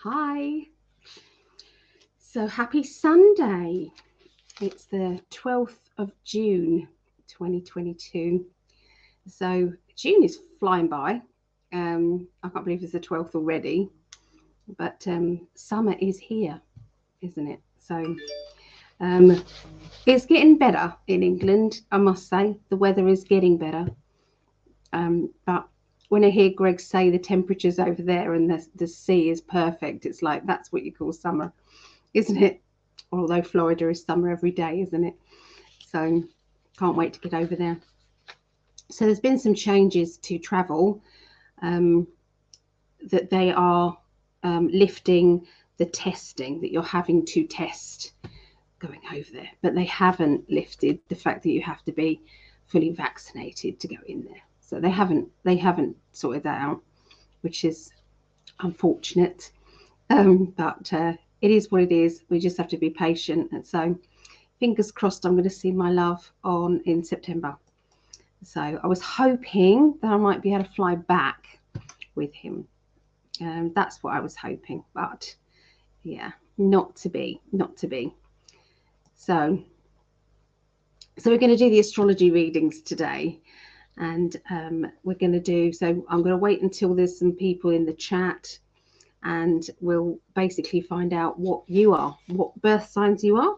Hi. So happy Sunday. It's the 12th of June 2022. So June is flying by. I can't believe it's the 12th already, but summer is here, isn't it? So it's getting better in England, I must say. The weather is getting better. But when I hear Gregg say the temperatures over there and the sea is perfect, it's like that's what you call summer, isn't it? Although Florida is summer every day, isn't it? So can't wait to get over there. So there's been some changes to travel, that they are lifting the testing that you're having to test going over there, but they haven't lifted the fact that you have to be fully vaccinated to go in there. So they haven't sorted that out, which is unfortunate. But it is what it is. We just have to be patient. And so fingers crossed I'm going to see my love in September. So I was hoping that I might be able to fly back with him. That's what I was hoping. But yeah, not to be. So we're going to do the astrology readings today. And we're going to do, so I'm going to wait until there's some people in the chat, and we'll basically find out what you are, what birth signs you are,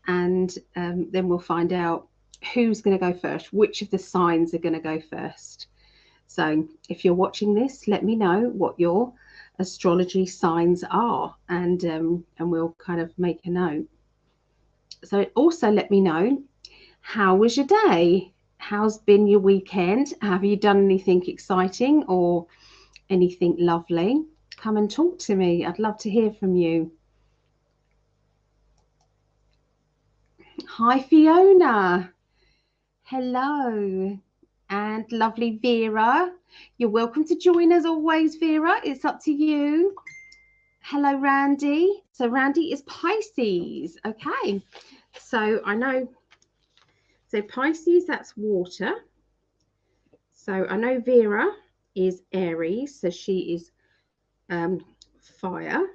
and then we'll find out who's going to go first, which of the signs are going to go first. So if you're watching this, let me know what your astrology signs are, and we'll kind of make a note. So also let me know, how was your day? How's been your weekend? Have you done anything exciting or anything lovely? Come and talk to me. I'd love to hear from you. Hi, Fiona. Hello. And lovely Vera. You're welcome to join as always, Vera. It's up to you. Hello, Randy. So Randy is Pisces. Okay. So I know. So Pisces, that's water. So I know Vera is Aries. So she is fire,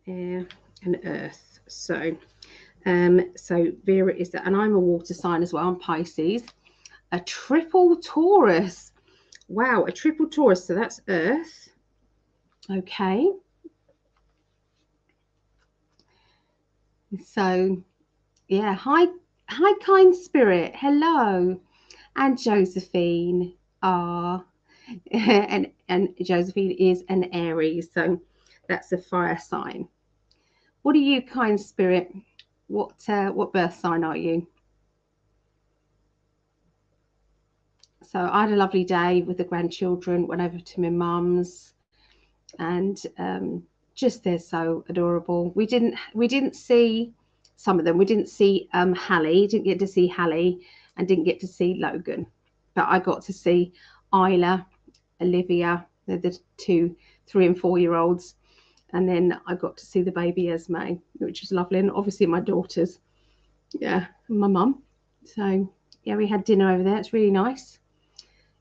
air and earth. So Vera is that, and I'm a water sign as well. I'm Pisces, a triple Taurus. Wow, a triple Taurus. So that's earth. Okay. So yeah, hi kind spirit. Hello. And Josephine. And Josephine is an Aries, so that's a fire sign. What are you, kind spirit? What birth sign are you? So I had a lovely day with the grandchildren, went over to my mum's, and just they're so adorable. We didn't see some of them. We didn't see Hallie, didn't get to see Hallie, and didn't get to see Logan, but I got to see Isla, Olivia, the 2, 3 and 4 year olds, and then I got to see the baby Esme, which was lovely, and obviously my daughters, yeah, and my mum. So yeah, we had dinner over there. It's really nice.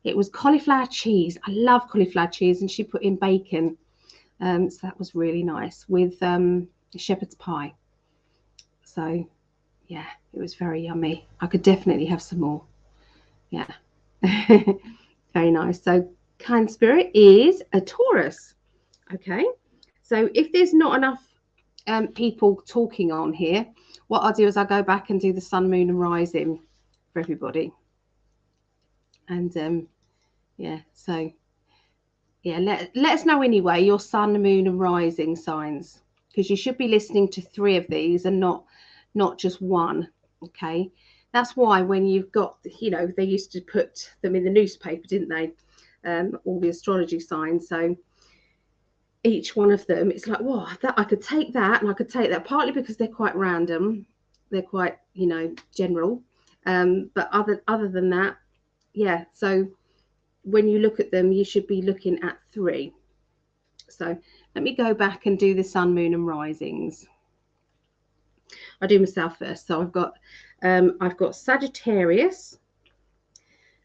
It was cauliflower cheese. I love cauliflower cheese, and she put in bacon, so that was really nice, with shepherd's pie. So yeah, it was very yummy. I could definitely have some more. Yeah. Very nice. So kind spirit is a Taurus. Okay, so if there's not enough people talking on here, what I'll do is I'll go back and do the sun, moon and rising for everybody. And yeah, so yeah, let us know anyway your sun, moon and rising signs, because you should be listening to 3 of these and not just one. Okay, that's why when you've got, you know, they used to put them in the newspaper, didn't they? All the astrology signs. So each one of them, it's like, wow, that I could take that and I could take that, partly because they're quite random, they're quite, you know, general, but other than that, yeah. So when you look at them, you should be looking at 3. So let me go back and do the sun, moon and risings. I'll do myself first. So I've got Sagittarius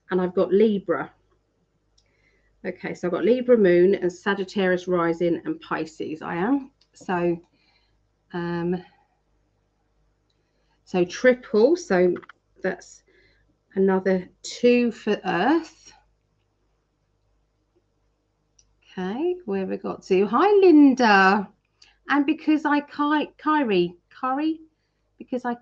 and I've got Libra. Okay, so I've got Libra moon and Sagittarius rising and Pisces. I am. So, so triple. So that's another 2 for Earth. Okay, where have we got to? Hi, Linda. And because I carry. Because I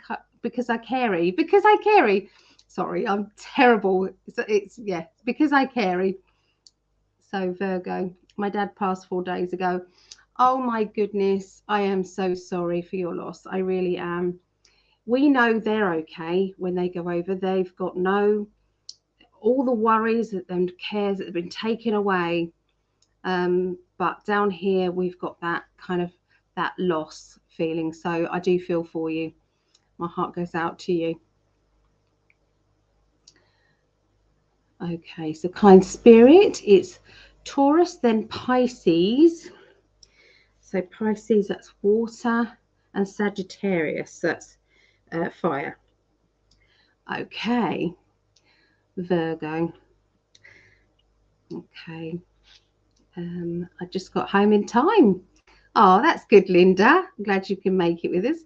carry. Sorry, I'm terrible. It's yeah, because I carry. So Virgo, my dad passed 4 days ago. Oh my goodness, I am so sorry for your loss. I really am. We know they're okay when they go over. They've got all the worries and cares that have been taken away. But down here, we've got that kind of that loss feeling. So I do feel for you. My heart goes out to you. Okay, so kind spirit, it's Taurus, then Pisces. So Pisces, that's water, and Sagittarius, that's fire. Okay, Virgo. Okay, I just got home in time. Oh, that's good, Linda. I'm glad you can make it with us.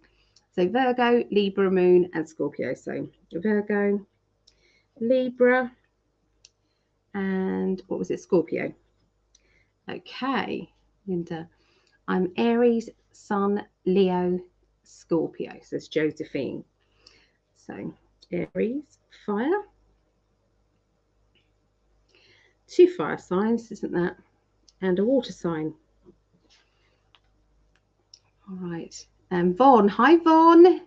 So Virgo, Libra moon, and Scorpio. So Virgo, Libra, and what was it? Scorpio. Okay, Linda. I'm Aries, Sun, Leo, Scorpio. So it's Josephine. So Aries, fire. 2 fire signs, isn't that? And a water sign. All right. And Vaughn. Hi, Vaughn.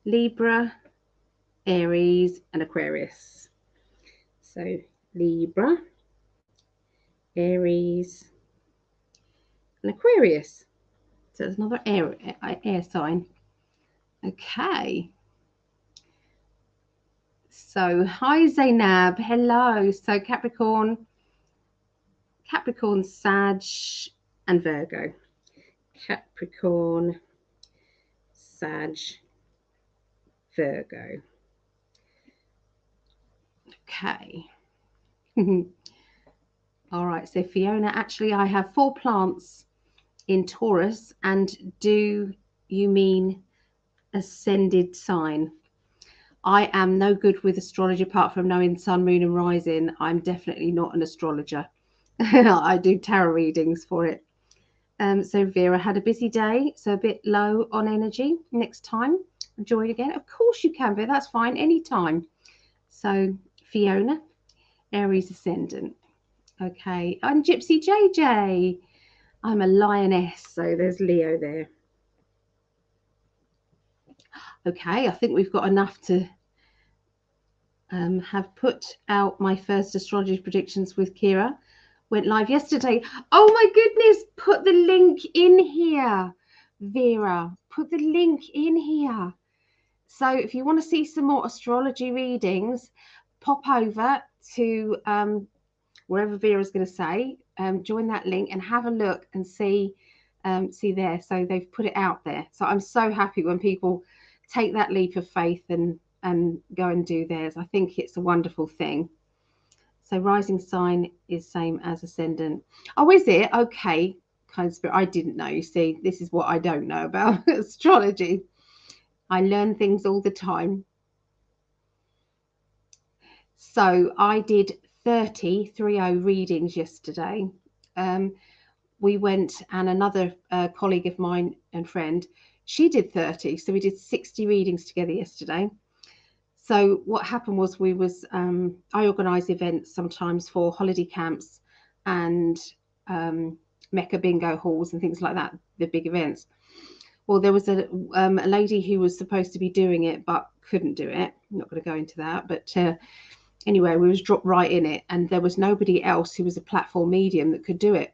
Libra, Aries, and Aquarius. So Libra, Aries, and Aquarius. So there's another air sign. Okay. So hi, Zainab. Hello. So Capricorn, Sag, and Virgo. Capricorn, Sag, Virgo. Okay. All right. So Fiona, actually, I have 4 plants in Taurus. And do you mean ascended sign? I am no good with astrology apart from knowing sun, moon, and rising. I'm definitely not an astrologer. I do tarot readings for it. So Vera had a busy day, so a bit low on energy. Next time, join again. Of course you can, Vera. That's fine, anytime. So Fiona, Aries ascendant. Okay, I'm Gypsy JJ. I'm a lioness, so there's Leo there. Okay, I think we've got enough to have put out my first astrology predictions with Kira. Went live yesterday. Oh my goodness, put the link in here, Vera. Put the link in here. So if you want to see some more astrology readings, pop over to wherever Vera's going to say, join that link and have a look and see there. So they've put it out there. So I'm so happy when people take that leap of faith and go and do theirs. I think it's a wonderful thing. So rising sign is same as ascendant. Oh, is it? Okay. Kind of spirit. I didn't know. You see, this is what I don't know about astrology. I learn things all the time. So I did 30 readings yesterday. We went, and another colleague of mine and friend, she did 30. So we did 60 readings together yesterday. So what happened was I organise events sometimes for holiday camps and Mecca bingo halls and things like that, the big events. Well, there was a lady who was supposed to be doing it but couldn't do it. I'm not going to go into that, but anyway, we was dropped right in it, and there was nobody else who was a platform medium that could do it.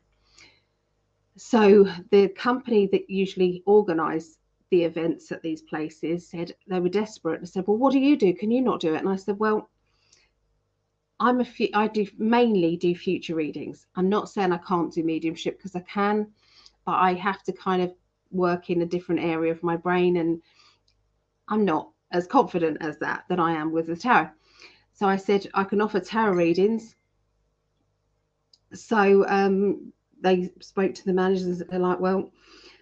So the company that usually organise the events at these places said they were desperate and said, well, what do you do? Can you not do it? And I said, well, I do mainly do future readings. I'm not saying I can't do mediumship, because I can, but I have to kind of work in a different area of my brain, and I'm not as confident as that I am with the tarot. So I said I can offer tarot readings. So they spoke to the managers. They're like, well,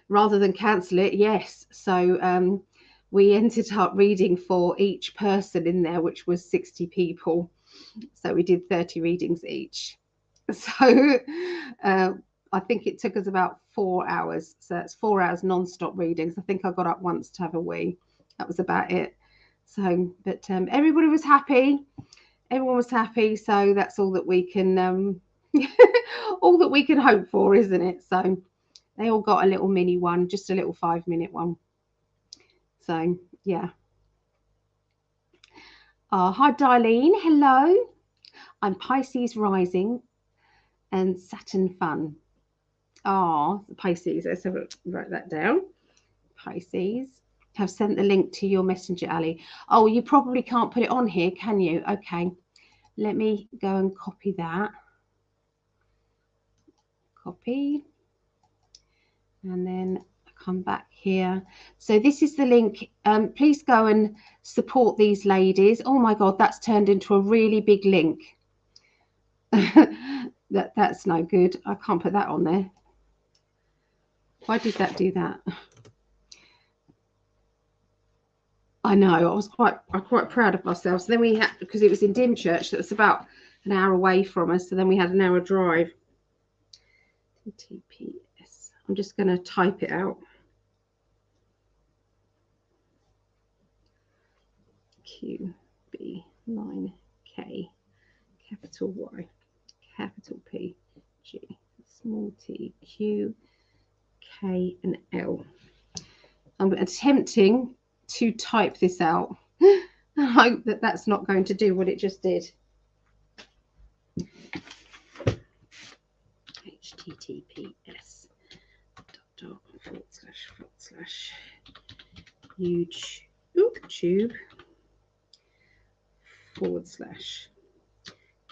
rather than cancel it, yes. So we ended up reading for each person in there, which was 60 people. So we did 30 readings each. So I think it took us about 4 hours. So that's 4 hours non-stop readings. I think I got up once to have a wee. That was about it. So, but everybody was happy. Everyone was happy. So that's all that we can, all that we can hope for, isn't it? So they all got a little mini one, just a little 5-minute one. So yeah. Hi, Darlene. Hello. I'm Pisces rising and Saturn fun. Pisces. Let's write that down. Pisces. Have sent the link to your messenger, Ali. Oh, you probably can't put it on here, can you? Okay. Let me go and copy that. Copy. And then come back here. So this is the link. Please go and support these ladies. Oh my God, that's turned into a really big link. That's no good. I can't put that on there. Why did that do that? I know. I'm quite proud of myself. So then we had, because it was in Dymchurch, that was about an hour away from us. So then we had an hour drive. TPS. I'm just going to type it out. QB9K, capital Y, capital P, G, small t, Q, K, and L. I'm attempting to type this out. I hope that that's not going to do what it just did. HTTPS YouTube /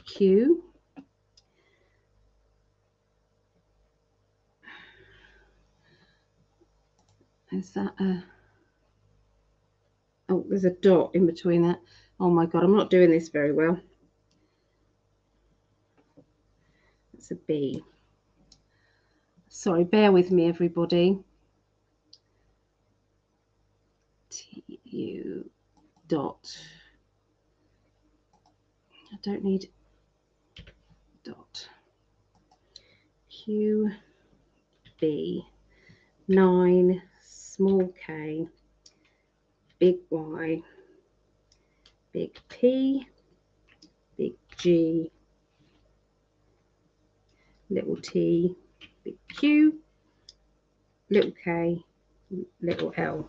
Q is that a there's a dot in between that. Oh my God, I'm not doing this very well. It's a B. Sorry, bear with me, everybody. TU dot. I don't need dot. Q B 9 small K big Y big P big G little t big Q little K little L.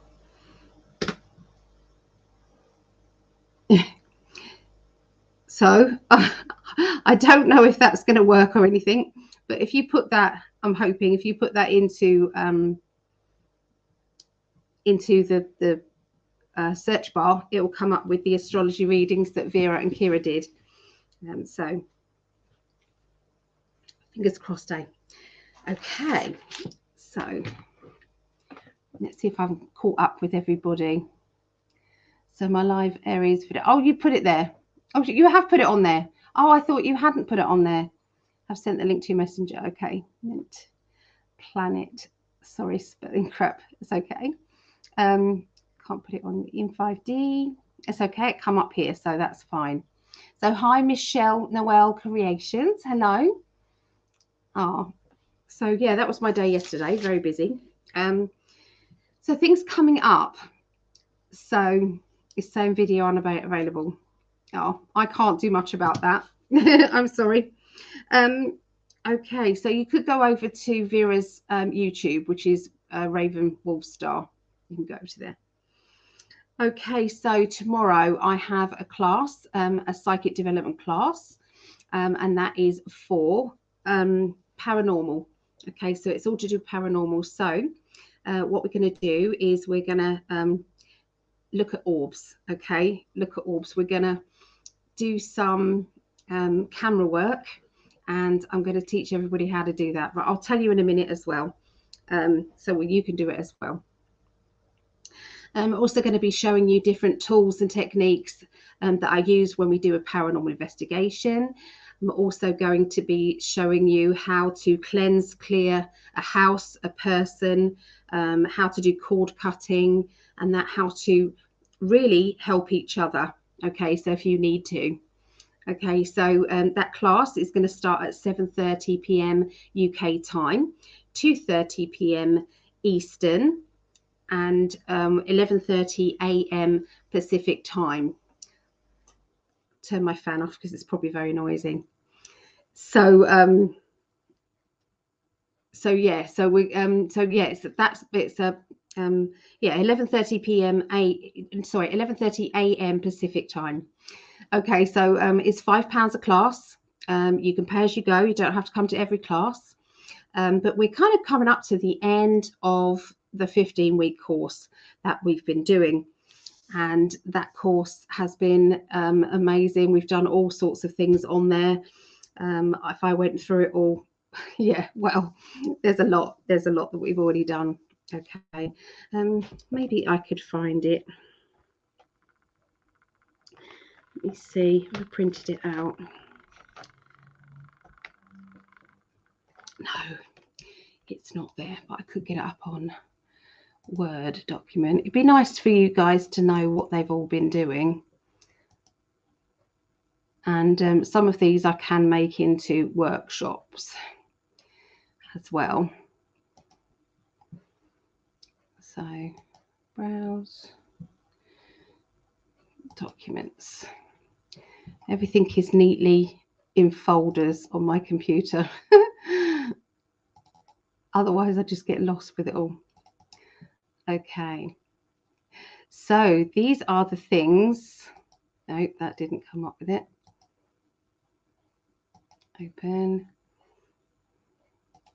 So I don't know if that's going to work or anything, but if you put that, I'm hoping if you put that into the search bar, it will come up with the astrology readings that Vera and Kira did. So fingers crossed, eh? Okay, so let's see if I'm caught up with everybody. So my live Aries video. Oh, you put it there. Oh, you have put it on there. Oh, I thought you hadn't put it on there. I've sent the link to your messenger. Okay. Mint planet. Sorry, spelling crap. It's okay. Can't put it on in 5D. It's okay. It come up here, so that's fine. So hi, Michelle Noel Creations. Hello. Oh, so yeah, that was my day yesterday. Very busy. So things coming up. So it's saying video unavailable. Oh, I can't do much about that. I'm sorry. Okay, so you could go over to Vera's YouTube, which is Raven Wolfstar. You can go to there. Okay, so tomorrow I have a class, a psychic development class, and that is for paranormal. Okay, so it's all to do with paranormal. So what we're going to do is we're going to look at orbs. Okay, look at orbs. We're going to do some camera work, and I'm going to teach everybody how to do that, but I'll tell you in a minute as well, so you can do it as well. I'm also going to be showing you different tools and techniques that I use when we do a paranormal investigation. I'm also going to be showing you how to cleanse, clear a house, a person, how to do cord cutting, and that how to really help each other. Okay, so if you need to. Okay, so that class is going to start at 7:30 p.m. UK time, 2:30 p.m. Eastern, and 11:30 a.m. Pacific time. Turn my fan off because it's probably very noisy. So yeah, so we that's it's a 11:30 p.m. 11:30 a.m. Pacific time. Okay, so it's £5 a class. You can pay as you go. You don't have to come to every class. But we're kind of coming up to the end of the 15-week course that we've been doing. And that course has been amazing. We've done all sorts of things on there. If I went through it all, yeah, well, there's a lot that we've already done. Okay, maybe I could find it. Let me see. I printed it out. No, it's not there, but I could get it up on Word document. It'd be nice for you guys to know what they've all been doing. And some of these I can make into workshops as well. So browse documents. Everything is neatly in folders on my computer. Otherwise I just get lost with it all. Okay, so these are the things. No, that didn't come up with it. Open,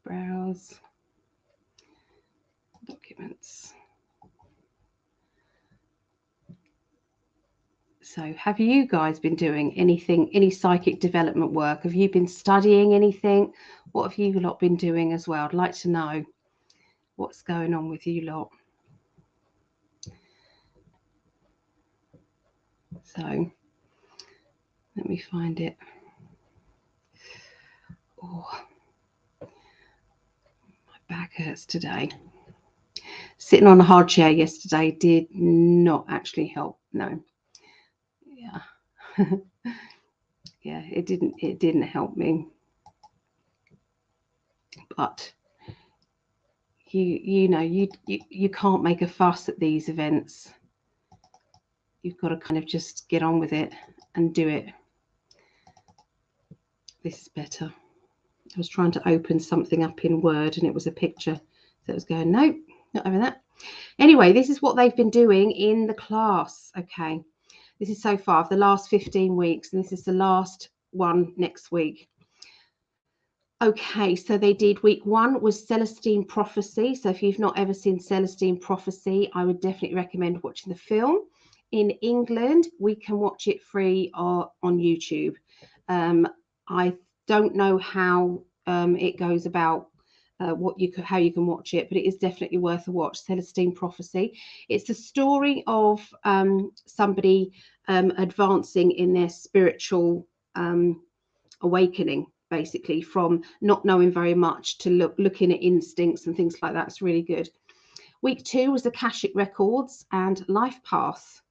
browse documents. So have you guys been doing anything, any psychic development work? Have you been studying anything? What have you lot been doing as well? I'd like to know what's going on with you lot. So let me find it. Oh, my back hurts today. Sitting on a hard chair yesterday did not actually help. No. Yeah. Yeah, it didn't help me. But you know, you can't make a fuss at these events. You've got to kind of just get on with it and do it. This is better. I was trying to open something up in Word and it was a picture. So it was going, nope, not having that. Anyway, this is what they've been doing in the class. Okay, this is so far for the last 15 weeks, and this is the last one next week. Okay, so they did week 1 was Celestine Prophecy. So if you've not ever seen Celestine Prophecy, I would definitely recommend watching the film. In England, we can watch it free on YouTube. I don't know how it goes about how you can watch it, but it is definitely worth a watch. Celestine Prophecy. It's the story of somebody advancing in their spiritual awakening, basically, from not knowing very much to looking at instincts and things like that. It's really good. Week 2 was Akashic Records and Life Path.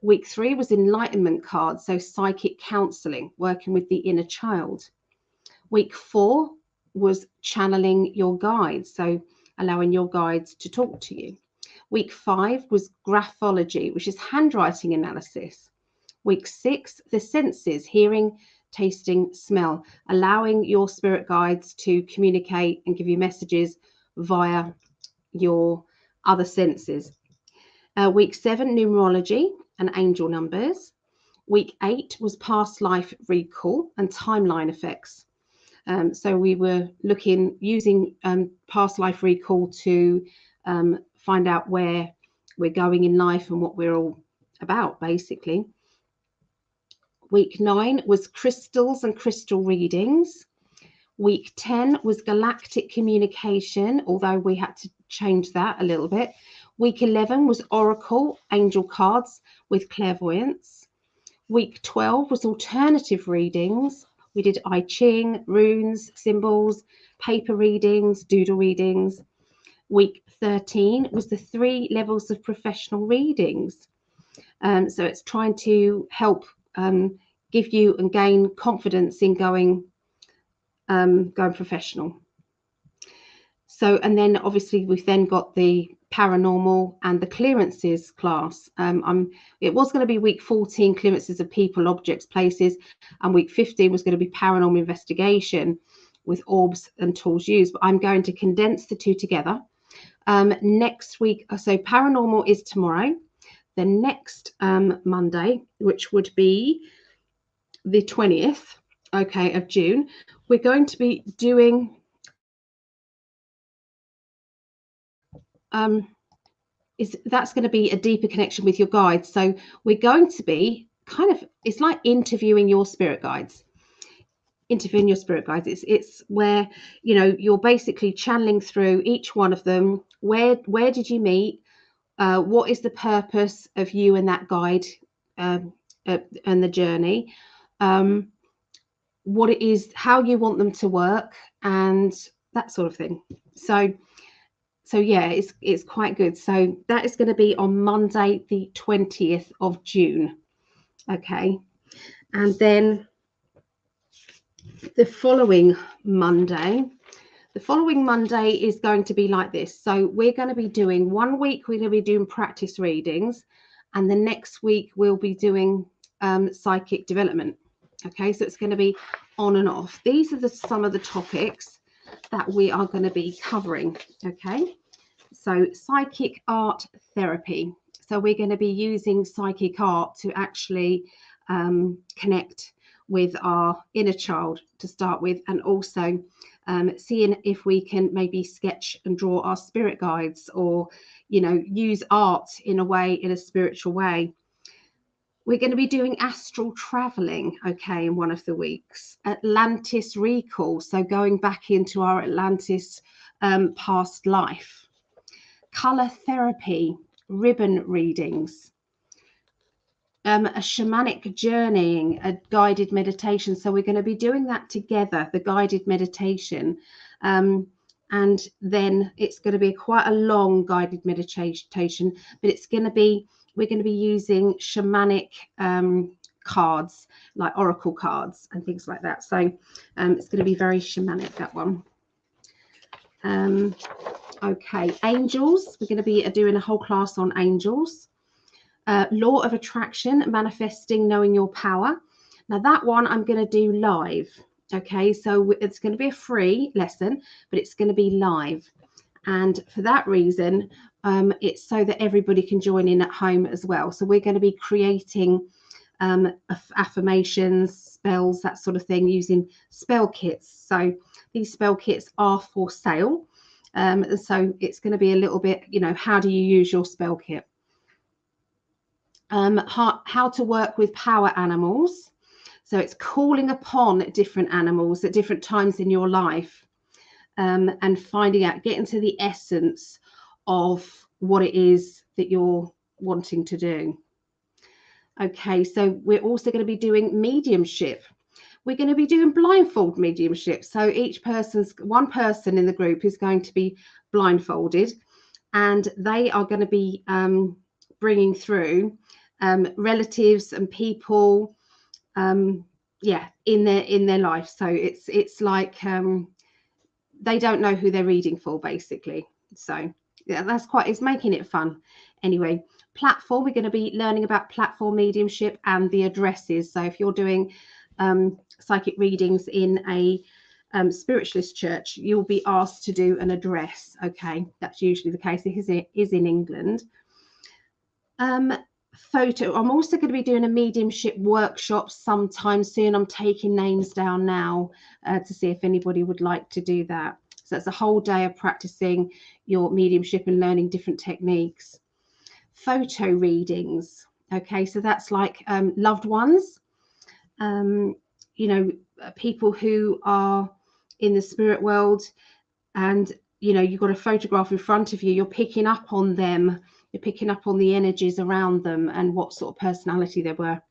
Week 3 was Enlightenment cards, so psychic counseling, working with the inner child. Week 4 was channeling your guides, so allowing your guides to talk to you. Week 5 was graphology, which is handwriting analysis. Week 6, the senses, hearing, tasting, smell, allowing your spirit guides to communicate and give you messages via your other senses. Week 7, numerology and angel numbers. Week 8 was past life recall and timeline effects. So we were using past life recall to find out where we're going in life and what we're all about, basically. Week 9 was crystals and crystal readings. Week 10 was galactic communication, although we had to change that a little bit. Week 11 was oracle, angel cards with clairvoyance. Week 12 was alternative readings, We did I Ching, runes, symbols, paper readings, doodle readings. Week 13 was the 3 levels of professional readings. So it's trying to help give you and gain confidence in going professional. So, and then obviously we've then got the paranormal and the clearances class. It was going to be week 14, clearances of people, objects, places, and week 15 was going to be paranormal investigation with orbs and tools used. But I'm going to condense the 2 together. Next week, so paranormal is tomorrow. The next Monday, which would be the 20th, okay, of June, we're going to be doing that's going to be a deeper connection with your guides. So we're going to be kind of, it's like interviewing your spirit guides. It's where, you know, you're basically channeling through each one of them. Where did you meet? What is the purpose of you and that guide and the journey? What it is, how you want them to work, and that sort of thing. So yeah, it's quite good. So that is going to be on Monday, the 20th of June. Okay. And then the following Monday is going to be like this. So we're going to be doing 1 week, we're going to be doing practice readings, and the next week we'll be doing psychic development. Okay, so it's going to be on and off. These are some of the topics that we are going to be covering. Okay, so psychic art therapy. So we're going to be using psychic art to actually connect with our inner child to start with, and also seeing if we can maybe sketch and draw our spirit guides, or, you know, use art in a way, in a spiritual way. We're going to be doing astral traveling, okay, in one of the weeks. Atlantis recall, so going back into our Atlantis past life. Color therapy, ribbon readings. A shamanic journeying, a guided meditation. So we're going to be doing that together, the guided meditation. And then it's going to be quite a long guided meditation, but it's going to be, we're going to be using shamanic cards, like oracle cards and things like that. So it's going to be very shamanic, that one. Okay, angels. We're going to be doing a whole class on angels. Law of attraction, manifesting, knowing your power. Now that one I'm going to do live. Okay, so it's going to be a free lesson, but it's going to be live. And for that reason, it's so that everybody can join in at home as well. So we're going to be creating affirmations, spells, that sort of thing, using spell kits. So these spell kits are for sale. So it's going to be a little bit, you know, how do you use your spell kit? How to work with power animals. So it's calling upon different animals at different times in your life, and finding out, getting to the essence of what it is that you're wanting to do. Okay, so we're also going to be doing mediumship. We're going to be doing blindfold mediumship. So one person in the group is going to be blindfolded, and they are going to be bringing through relatives and people, yeah, in their life. So it's like they don't know who they're reading for, basically. So yeah, that's quite, it's making it fun. Anyway, platform, we're going to be learning about platform mediumship and the addresses. So if you're doing psychic readings in a spiritualist church, you'll be asked to do an address. Okay, that's usually the case. It is in England. Photo, I'm also going to be doing a mediumship workshop sometime soon. I'm taking names down now to see if anybody would like to do that. So it's a whole day of practicing your mediumship and learning different techniques. Photo readings, okay, so that's like loved ones, you know, people who are in the spirit world, and you know, you've got a photograph in front of you, you're picking up on them, you're picking up on the energies around them and what sort of personality they were.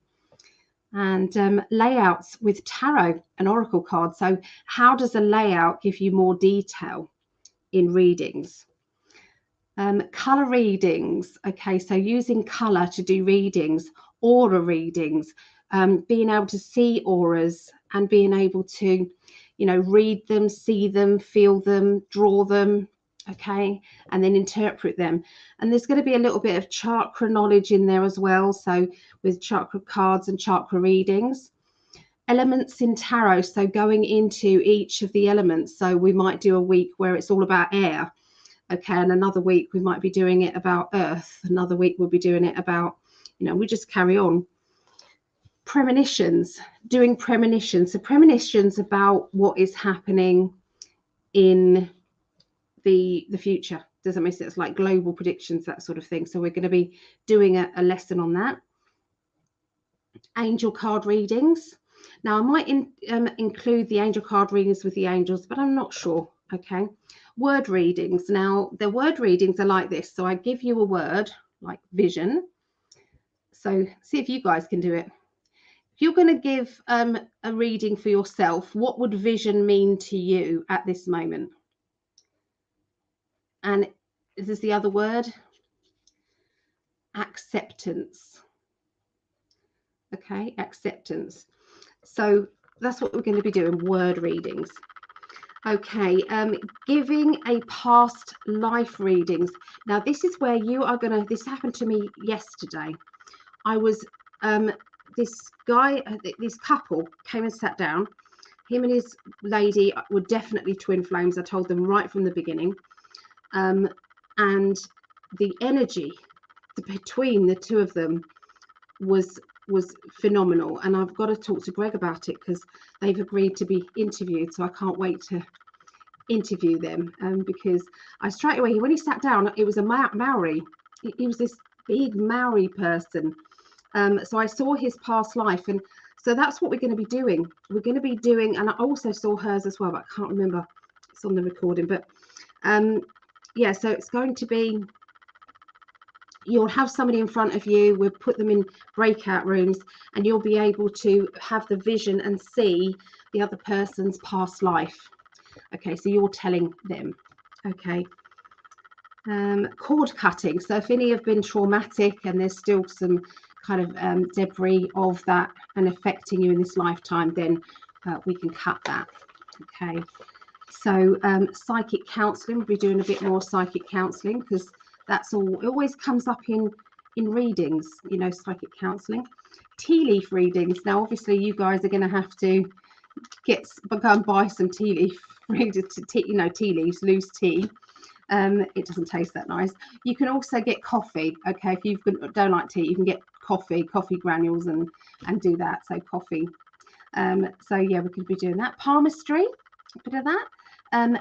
and layouts with tarot and oracle cards. So how does a layout give you more detail in readings? Color readings. Okay, so using color to do readings, aura readings, being able to see auras and being able to, you know, read them, see them, feel them, draw them, okay, and then interpret them. And there's going to be a little bit of chakra knowledge in there as well, so with chakra cards and chakra readings. Elements in tarot, so going into each of the elements. So we might do a week where it's all about air, okay, and another week we might be doing it about earth, another week we'll be doing it about, you know, we just carry on. Premonitions, doing premonitions. So premonitions about what is happening in the future. Does that make sense? Like global predictions, that sort of thing. So we're going to be doing a lesson on that. Angel card readings. Now I might include the angel card readings with the angels, but I'm not sure. Okay. Word readings. Now the word readings are like this. So I give you a word like vision. So see if you guys can do it. If you're going to give a reading for yourself, what would vision mean to you at this moment? And this is the other word, acceptance. Okay, acceptance. So that's what we're going to be doing, word readings. Okay, giving a past life readings. Now this is where you are going to, this happened to me yesterday. I was, this guy, this couple came and sat down. Him and his lady were definitely twin flames. I told them right from the beginning. And the energy between the two of them was phenomenal. And I've got to talk to Gregg about it because they've agreed to be interviewed. So I can't wait to interview them, because I straight away, when he sat down, it was a Maori. He was this big Maori person. So I saw his past life, and so that's what we're going to be doing. We're going to be doing, and I also saw hers as well, but I can't remember. It's on the recording, but yeah, so it's going to be, you'll have somebody in front of you. We'll put them in breakout rooms, and you'll be able to have the vision and see the other person's past life. Okay, so you're telling them. Okay. Cord cutting. So if any have been traumatic and there's still some kind of debris of that and affecting you in this lifetime, then we can cut that. Okay. So psychic counselling, we'll be doing a bit more psychic counselling because that's all, it always comes up in readings, you know, psychic counselling. Tea leaf readings. Now, obviously, you guys are going to have to go and buy some tea leaf readers, you know, tea leaves, loose tea. It doesn't taste that nice. You can also get coffee. Okay, if you don't like tea, you can get coffee granules and do that. So coffee. So yeah, we could be doing that. Palmistry, a bit of that.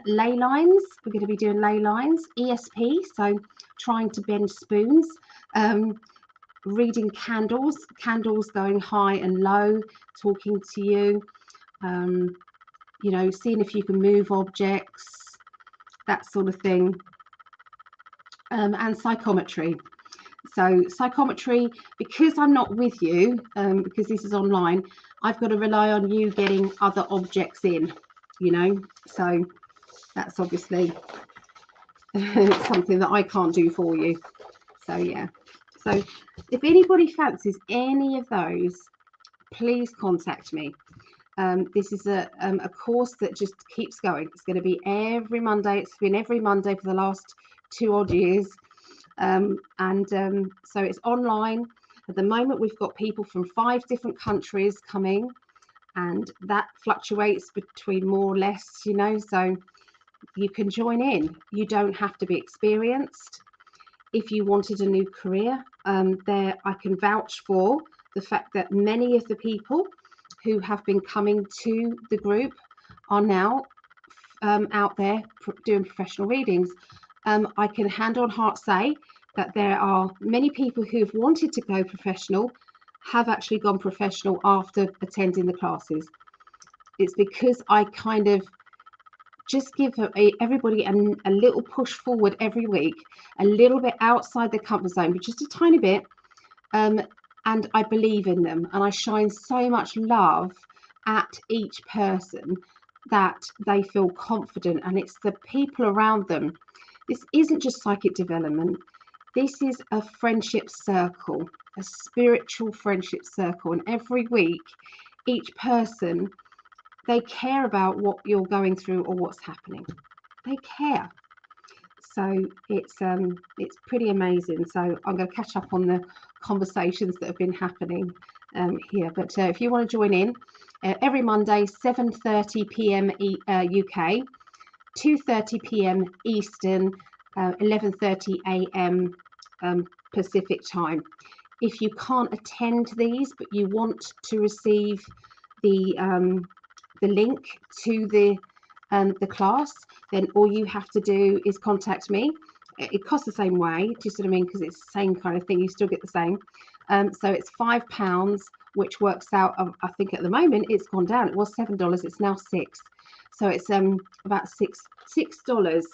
Ley lines, we're going to be doing ley lines. ESP, so trying to bend spoons. Reading candles going high and low, talking to you. You know, seeing if you can move objects, that sort of thing. And psychometry. So psychometry, because I'm not with you, because this is online, I've got to rely on you getting other objects in, you know, so that's obviously something that I can't do for you. So yeah, so if anybody fancies any of those, please contact me. This is a course that just keeps going. It's going to be every Monday. It's been every Monday for the last 2 odd years. So it's online. At the moment, we've got people from 5 different countries coming, and that fluctuates between more or less, you know, so you can join in. You don't have to be experienced. If you wanted a new career, there I can vouch for the fact that many of the people who have been coming to the group are now out there doing professional readings. I can hand on heart say that there are many people who've wanted to go professional have actually gone professional after attending the classes. It's because I kind of just give everybody a little push forward every week, a little bit outside the comfort zone, but just a tiny bit, and I believe in them, and I shine so much love at each person that they feel confident, and it's the people around them. This isn't just psychic development. This is a friendship circle, a spiritual friendship circle, and every week each person, they care about what you're going through or what's happening. They care. So it's pretty amazing. So I'm going to catch up on the conversations that have been happening here. But if you want to join in, every Monday, 7:30 p.m. UK, 2:30 p.m. Eastern, 11:30 a.m. Pacific time. If you can't attend these, but you want to receive the link to the class, then all you have to do is contact me. It costs the same way, do you see what I mean? Because it's the same kind of thing, you still get the same. So it's £5, which works out, I think at the moment it's gone down. It was $7, it's now $6. So it's about $6.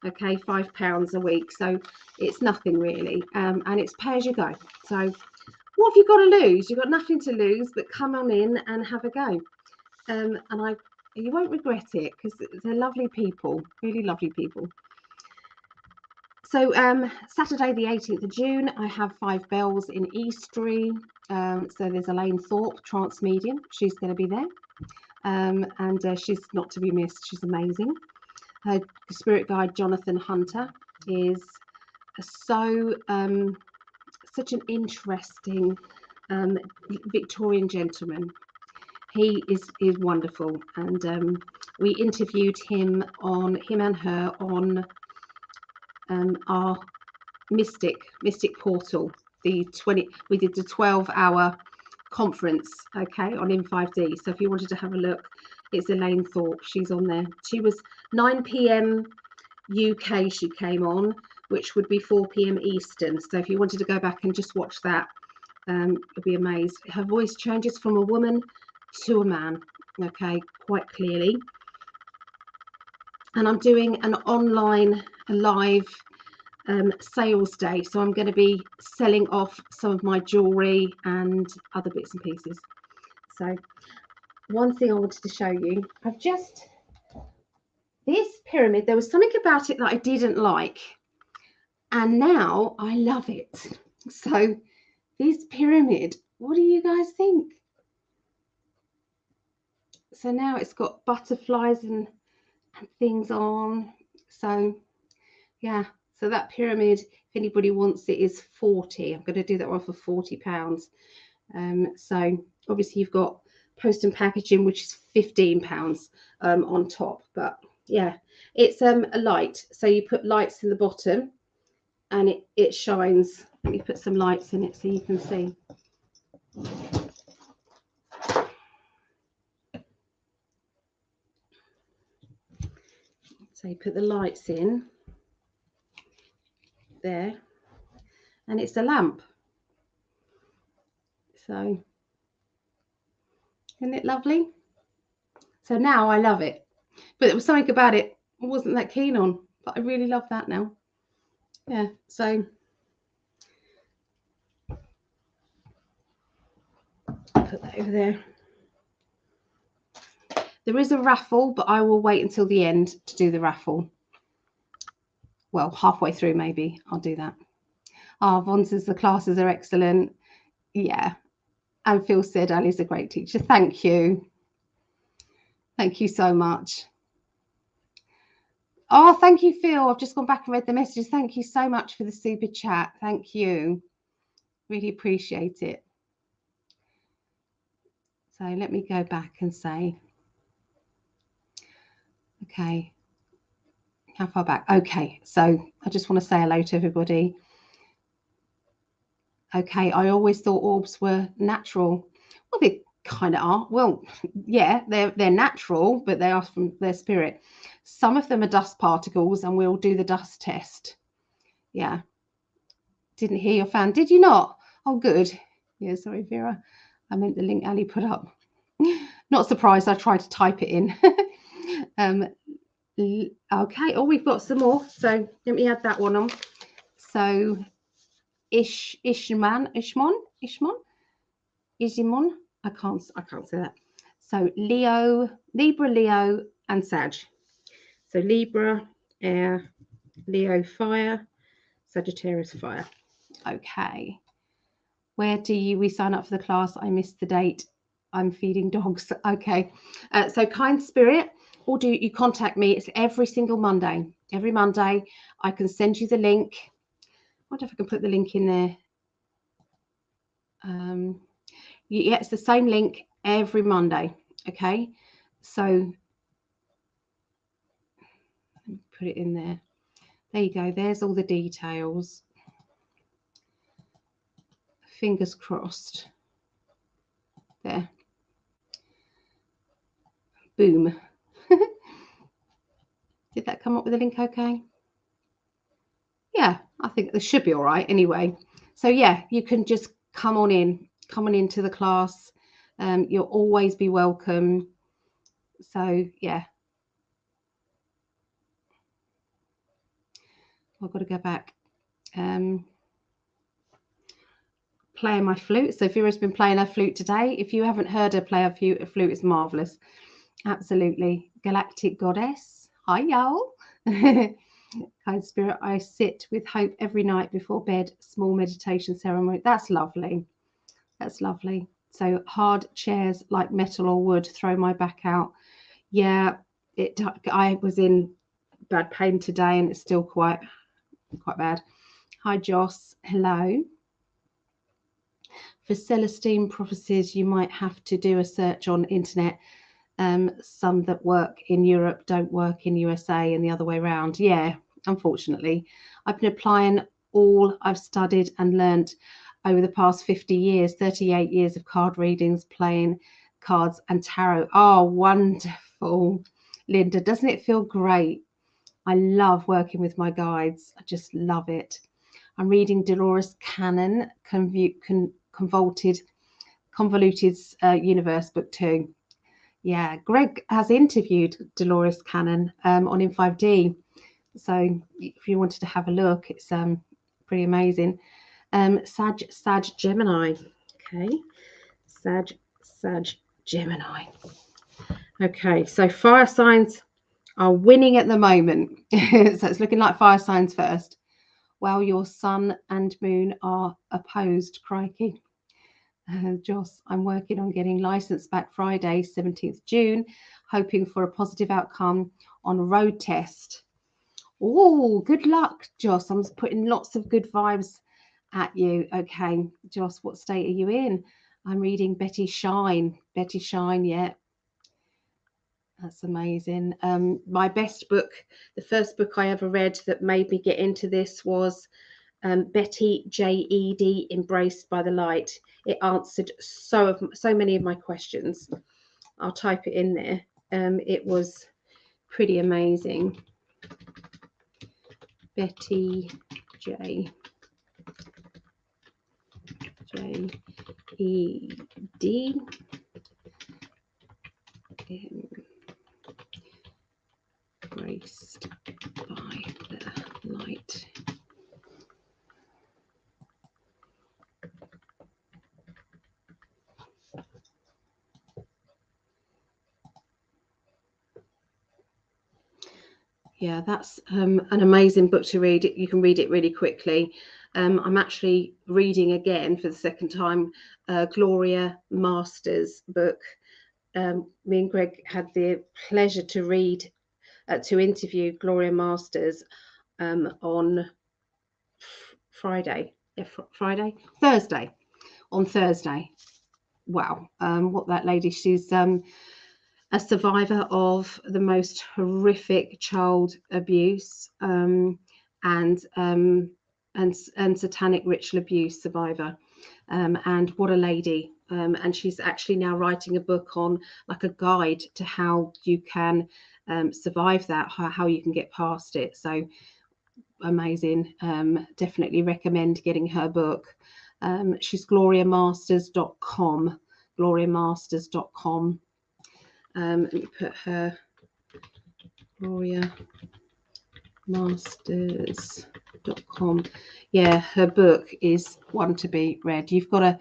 Okay, £5 a week. So it's nothing really, and it's pay as you go. So what have you got to lose? You've got nothing to lose, but come on in and have a go. And you won't regret it, because they're lovely people, really lovely people. So Saturday the 18th of June, I have 5 Bells in Eastery. So there's Elaine Thorpe, trance medium. She's going to be there, and she's not to be missed. She's amazing. Her spirit guide Jonathan Hunter is such an interesting Victorian gentleman. He is wonderful, and we interviewed him and her on our mystic portal. We did the 12-hour conference, okay, on M5D. So if you wanted to have a look, it's Elaine Thorpe. She's on there. She was 9 p.m. UK. She came on, which would be 4 p.m. Eastern. So if you wanted to go back and just watch that, you'll be amazed. Her voice changes from a woman to a man, okay, quite clearly. And I'm doing an online live sales day, so I'm going to be selling off some of my jewelry and other bits and pieces. So one thing I wanted to show you, this pyramid, there was something about it that I didn't like, and now I love it. So this pyramid, what do you guys think? So now it's got butterflies and things on. So yeah, so that pyramid, if anybody wants it, is 40. I'm going to do that one for £40. So obviously you've got post and packaging, which is £15 on top. But yeah, it's a light. So you put lights in the bottom and it shines. Let me put some lights in it so you can see. So you put the lights in there, and it's a lamp. So isn't it lovely? So now I love it, but there was something about it I wasn't that keen on, but I really love that now. Yeah, so I'll put that over there. There is a raffle, but I will wait until the end to do the raffle. Well, halfway through maybe I'll do that. Von says the classes are excellent. Yeah, and Phil said Ali's a great teacher. Thank you. Thank you so much. Oh, thank you, Phil. I've just gone back and read the messages. Thank you so much for the super chat. Thank you. Really appreciate it. So let me go back and say, okay, how far back? Okay, so I just want to say hello to everybody. Okay, I always thought orbs were natural. Well, they kind of are. Well, yeah, they're natural, but they are from their spirit. Some of them are dust particles, and we'll do the dust test. Yeah. Didn't hear your fan. Did you not? Oh, good. Yeah, sorry, Vera. I meant the link Ali put up. Not surprised. I tried to type it in. Okay. Oh, we've got some more. So let me add that one on. So Ishman. Isimon. I can't say that. So Leo, Libra, Leo, and Sag. So Libra, air, Leo, fire, Sagittarius, fire. Okay. Where do we sign up for the class? I missed the date. I'm feeding dogs. Okay. So kind spirit, or do you contact me? It's every single Monday. Every Monday, I can send you the link. I wonder if I can put the link in there. Yeah, it's the same link every Monday. Okay. So put it in there. There you go. There's all the details. Fingers crossed. There. Boom. Did that come up with a link okay? Yeah, I think this should be all right anyway. So yeah, you can just come on into the class. You'll always be welcome. So yeah. I've got to go back. Playing my flute. So Vera's been playing her flute today. If you haven't heard her play a flute, it's marvelous. Absolutely. Galactic Goddess. Hi, y'all. Kind spirit, I sit with hope every night before bed. Small meditation ceremony. That's lovely. That's lovely. So hard chairs like metal or wood throw my back out. Yeah, I was in bad pain today and it's still quite bad. Hi, Joss. Hello. For Celestine prophecies, you might have to do a search on internet. Some that work in Europe don't work in USA and the other way around. Yeah, unfortunately. I've been applying all I've studied and learnt over the past 50 years, 38 years of card readings, playing cards and tarot. Oh, wonderful. Linda, doesn't it feel great? I love working with my guides. I just love it. I'm reading Dolores Cannon, Convoluted Universe, Book 2. Yeah, Gregg has interviewed Dolores Cannon on In 5D. So if you wanted to have a look, it's pretty amazing. Sag Gemini. Okay. Sag Gemini. Okay, so fire signs are winning at the moment. So it's looking like fire signs first. While your sun and moon are opposed, crikey. Joss, I'm working on getting licensed back Friday, 17th June, hoping for a positive outcome on road test. Oh, good luck, Joss. I'm putting lots of good vibes at you. Okay, Joss, what state are you in? I'm reading Betty Shine. Betty Shine, yeah. That's amazing. My best book, the first book I ever read that made me get into this was Betty J.E.D. Embraced by the Light. It answered so many of my questions. I'll type it in there. It was pretty amazing. Betty J.E.D. Embraced by the Light. Yeah, that's an amazing book to read. You can read it really quickly. I'm actually reading again for the second time Gloria Masters' book. Me and Gregg had the pleasure to interview Gloria Masters on Thursday. Wow, what that lady, she's a survivor of the most horrific child abuse and satanic ritual abuse survivor. And what a lady. And she's actually now writing a book on like a guide to how you can survive that, how you can get past it. So amazing. Definitely recommend getting her book. She's gloriamasters.com. gloriamasters.com. Let me put her gloriamasters.com. Yeah, her book is one to be read. You've got to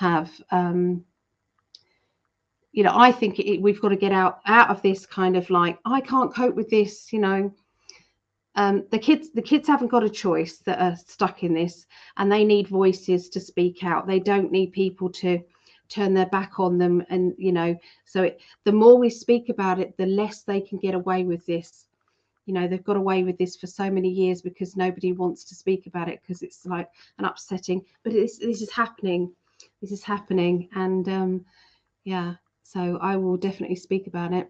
have, you know, I think we've got to get out of this kind of like, I can't cope with this, you know. The kids haven't got a choice that are stuck in this, and they need voices to speak out. They don't need people to turn their back on them, and you know, so the more we speak about it, the less they can get away with this. You know, they've got away with this for so many years because nobody wants to speak about it because it's like an upsetting, but this is happening. This is happening, and yeah, so I will definitely speak about it.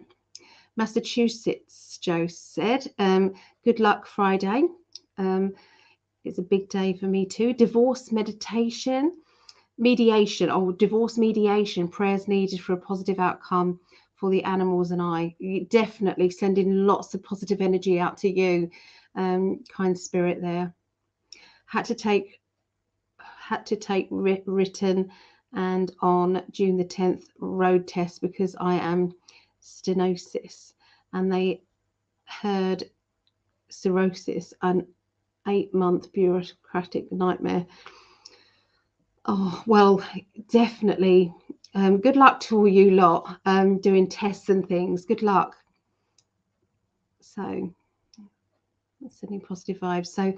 Massachusetts, Joe said, good luck Friday. It's a big day for me too. Divorce mediation, mediation, or divorce mediation, prayers needed for a positive outcome for the animals and I. Definitely sending lots of positive energy out to you, kind spirit there. Had to take written and on June the 10th road test because I am stenosis, and they heard cirrhosis, an 8-month bureaucratic nightmare. Oh, well, definitely. Good luck to all you lot doing tests and things. Good luck. So sending positive vibes. So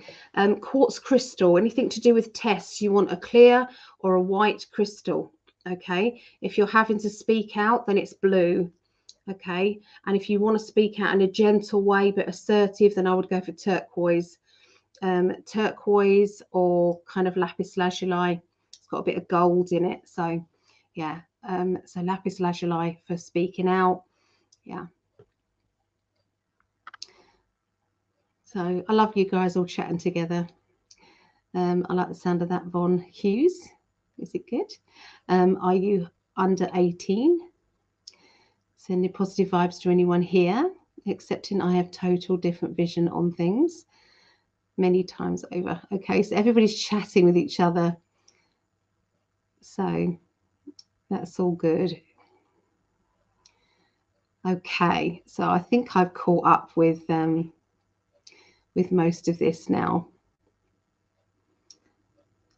quartz crystal, anything to do with tests, you want a clear or a white crystal. Okay, if you're having to speak out, then it's blue. Okay, and if you want to speak out in a gentle way but assertive, then I would go for turquoise. Turquoise or kind of lapis lazuli. It's got a bit of gold in it, so yeah. So lapis lazuli for speaking out. Yeah. So I love you guys all chatting together. I like the sound of that. Von Hughes, is it good? Are you under 18? Sending positive vibes to anyone here, accepting I have total different vision on things many times over. Okay, so everybody's chatting with each other, so that's all good. Okay, so I think I've caught up with most of this now.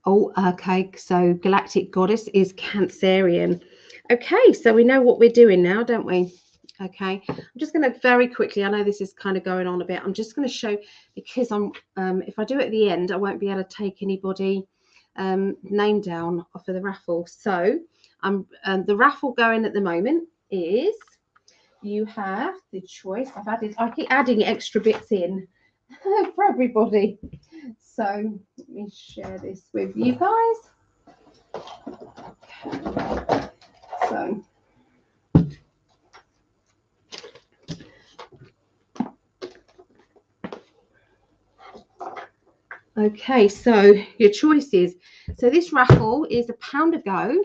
Oh, okay, so galactic goddess is Cancerian. Okay, so we know what we're doing now, don't we? Okay, I'm just going to very quickly, I know this is kind of going on a bit, I'm just going to show, because I'm if I do it at the end, I won't be able to take anybody name down for the raffle. So the raffle going at the moment is, you have the choice. I keep adding extra bits in for everybody. So let me share this with you guys. Okay. So okay, so your choices. So this raffle is £1 a go.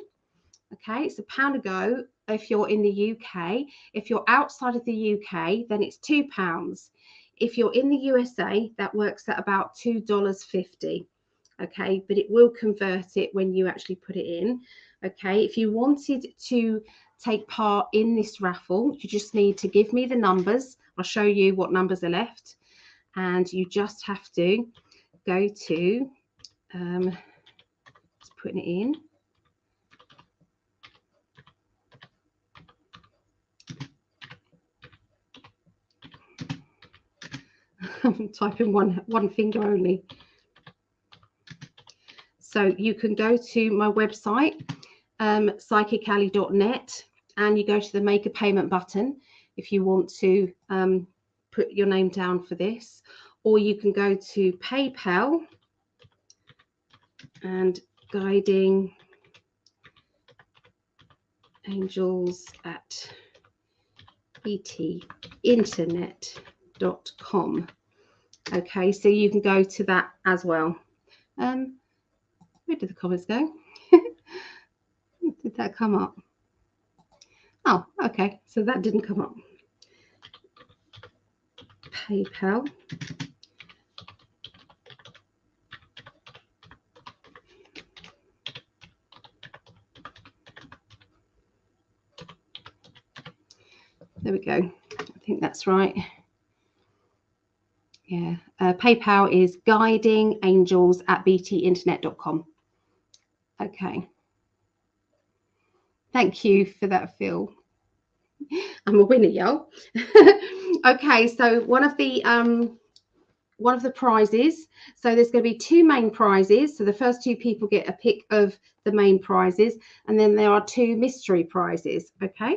Okay, it's £1 a go if you're in the UK. If you're outside of the UK, then it's £2. If you're in the USA, that works at about $2.50. Okay, but it will convert it when you actually put it in. Okay, if you wanted to take part in this raffle, you just need to give me the numbers. I'll show you what numbers are left, and you just have to go to just putting it in. I'm typing one finger only. So you can go to my website, psychically.net, and you go to the make a payment button if you want to put your name down for this, or you can go to PayPal and guiding angels at etinternet.com. Okay, so you can go to that as well. Where did the comments go? Did that come up? Oh, okay, so that didn't come up. PayPal. There we go. I think that's right. Yeah, PayPal is guidingangels@btinternet.com. Okay. Thank you for that, Phil. I'm a winner, y'all. Okay, so one of the prizes, so there's going to be 2 main prizes. So the first 2 people get a pick of the main prizes, and then there are 2 mystery prizes. Okay,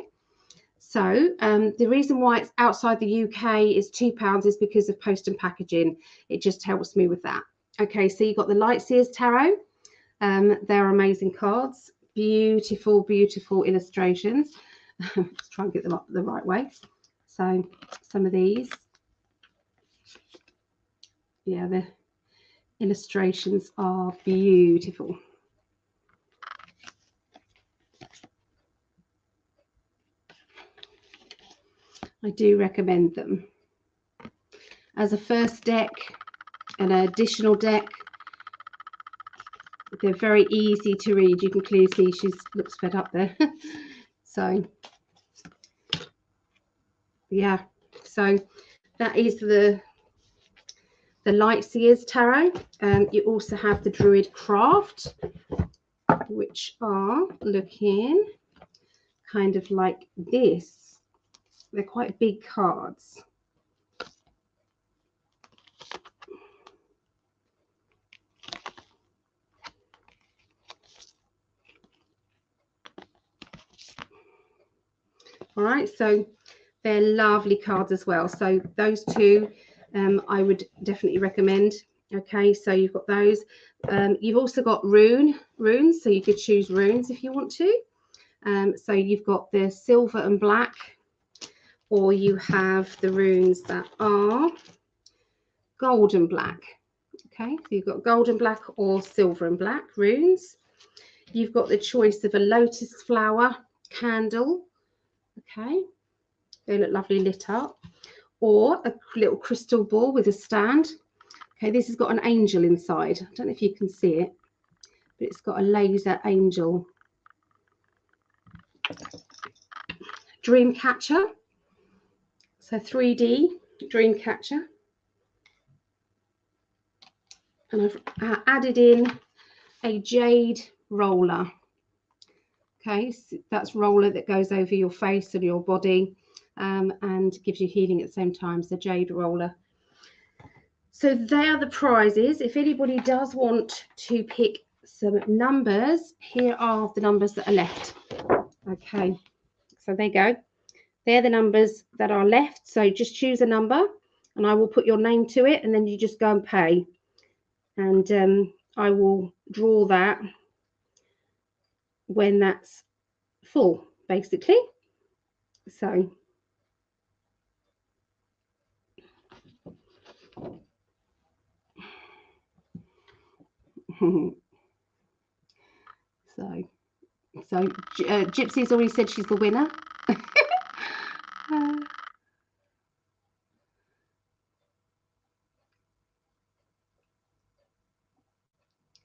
so the reason why it's outside the UK is £2 is because of post and packaging. It just helps me with that. Okay, so you've got the Lightseers Tarot. They're amazing cards, beautiful, beautiful illustrations. Let's try and get them up the right way. So some of these, yeah, the illustrations are beautiful. I do recommend them as a first deck, an additional deck. They're very easy to read. You can clearly see she looks fed up there. So yeah, so that is the Lightseers Tarot. You also have the Druid Craft, which are looking kind of like this. They're quite big cards. All right, so they're lovely cards as well. So those 2 I would definitely recommend. Okay, so you've got those. You've also got runes, so you could choose runes if you want to. So you've got the silver and black, or you have the runes that are gold and black. Okay, so you've got gold and black or silver and black runes. You've got the choice of a lotus flower candle. Okay, they look lovely lit up, or a little crystal ball with a stand. Okay, this has got an angel inside. I don't know if you can see it, but it's got a laser angel. Dream catcher, so 3D dream catcher, and I've added in a jade roller. Okay, so that's roller that goes over your face and your body, and gives you healing at the same time. So jade roller. So they are the prizes. If anybody does want to pick some numbers, here are the numbers that are left. Okay, so there you go. They're the numbers that are left. So just choose a number and I will put your name to it, and then you just go and pay. And I will draw that when that's full, basically. So Gypsy's already said she's the winner.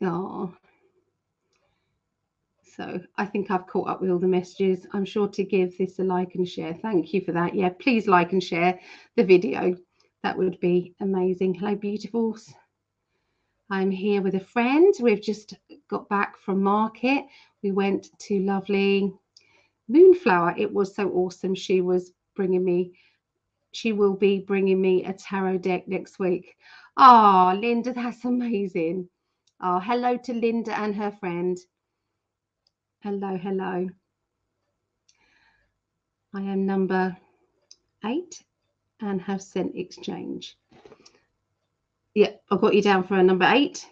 Oh, so I think I've caught up with all the messages. I'm sure to give this a like and share. Thank you for that. Yeah, please like and share the video. That would be amazing. Hello, beautifuls. I'm here with a friend. We've just got back from market. We went to lovely Moonflower. It was so awesome. She will be bringing me a tarot deck next week. Oh, Linda, that's amazing. Oh, hello to Linda and her friend. Hello, hello. I am number 8 and have sent exchange. Yeah, I've got you down for a number 8.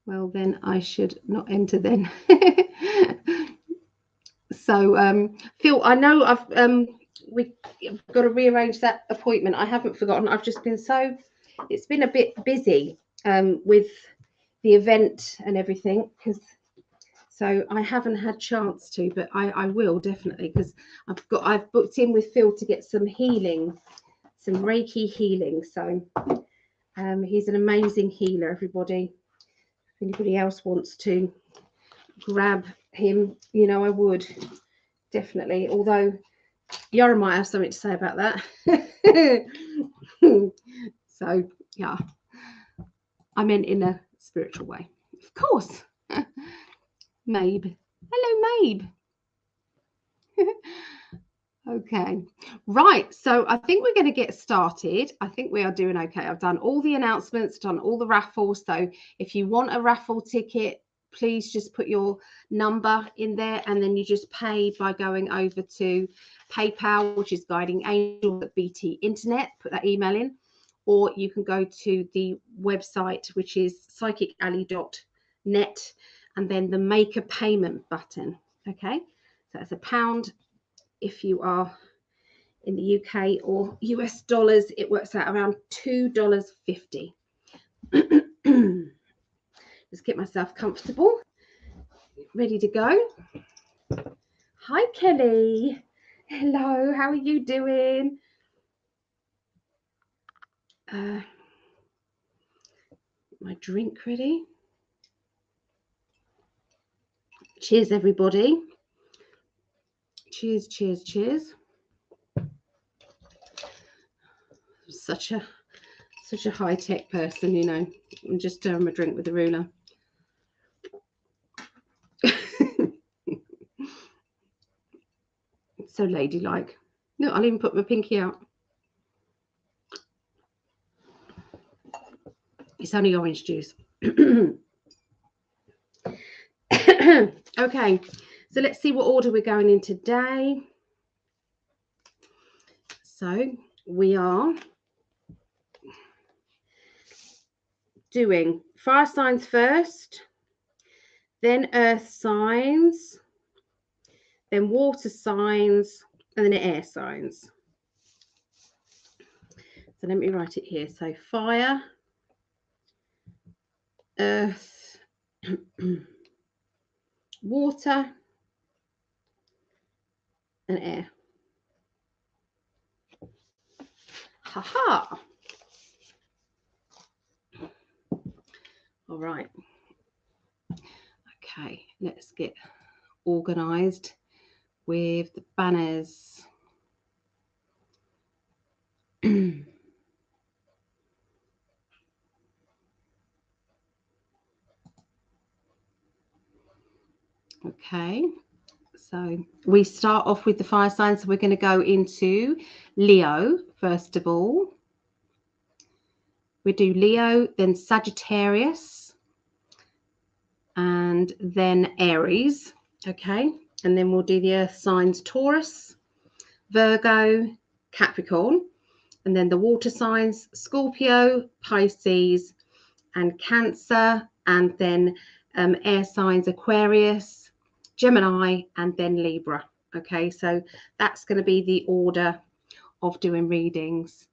Well, then I should not enter then. So, Phil, I know we've got to rearrange that appointment. I haven't forgotten. I've just been it's been a bit busy with the event and everything, so I haven't had chance to, but I will definitely, because I've booked in with Phil to get some healing, some Reiki healing. So he's an amazing healer, everybody. If anybody else wants to grab him, you know, I would definitely, although Yara might have something to say about that. So yeah, I meant in a spiritual way, of course. Mabe, hello Mabe. Okay, right, so I think we're going to get started. I think we are doing okay. I've done all the announcements, done all the raffles. So if you want a raffle ticket, please just put your number in there, and then you just pay by going over to PayPal, which is guidingangel@BT Internet. Put that email in, or you can go to the website, which is psychicalley.net, and then the make a payment button. Okay, so that's £1. If you are in the UK or US dollars, it works out around $2.50. Just get myself comfortable, ready to go. Hi, Kelly. Hello, how are you doing? My drink ready. Cheers, everybody. Cheers, cheers, cheers. Such a high-tech person, you know. I'm just stirring my drink with a ruler. So ladylike. No, I'll even put my pinky out. It's only orange juice. Okay, so let's see what order we're going in today. So we are doing fire signs first, then earth signs, then water signs, and then air signs. So let me write it here. So fire, earth, water, and air. Ha-ha. All right. Okay, let's get organized with the banners. Okay, so we start off with the fire signs. So we're going to go into Leo first of all. We do Leo, then Sagittarius, and then Aries. Okay, and then we'll do the earth signs Taurus, Virgo, Capricorn, and then the water signs Scorpio, Pisces, and Cancer, and then air signs Aquarius, Gemini, and then Libra. Okay, so that's going to be the order of doing readings.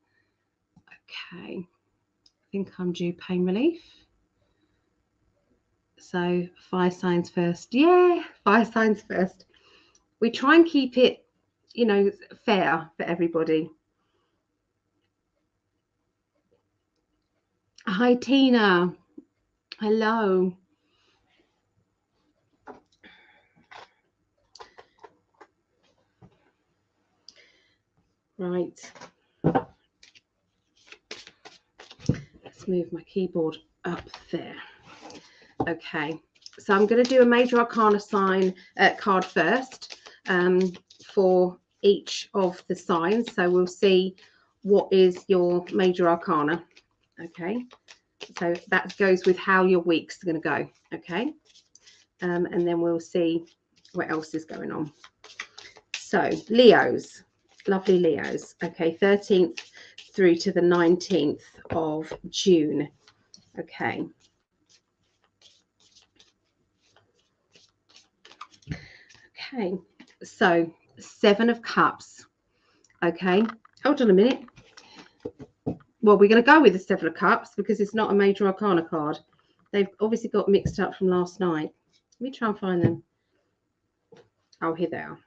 Okay, I think I'm due pain relief. So fire signs first. Yeah, fire signs first. We try and keep it, you know, fair for everybody. Hi, Tina. Hello. Right. Let's move my keyboard up there. Okay. So I'm going to do a major arcana sign card first for each of the signs. So we'll see what is your major arcana. Okay. So that goes with how your week's going to go. Okay. And then we'll see what else is going on. So Leos, lovely Leos. Okay. 13th through to the 19th of June. Okay. Okay, so 7 of Cups. Okay, hold on a minute. Well, we're going to go with the 7 of Cups because it's not a major arcana card. They've obviously got mixed up from last night. Let me try and find them. Oh, here they are.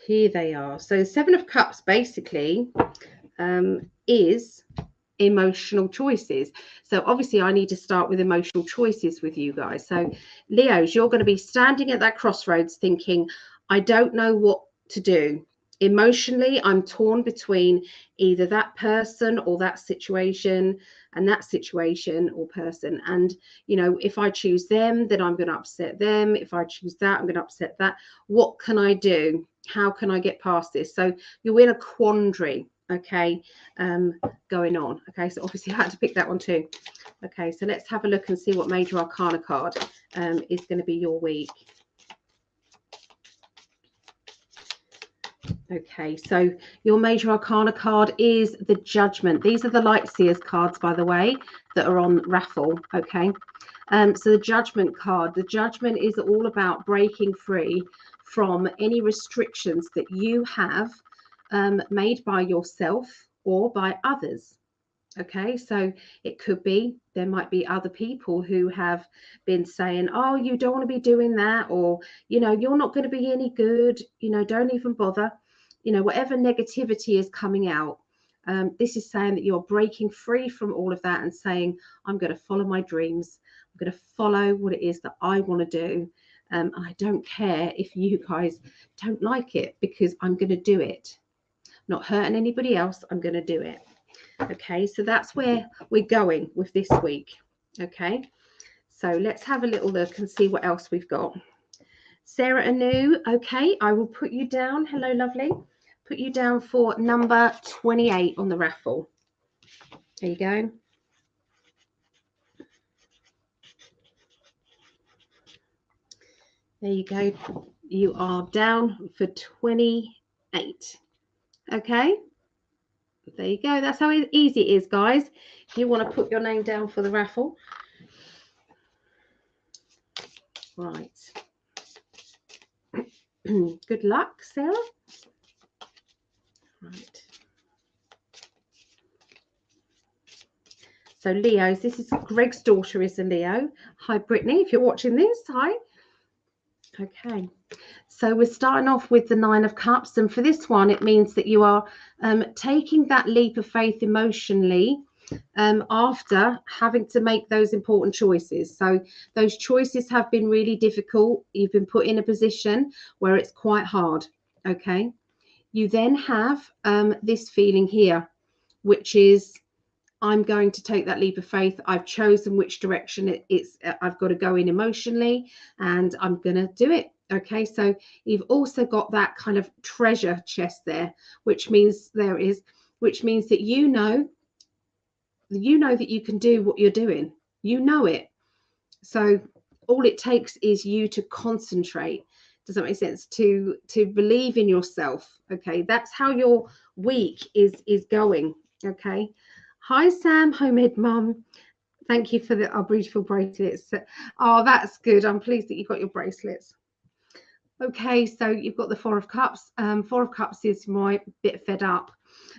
Here they are. So 7 of Cups basically is emotional choices. So obviously I need to start with emotional choices with you guys. So Leos, you're going to be standing at that crossroads thinking, I don't know what to do. Emotionally, I'm torn between either that person or that situation. and that situation or person. And, you know, if I choose them, then I'm going to upset them. If I choose that, I'm going to upset that. What can I do? How can I get past this? So you're in a quandary, okay, going on. Okay, so obviously I had to pick that one too. Okay, so let's have a look and see what Major Arcana card is going to be your week. Okay, so your Major Arcana card is the Judgment. These are the Light Seers cards, by the way, that are on raffle. Okay, so the Judgment card, the Judgment is all about breaking free from any restrictions that you have made by yourself or by others. Okay, so it could be, there might be other people who have been saying, oh, you don't want to be doing that, or, you know, you're not going to be any good, you know, don't even bother. You know, whatever negativity is coming out, this is saying that you're breaking free from all of that and saying, I'm going to follow my dreams. I'm going to follow what it is that I want to do. And I don't care if you guys don't like it, because I'm going to do it. Not hurting anybody else. I'm going to do it. Okay, so that's where we're going with this week. Okay, so let's have a little look and see what else we've got. Sarah Anu, okay, I will put you down. Hello, lovely. Put you down for number 28 on the raffle. There you go. There you go. You are down for 28. Okay. There you go. That's how easy it is, guys. If you want to put your name down for the raffle. Right. Good luck, Sarah. Right. So Leos, this is Greg's daughter is a Leo. Hi, Brittany, if you're watching this. Hi. Okay. So we're starting off with the 9 of Cups. And for this one, it means that you are taking that leap of faith emotionally after having to make those important choices. So those choices have been really difficult. You've been put in a position where it's quite hard. Okay. You then have this feeling here, which is, I'm going to take that leap of faith. I've chosen which direction I've got to go in emotionally, and I'm going to do it. Okay, so you've also got that kind of treasure chest there, which means that you know that you can do what you're doing. You know it. So all it takes is you to concentrate. Does that make sense? To believe in yourself. Okay, that's how your week is going. Okay. Hi, Sam, homemade mum. Thank you for our beautiful bracelets. Oh, that's good. I'm pleased that you got your bracelets. Okay, so you've got the 4 of Cups. 4 of Cups is my bit fed up.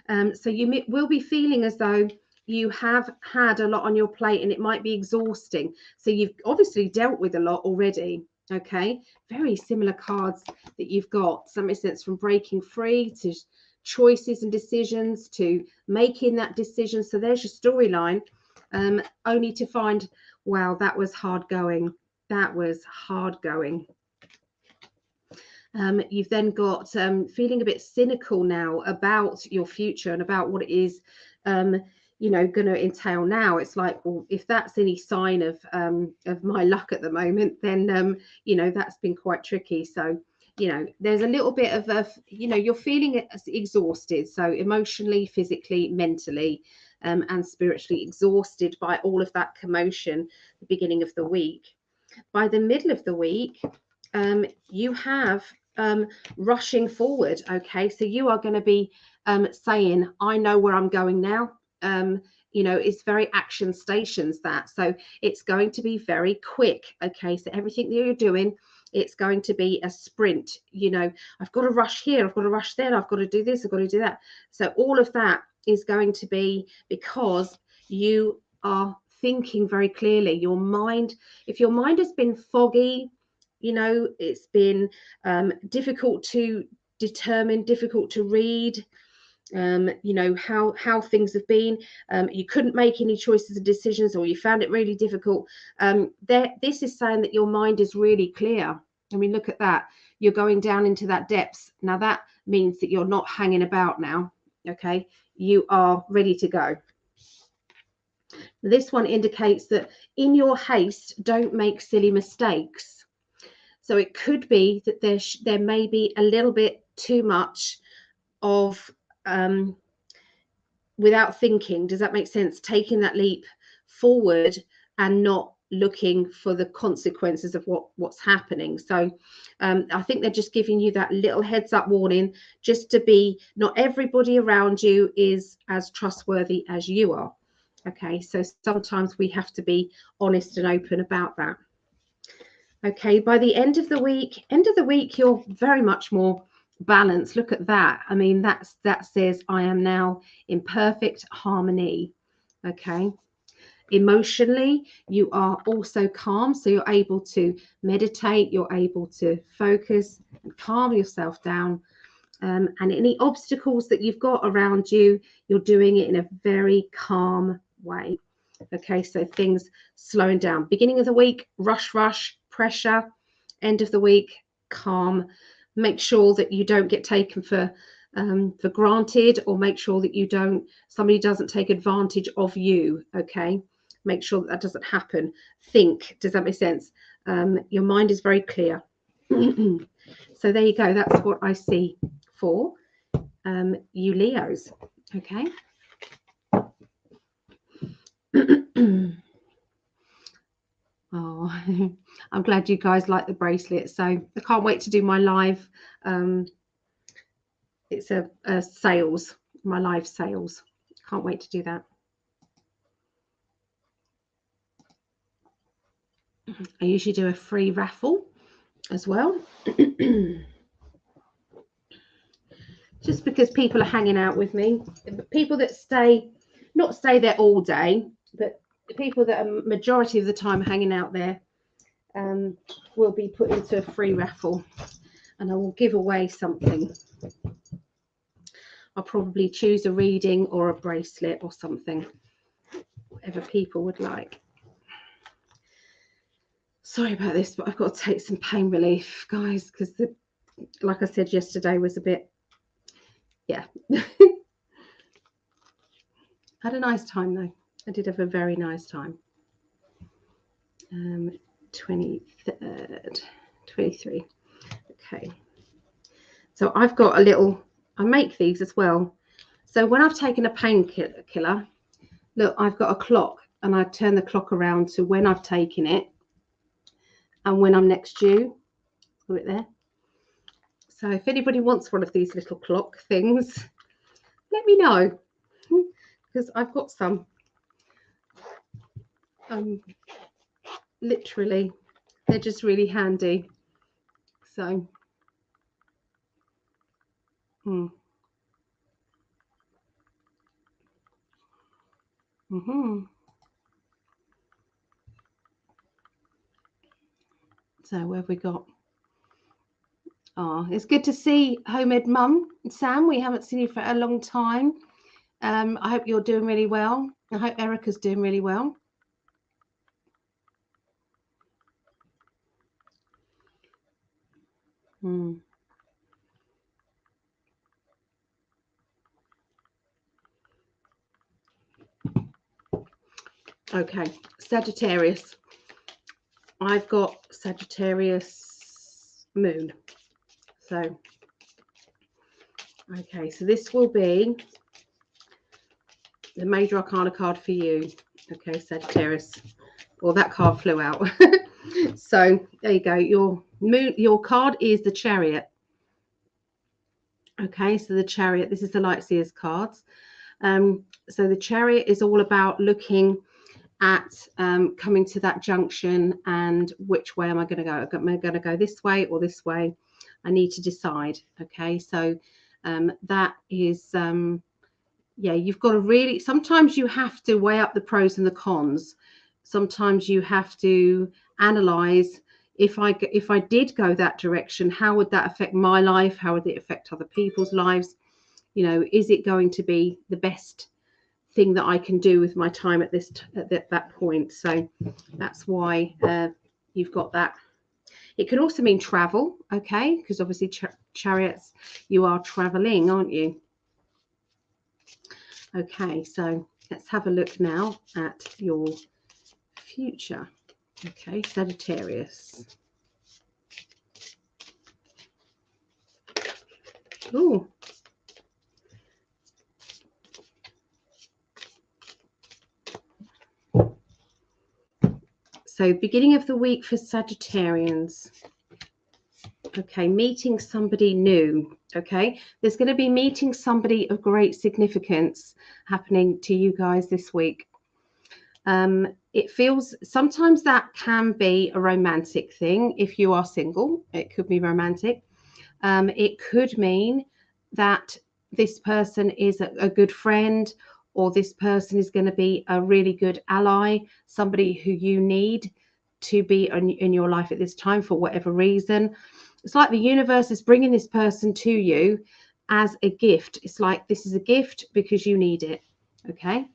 So you will be feeling as though you have had a lot on your plate and it might be exhausting. So you've obviously dealt with a lot already. Okay, very similar cards that you've got. Some sense from breaking free to choices and decisions to making that decision. So there's your storyline, only to find, wow, that was hard going. That was hard going. You've then got feeling a bit cynical now about your future and about what it is, you know, going to entail now. It's like, well, if that's any sign of my luck at the moment, then, you know, that's been quite tricky. So, you know, there's a little bit of you know, you're feeling exhausted. So emotionally, physically, mentally, and spiritually exhausted by all of that commotion at the beginning of the week. By the middle of the week, you have rushing forward. Okay, so you are going to be saying, I know where I'm going now. You know, it's very action stations, that. So it's going to be very quick. Okay, so everything that you're doing, it's going to be a sprint. You know, I've got to rush here, I've got to rush there, I've got to do this, I've got to do that. So all of that is going to be because you are thinking very clearly. Your mind, if your mind has been foggy, you know, it's been difficult to determine, difficult to read, you know, how things have been, you couldn't make any choices and decisions, or you found it really difficult. This is saying that your mind is really clear. I mean, look at that. You're going down into that depths. Now that means that you're not hanging about now. Okay, you are ready to go. This one indicates that in your haste, don't make silly mistakes. So it could be that there may be a little bit too much of without thinking. Does that make sense? Taking that leap forward and not looking for the consequences of what's happening. So I think they're just giving you that little heads up warning, just to be, not everybody around you is as trustworthy as you are. Okay, so sometimes we have to be honest and open about that. Okay, by the end of the week, you're very much more balanced. Look at that. I mean, that says I am now in perfect harmony. Okay, emotionally, you are also calm, so you're able to meditate, you're able to focus and calm yourself down. And any obstacles that you've got around you, you're doing it in a very calm way. Okay, so things slowing down. Beginning of the week, rush, pressure. End of the week, calm. Make sure that you don't get taken for granted, or make sure that somebody doesn't take advantage of you. Okay, make sure that doesn't happen. Think. Does that make sense? Your mind is very clear. So there you go. That's what I see for you Leos. Okay. Oh, I'm glad you guys like the bracelet. So I can't wait to do my live. It's a sales, my live sales. Can't wait to do that. I usually do a free raffle as well. Just because people are hanging out with me. People that not stay there all day, but people that are majority of the time hanging out there will be put into a free raffle, and I will give away something. I'll probably choose a reading or a bracelet or something, whatever people would like. Sorry about this, but I've got to take some pain relief, guys, because like I said yesterday, was a bit, yeah. Had a nice time though. I did have a very nice time. 23rd, 23. Okay. So I've got a little, I make these as well. So when I've taken a painkiller, look, I've got a clock, and I turn the clock around to when I've taken it and when I'm next due. Put it there. So if anybody wants one of these little clock things, let me know, because I've got some. Literally, they're just really handy. So So where have we got? Oh, it's good to see Homemade Mum, Sam. We haven't seen you for a long time. I hope you're doing really well. I hope Erica's doing really well. Okay, Sagittarius. I've got Sagittarius moon. So, okay, so this will be the major arcana card for you. Okay, Sagittarius. Well, that card flew out. So there you go. Your card is the Chariot. Okay, so the Chariot, this is the Light Seers cards. So the Chariot is all about looking at coming to that junction, and which way am I going to go? Am I going to go this way or this way? I need to decide. Okay, so that is yeah, you've got to really, sometimes you have to weigh up the pros and the cons. Sometimes you have to analyze, if I did go that direction, how would that affect my life? How would it affect other people's lives? You know, is it going to be the best thing that I can do with my time at that point? So that's why you've got that. It can also mean travel, okay, because obviously chariots, you are traveling, aren't you? Okay, so let's have a look now at your future. Okay, Sagittarius. Oh, so beginning of the week for Sagittarians. Okay, meeting somebody new. Okay, there's going to be meeting somebody of great significance happening to you guys this week. It feels sometimes that can be a romantic thing. If you are single, it could be romantic. It could mean that this person is a good friend, or this person is going to be a really good ally, somebody who you need to be in your life at this time for whatever reason. It's like the universe is bringing this person to you as a gift. It's like this is a gift because you need it. Okay.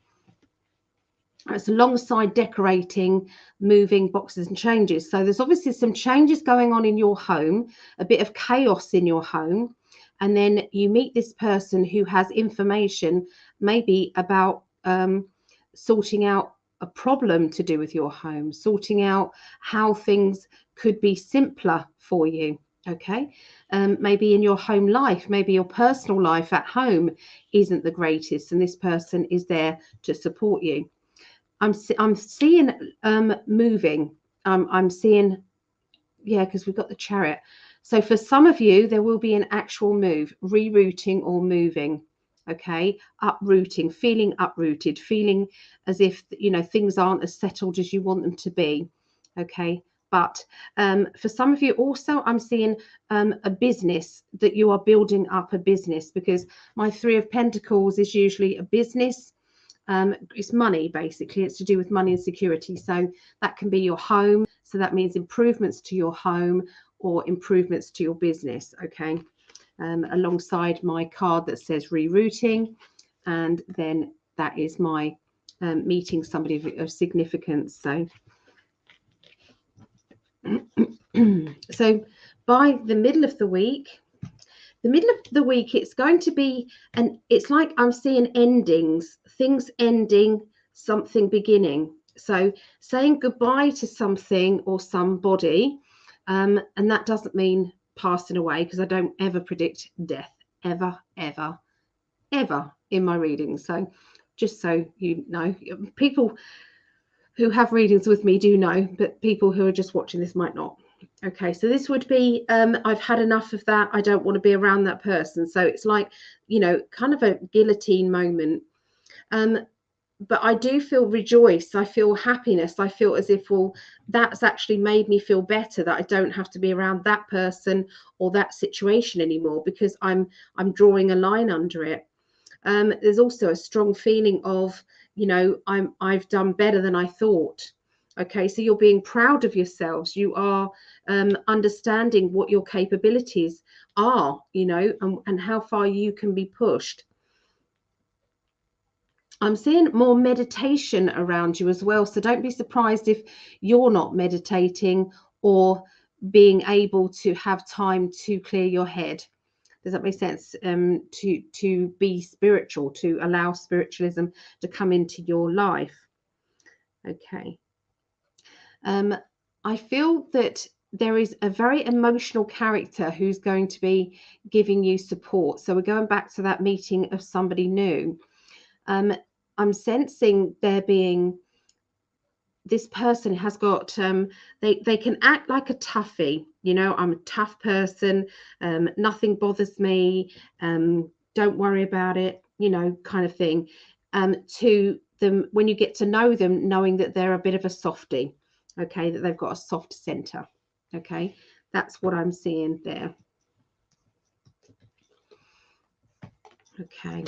It's alongside decorating, moving boxes and changes. So there's obviously some changes going on in your home, a bit of chaos in your home. And then you meet this person who has information maybe about sorting out a problem to do with your home, sorting out how things could be simpler for you. Okay, maybe in your home life, maybe your personal life at home isn't the greatest, and this person is there to support you. I'm seeing moving. I'm seeing, yeah, because we've got the Chariot. So for some of you, there will be an actual move, rerouting or moving. Okay, uprooting, feeling uprooted, feeling as if, you know, things aren't as settled as you want them to be. Okay, but for some of you also, I'm seeing a business, that you are building up a business, because my Three of Pentacles is usually a business. It's money, basically. It's to do with money and security. So that can be your home. So that means improvements to your home or improvements to your business. Okay. Alongside my card that says rerouting. And then that is my meeting somebody of significance. So, so by the middle of the week, it's going to be, and it's like I'm seeing endings, things ending, something beginning. So saying goodbye to something or somebody, and that doesn't mean passing away, because I don't ever predict death, ever, ever, ever in my readings. So just so you know, people who have readings with me do know, but people who are just watching this might not. Okay, so this would be, I've had enough of that. I don't want to be around that person. So it's like, you know, kind of a guillotine moment. But I do feel rejoice. I feel happiness. I feel as if, well, that's actually made me feel better, that I don't have to be around that person or that situation anymore, because I'm drawing a line under it. There's also a strong feeling of, you know, I've done better than I thought. Okay, so you're being proud of yourselves. You are understanding what your capabilities are, you know, and how far you can be pushed. I'm seeing more meditation around you as well. So don't be surprised if you're not meditating or being able to have time to clear your head. Does that make sense? To be spiritual, to allow spiritualism to come into your life. Okay. I feel that there is a very emotional character who's going to be giving you support. So we're going back to that meeting of somebody new. I'm sensing there being, this person has got, they can act like a toughie, you know, I'm a tough person, nothing bothers me, don't worry about it, you know, kind of thing. To them, when you get to know them, knowing that they're a bit of a softie. Okay, that they've got a soft center. Okay, that's what I'm seeing there. Okay,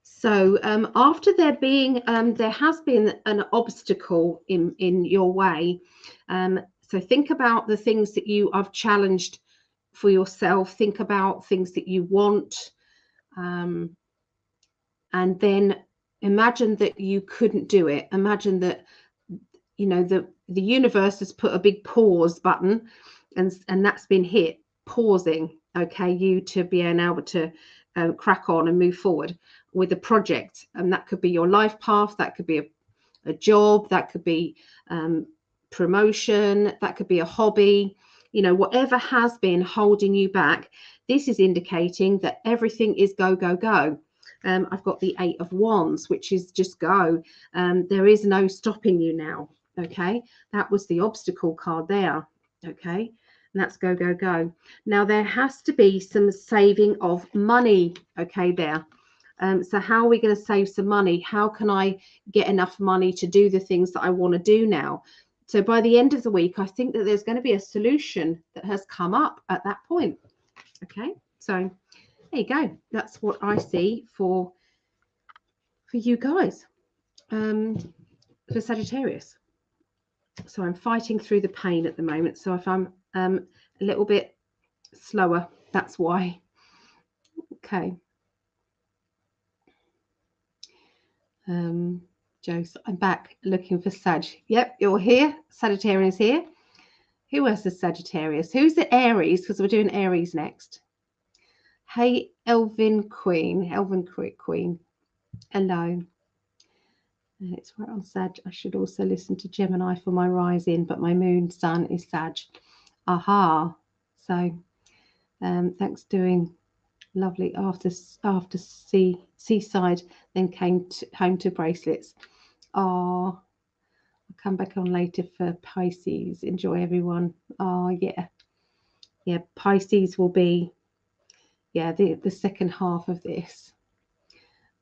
so after there being, there has been an obstacle in your way. So think about the things that you have challenged for yourself. Think about things that you want, and then imagine that you couldn't do it. Imagine that, you know, the universe has put a big pause button, and that's been hit, pausing. Okay, you to be able to crack on and move forward with a project. And that could be your life path, that could be a job, that could be promotion, that could be a hobby, you know, whatever has been holding you back. This is indicating that everything is go, go, go. I've got the 8 of Wands, which is just go. There is no stopping you now. Okay, that was the obstacle card there. Okay, and that's go, go, go. Now there has to be some saving of money. Okay, there. So how are we going to save some money? How can I get enough money to do the things that I want to do now? So by the end of the week, I think that there's going to be a solution that has come up at that point. Okay, so there you go. That's what I see for you guys, for Sagittarius. So I'm fighting through the pain at the moment. So if I'm a little bit slower, that's why. Okay. Jose, I'm back looking for Sag. Yep, you're here. Sagittarius here. Who else is Sagittarius? Who's the Aries? Because we're doing Aries next. Hey, Elvin Queen. Hello. It's right on Sag. I should also listen to Gemini for my rising, but my moon sun is Sag. Aha. So thanks doing lovely after seaside, then came home to bracelets. Oh, I'll come back on later for Pisces. Enjoy, everyone. Oh, yeah, Pisces will be the second half of this.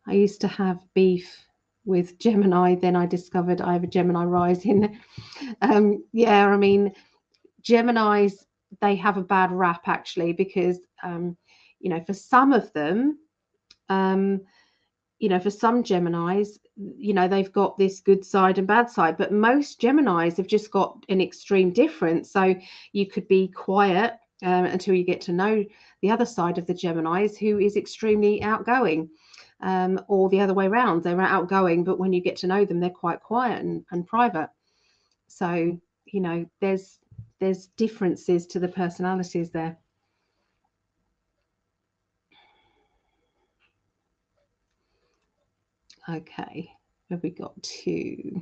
I used to have beef with Gemini, then I discovered I have a Gemini rising. Yeah, I mean, Geminis, they have a bad rap actually, because you know, for some of them, you know, for some Geminis, you know, they've got this good side and bad side, but most Geminis have just got an extreme difference. So you could be quiet until you get to know the other side of the Geminis, who is extremely outgoing, or the other way around. They're outgoing, but when you get to know them, they're quite quiet and private. So, you know, there's differences to the personalities there. Okay, have we got two?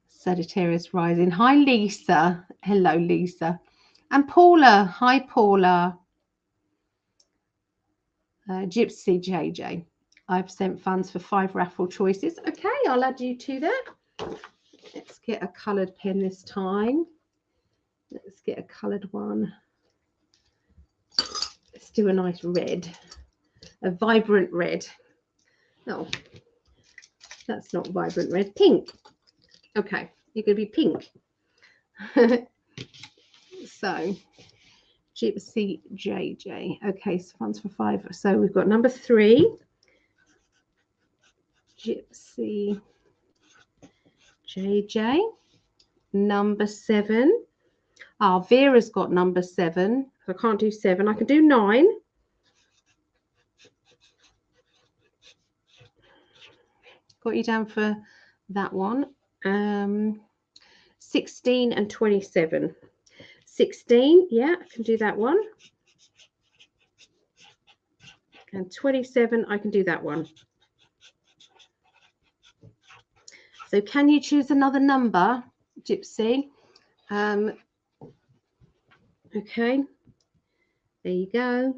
Sagittarius rising. Hi, Lisa. Hello, Lisa. And Paula. Hi, Paula. Gypsy JJ. I've sent funds for 5 raffle choices. Okay, I'll add you to that. Let's get a coloured pen this time. Let's get a coloured one. Let's do a nice red. A vibrant red. No, that's not vibrant red. Pink. Okay, you're going to be pink. So, Gypsy JJ. Okay, so funds for 5. So we've got number 3. Gypsy JJ. Number 7. Ah, Vera's got number 7. I can't do 7. I can do 9. Got you down for that one. 16 and 27. 16, yeah, I can do that one. And 27, I can do that one. So can you choose another number, Gypsy? Okay, there you go.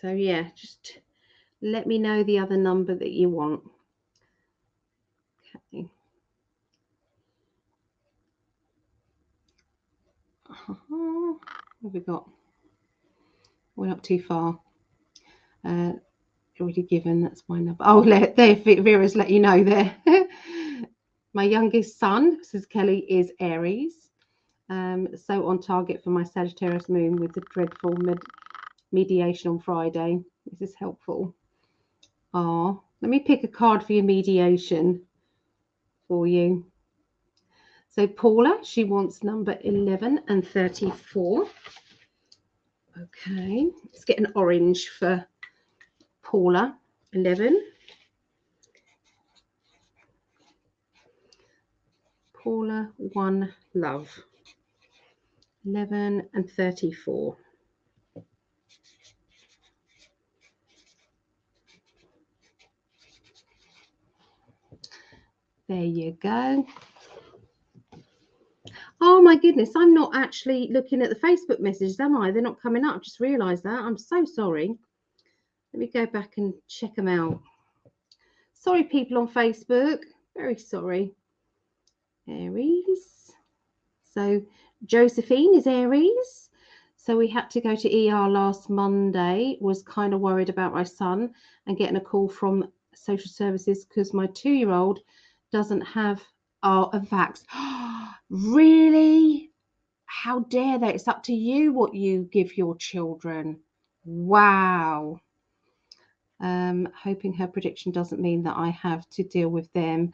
So yeah, just let me know the other number that you want. Okay. What have we got? We're not too far. Already given, that's my number. Oh, there, Vera's let you know there. My youngest son, says Kelly, is Aries. So on target for my Sagittarius moon with the dreadful mediation on Friday. This is helpful. Oh, let me pick a card for your mediation for you. So Paula, she wants number 11 and 34. Okay, let's get an orange for Paula. 11. Paula, one love. 11 and 34. There you go. Oh my goodness, I'm not actually looking at the Facebook messages, am I? They're not coming up. Just realised that. I'm so sorry. Let me go back and check them out. Sorry, people on Facebook. Very sorry. Aries. So Josephine is Aries. So we had to go to ER last Monday. Was kind of worried about my son and getting a call from social services because my 2-year-old doesn't have a vax. Really? How dare they? It's up to you what you give your children. Wow. Hoping her prediction doesn't mean that I have to deal with them.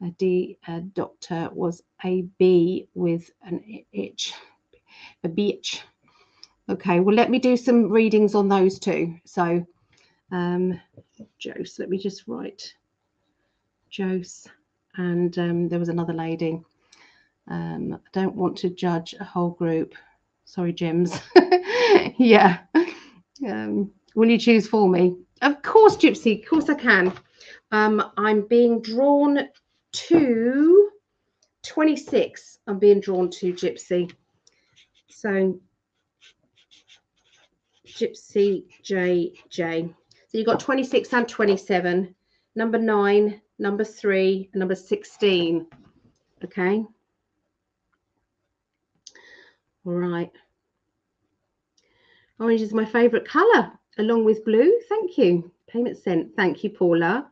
A doctor was a B with an itch. A bitch. Okay, well, let me do some readings on those two. So, Jose, let me just write Jose. And there was another lady. I don't want to judge a whole group. Sorry, Jims. Yeah. Will you choose for me? Of course, Gypsy. Of course I can. I'm being drawn to 26. I'm being drawn to Gypsy. So Gypsy JJ. So you've got 26 and 27. Number 9, number 3, and number 16. Okay. All right. Orange is my favourite colour, along with blue. Thank you. Payment sent. Thank you, Paula.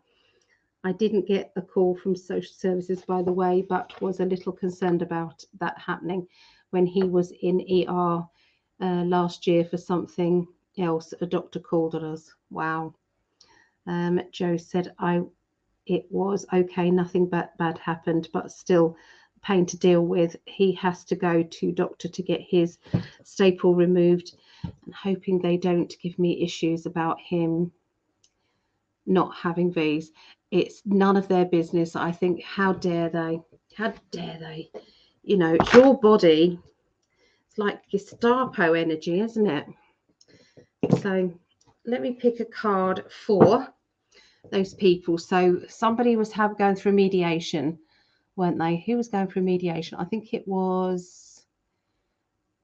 I didn't get a call from social services, by the way, but was a little concerned about that happening when he was in ER last year for something else. A doctor called on us. Wow. Joe said it was okay. Nothing bad happened, but still pain to deal with. He has to go to doctor to get his staple removed, and hoping they don't give me issues about him not having V's. It's none of their business. I think, how dare they? How dare they? You know, it's your body. It's like Gestapo energy, isn't it? So let me pick a card for those people. So somebody was going through mediation, weren't they? Who was going through mediation? I think it was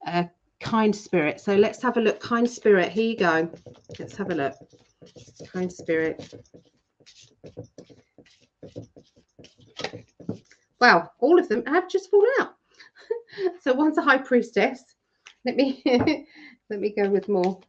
a kind spirit. So let's have a look. Kind spirit, here you go. Let's have a look. Kind spirit. Wow, all of them have just fallen out. So one's a high priestess. Let me let me go with more.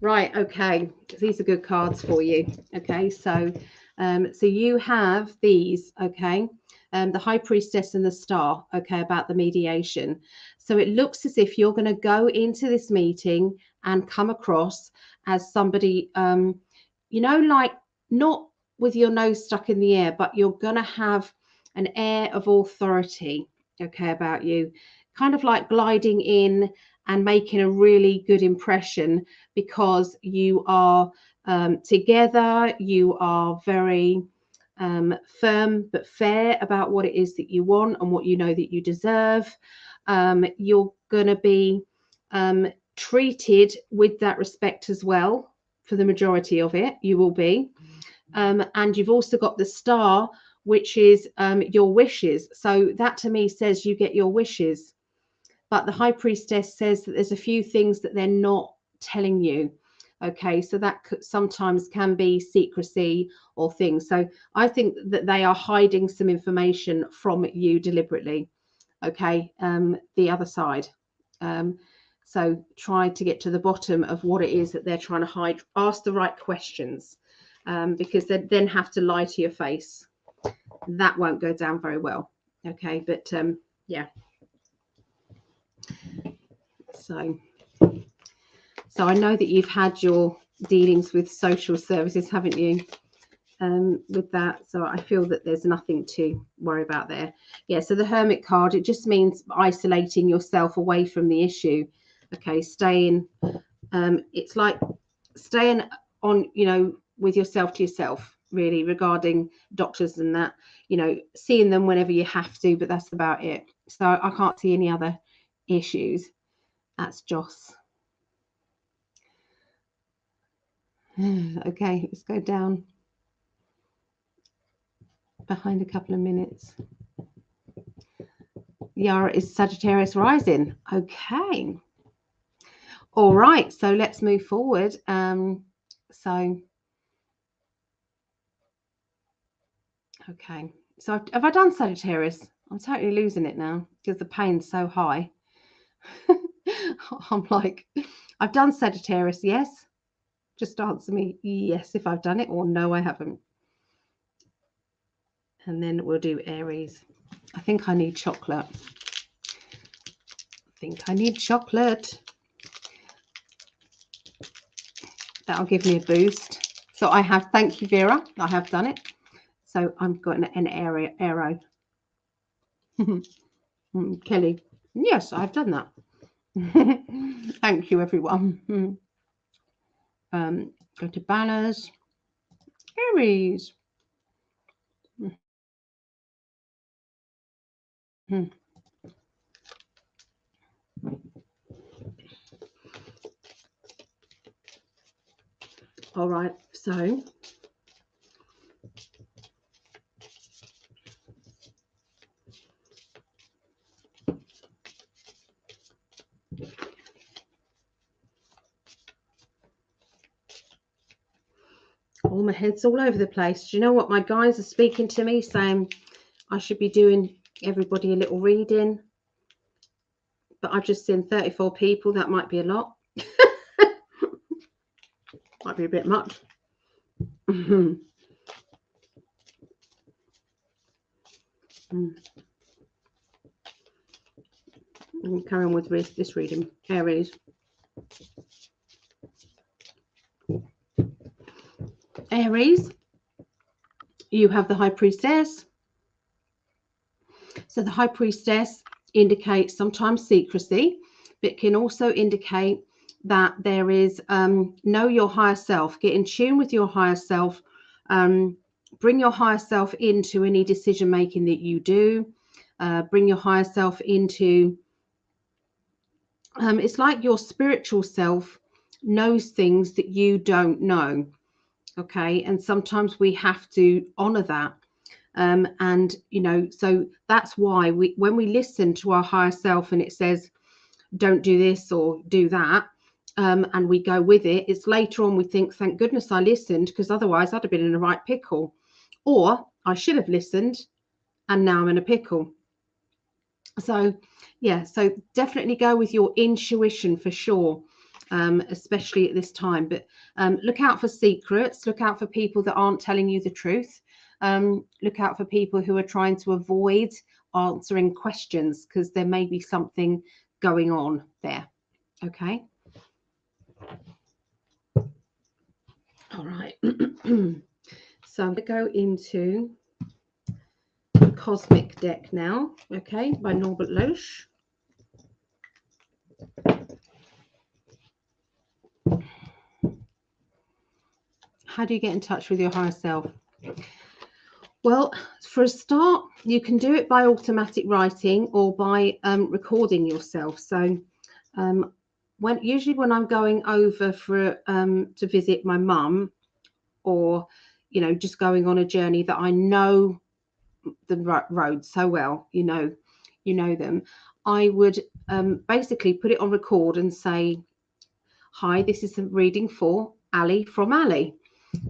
Right, okay. These are good cards for you. Okay, so so you have these, okay. The high priestess and the star, okay, about the mediation. So it looks as if you're going to go into this meeting and come across as somebody, you know, like not with your nose stuck in the air, but you're going to have an air of authority, okay, about you, kind of like gliding in and making a really good impression because you are together, you are very firm but fair about what it is that you want and what you know that you deserve. You're going to be treated with that respect as well. For the majority of it, you will be. And you've also got the star, which is your wishes. So that to me says you get your wishes. But the high priestess says that there's a few things that they're not telling you. Okay, so that sometimes can be secrecy or things. So I think that they are hiding some information from you deliberately. Okay, the other side. So try to get to the bottom of what it is that they're trying to hide. Ask the right questions, because they then have to lie to your face. That won't go down very well. Okay, but yeah. So I know that you've had your dealings with social services, haven't you, with that? So I feel that there's nothing to worry about there. Yeah, so the Hermit card, it just means isolating yourself away from the issue. Okay, staying, it's like staying on, you know, with yourself to yourself, really, regarding doctors and that, you know, seeing them whenever you have to, but that's about it. So I can't see any other issues. That's Joss. Okay, let's go down behind a couple of minutes. Yara is Sagittarius rising. Okay. All right, so let's move forward. Okay, so have I done Sagittarius? I'm totally losing it now because the pain's so high. I'm like, I've done Sagittarius, yes? Just answer me yes if I've done it, or no, I haven't. And then we'll do Aries. I think I need chocolate. I think I need chocolate. That'll give me a boost. So I have, thank you, Vera. I have done it. So I've got an arrow. Kelly, yes, I've done that. Thank you, everyone. Go to banners. Aries. All right, so all my head's all over the place. Do you know what? My guys are speaking to me saying I should be doing everybody a little reading, but I've just seen 34 people. That might be a lot. Might be a bit much. I'll carry on with this reading. Aries. Aries, you have the High Priestess. So the High Priestess indicates sometimes secrecy, but can also indicate that there is know your higher self, get in tune with your higher self, bring your higher self into any decision making that you do, bring your higher self into it's like your spiritual self knows things that you don't know. Okay, and sometimes we have to honor that. And you know, so that's why when we listen to our higher self and it says don't do this or do that, and we go with it, it's later on we think, thank goodness I listened, because otherwise I'd have been in a right pickle, or I should have listened and now I'm in a pickle. So yeah, so definitely go with your intuition for sure, especially at this time. But look out for secrets, look out for people that aren't telling you the truth, look out for people who are trying to avoid answering questions, because there may be something going on there. Okay. All right. So I'm going to go into the Cosmic deck now, okay, by Norbert Loesch. How do you get in touch with your higher self? Well, for a start, you can do it by automatic writing or by recording yourself. So usually when I'm going over for to visit my mum, or you know, just going on a journey that I know the road so well, you know them, I would basically put it on record and say, hi, this is a reading for Ali from Ali,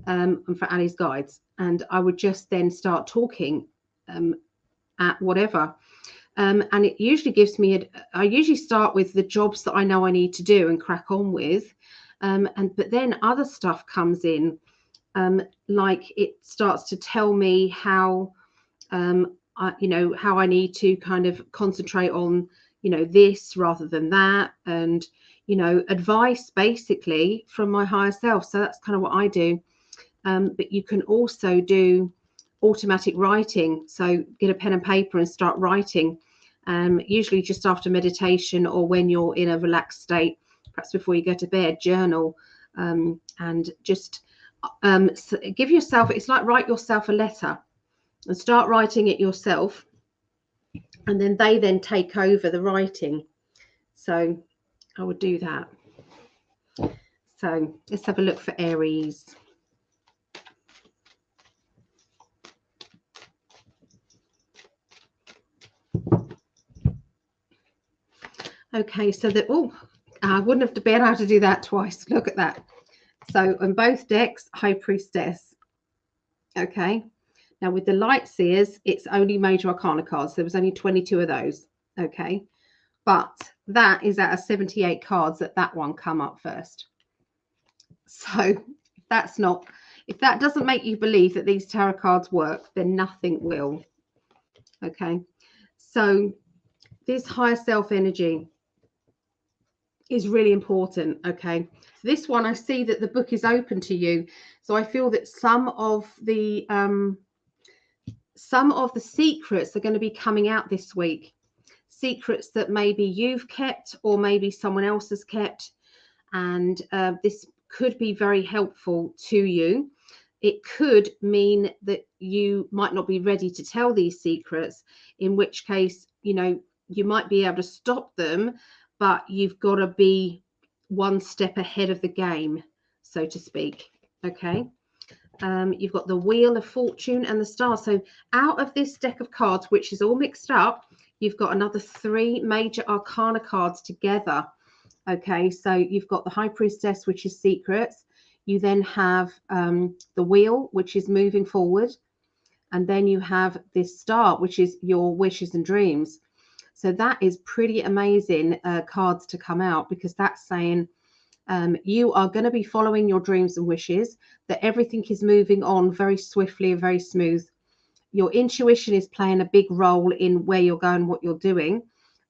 and for Ali's guides. And I would just then start talking at whatever. And it usually gives me, I usually start with the jobs that I know I need to do and crack on with. But then other stuff comes in, like it starts to tell me how, how I need to kind of concentrate on, this rather than that. And, advice basically from my higher self. So that's kind of what I do. But you can also do automatic writing. So get a pen and paper and start writing, usually just after meditation or when you're in a relaxed state, perhaps before you go to bed, journal, and just So give yourself, it's like write yourself a letter and start writing it yourself, and then they then take over the writing. So I would do that. So let's have a look for Aries. Okay, so that, oh, I wouldn't have been able to do that twice. Look at that. So on both decks, High Priestess. Okay, now with the Light Seers, it's only Major Arcana cards. There was only 22 of those. Okay, but that is out of 78 cards that one come up first. So if that's not, if that doesn't make you believe that these tarot cards work, then nothing will. Okay, so this higher self energy is really important. Okay, so this one, I see that the book is open to you, so I feel that some of the secrets are going to be coming out this week, secrets that maybe you've kept or maybe someone else has kept, and this could be very helpful to you. It could mean that you might not be ready to tell these secrets, in which case, you know, you might be able to stop them, but you've got to be one step ahead of the game, so to speak. Okay. You've got the Wheel of Fortune and the Star. So out of this deck of cards, which is all mixed up, you've got another 3 Major Arcana cards together. Okay, so you've got the High Priestess, which is secrets. You then have the Wheel, which is moving forward. And then you have this Star, which is your wishes and dreams. So that is pretty amazing cards to come out, because that's saying you are going to be following your dreams and wishes, that everything is moving on very swiftly and very smooth. Your intuition is playing a big role in where you're going, what you're doing.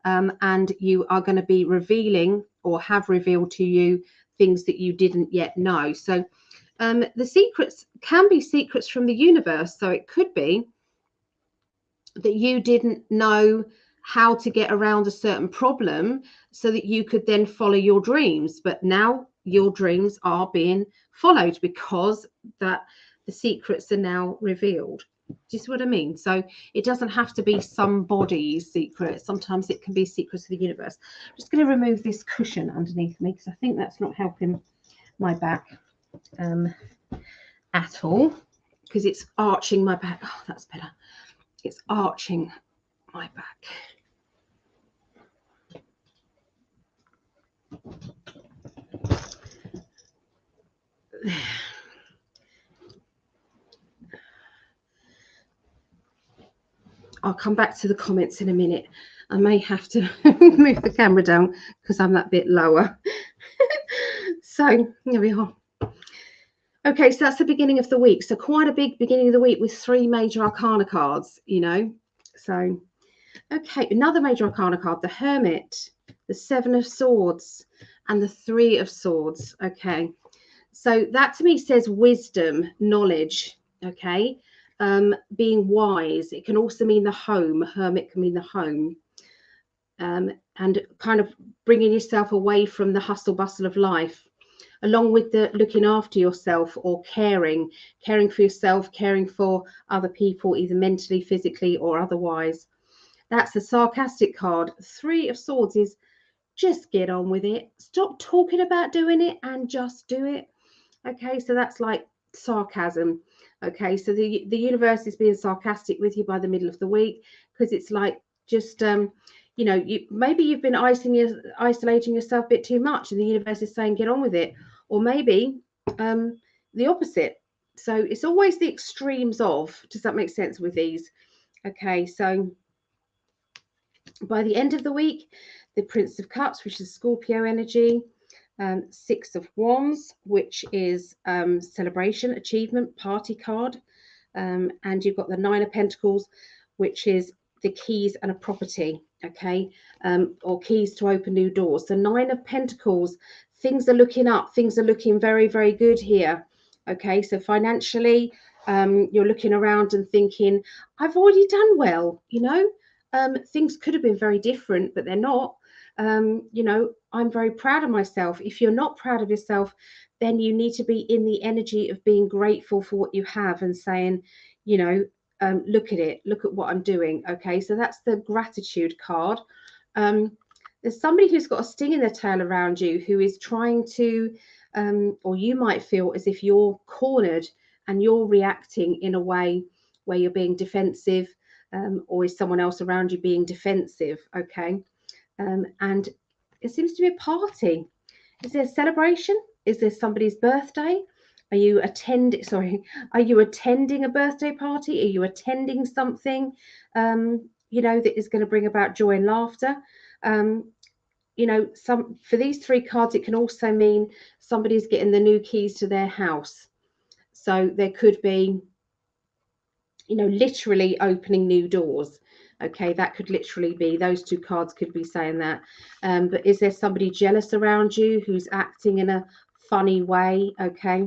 And you are going to be revealing, or have revealed to you, things that you didn't yet know. So the secrets can be secrets from the universe. So it could be that you didn't know how to get around a certain problem so that you could then follow your dreams. But now your dreams are being followed because that the secrets are now revealed. Do you see what I mean? So it doesn't have to be somebody's secret. Sometimes it can be secrets of the universe. I'm just going to remove this cushion underneath me, because I think that's not helping my back at all, because it's arching my back. Oh, that's better. It's arching my back. I'll come back to the comments in a minute. I may have to move the camera down because I'm that bit lower. So here we are. Okay, so that's the beginning of the week. So quite a big beginning of the week with 3 Major Arcana cards, you know. So, okay, another Major Arcana card, the Hermit, the 7 of Swords, and the 3 of Swords. Okay, so that to me says wisdom, knowledge. Okay, being wise. It can also mean the home. Hermit can mean the home, and kind of bringing yourself away from the hustle bustle of life, along with the looking after yourself, or caring for yourself, caring for other people, either mentally, physically, or otherwise. That's a sarcastic card. 3 of Swords is just get on with it. Stop talking about doing it and just do it. Okay, so that's like sarcasm. Okay, so the universe is being sarcastic with you by the middle of the week, because it's like, just you know, maybe you've been isolating yourself a bit too much, and the universe is saying get on with it. Or maybe the opposite. So it's always the extremes of. Does that make sense with these? Okay, so by the end of the week, the Prince of Cups, which is Scorpio energy, 6 of Wands, which is celebration, achievement, party card, and you've got the 9 of Pentacles, which is the keys and a property. Okay, or keys to open new doors. The 9 of Pentacles, things are looking up, things are looking very, very good here. Okay, so financially, you're looking around and thinking, I've already done well, you know. Things could have been very different, but they're not. You know, I'm very proud of myself. If you're not proud of yourself, then you need to be in the energy of being grateful for what you have and saying, you know, look at it, look at what I'm doing. Okay, so that's the gratitude card. There's somebody who's got a sting in their tail around you who is trying to, or you might feel as if you're cornered and you're reacting in a way where you're being defensive, or is someone else around you being defensive? Okay, and it seems to be a party. Is there a celebration? Is there somebody's birthday? Are you attending a birthday party? Are you attending something, you know, that is going to bring about joy and laughter? You know, for these three cards, it can also mean somebody's getting the new keys to their house. So there could be, you know, literally opening new doors. Okay, that could literally be, those two cards could be saying that. But is there somebody jealous around you who's acting in a funny way? Okay,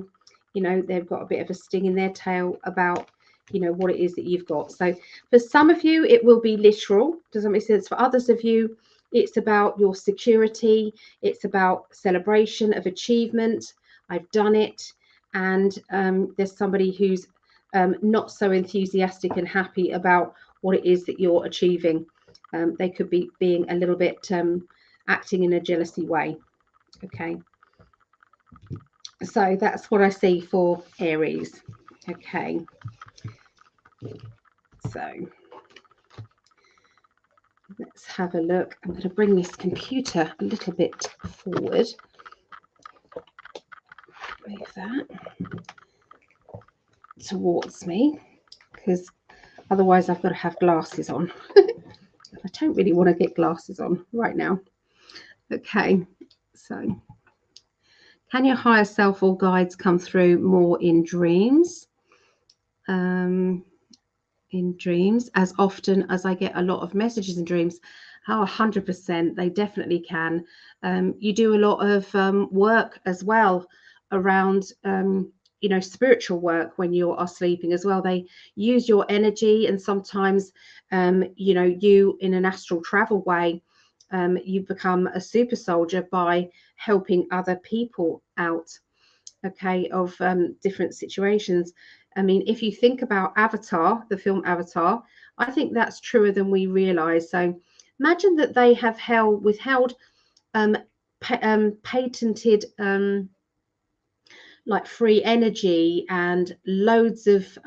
you know, they've got a bit of a sting in their tail about, you know, what it is that you've got. So for some of you, it will be literal. Does that make sense? For others of you, it's about your security. It's about celebration of achievement. I've done it. And there's somebody who's not so enthusiastic and happy about what it is that you're achieving. They could be being a little bit acting in a jealousy way. Okay, so that's what I see for Aries. Okay, so let's have a look. I'm going to bring this computer a little bit forward. Move that towards me, because otherwise I've got to have glasses on. I don't really want to get glasses on right now. Okay, so can your higher self or guides come through more in dreams? In dreams, as often as I get a lot of messages in dreams. Oh, 100%, they definitely can. You do a lot of work as well around, you know, spiritual work when you are sleeping as well. They use your energy, and sometimes, you know, you in an astral travel way, you become a super soldier by helping other people out, okay, of different situations. I mean, if you think about Avatar, the film Avatar, I think that's truer than we realize. So imagine that they have withheld patented like free energy and loads of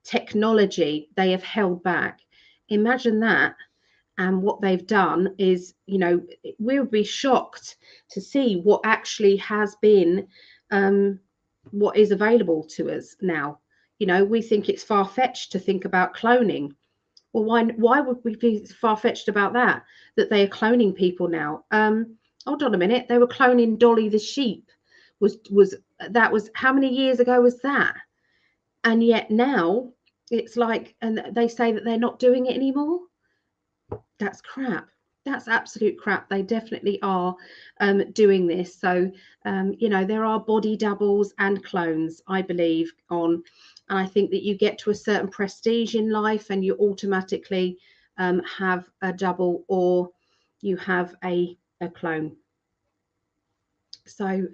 technology they have held back. Imagine that. And what they've done is, you know, we would be shocked to see what actually has been, what is available to us now. You know, we think it's far-fetched to think about cloning. Well, why would we be far-fetched about that? That they are cloning people now? Hold on a minute. They were cloning Dolly the sheep. That was how many years ago was that? And yet now it's like, and they say that they're not doing it anymore. That's crap. That's absolute crap. They definitely are doing this. So, you know, there are body doubles and clones, I believe, on. And I think that you get to a certain prestige in life and you automatically have a double, or you have a clone. So,